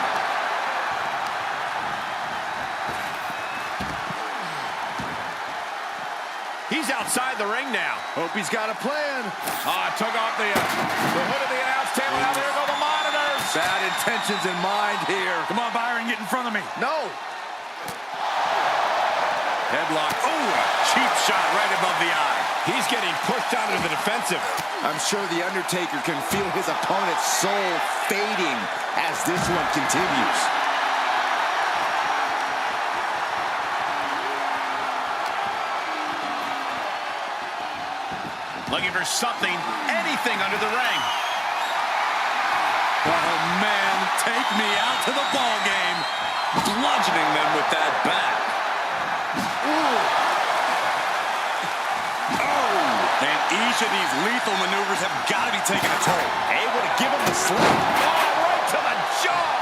He's outside the ring now. Hope he's got a plan. Took off the hood of the announce table. Now there go the monitors. Bad intentions in mind here. Come on, Byron, get in front of me. No. Headlock. Oh, a cheap shot right above the eye. He's getting pushed out of the defensive. I'm sure The Undertaker can feel his opponent's soul fading as this one continues. Looking for something, anything under the ring. Oh, man, take me out to the ball game. Bludgeoning them with that bat. Ooh. Oh, and each of these lethal maneuvers have got to be taking a toll. Able to give him the slip. Oh, right to the jaw.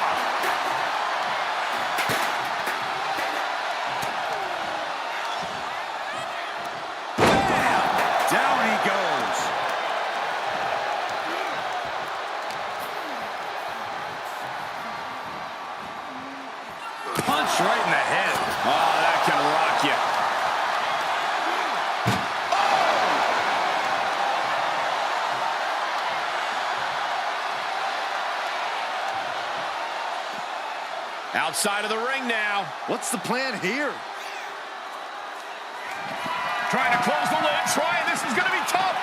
Down he goes. Punch right in the head. Oh, that can rock you. Outside of the ring now. What's the plan here? Trying to close the lid. This is going to be tough.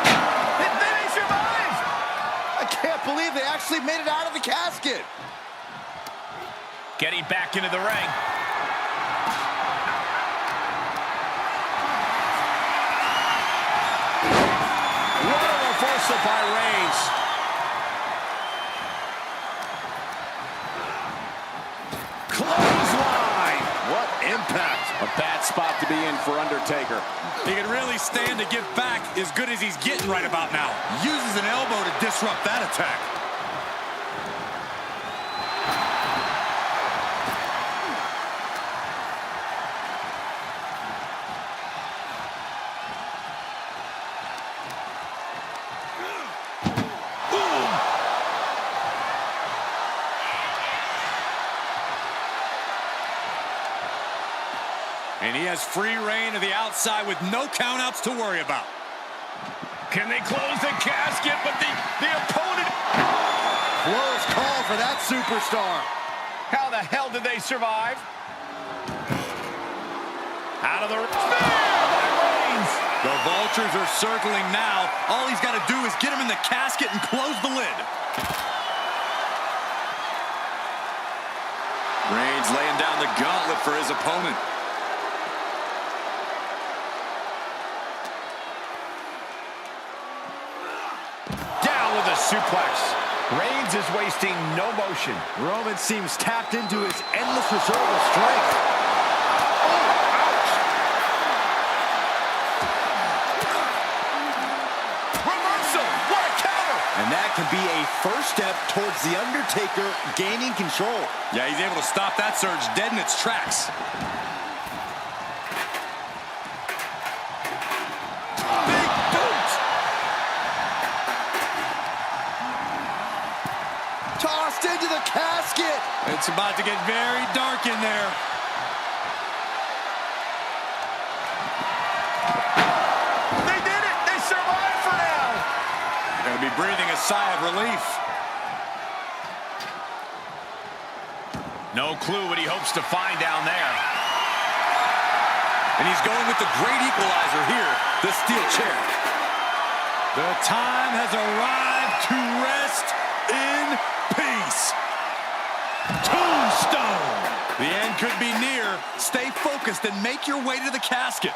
Then he survives. I can't believe they actually made it out of the casket. Getting back into the ring. What a reversal by Reigns. Clothesline. What impact. A bad spot to be in for Undertaker. He can really stand to get back as good as he's getting right about now. Uses an elbow to disrupt that attack. And he has free reign to the outside with no countouts to worry about. Can they close the casket? But the opponent... Close call for that superstar. How the hell did they survive? Out of the... Spear by Reigns! The vultures are circling now. All he's got to do is get him in the casket and close the lid. Reigns laying down the gauntlet for his opponent. With a suplex. Reigns is wasting no motion. Roman seems tapped into his endless reserve of strength. Oh, ouch! Reversal! What a counter! And that can be a first step towards The Undertaker gaining control. Yeah, he's able to stop that surge dead in its tracks. Tossed into the casket. It's about to get very dark in there. They did it! They survived for now! They're going to be breathing a sigh of relief. No clue what he hopes to find down there. And he's going with the great equalizer here, the steel chair. The time has arrived to rest in peace. Tombstone. The end could be near. Stay focused and make your way to the casket.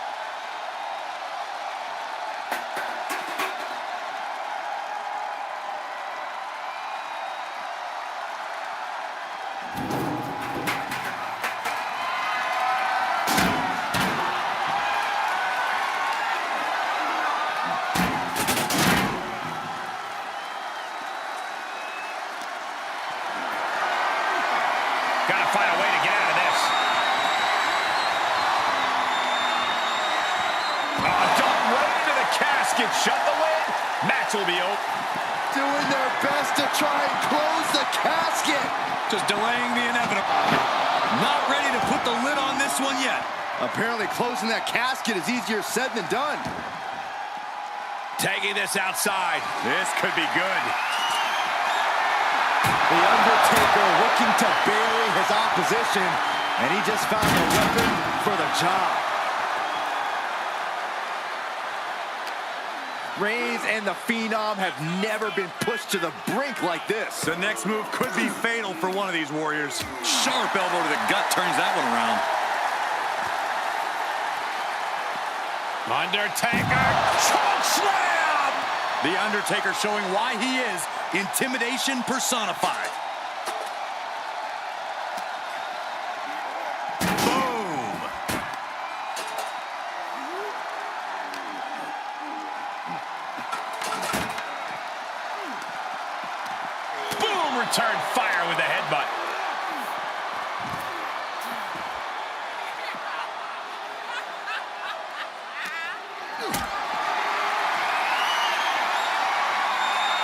casket shut, the win. Match will be over. Doing their best to try and close the casket. Just delaying the inevitable. Not ready to put the lid on this one yet. Apparently closing that casket is easier said than done. Taking this outside. This could be good. The Undertaker looking to bury his opposition, and he just found a weapon for the job. Reigns and the Phenom have never been pushed to the brink like this. The next move could be fatal for one of these warriors. Sharp elbow to the gut turns that one around. Undertaker, choke slam! The Undertaker showing why he is intimidation personified. Boom! Boom! Return fire with a headbutt.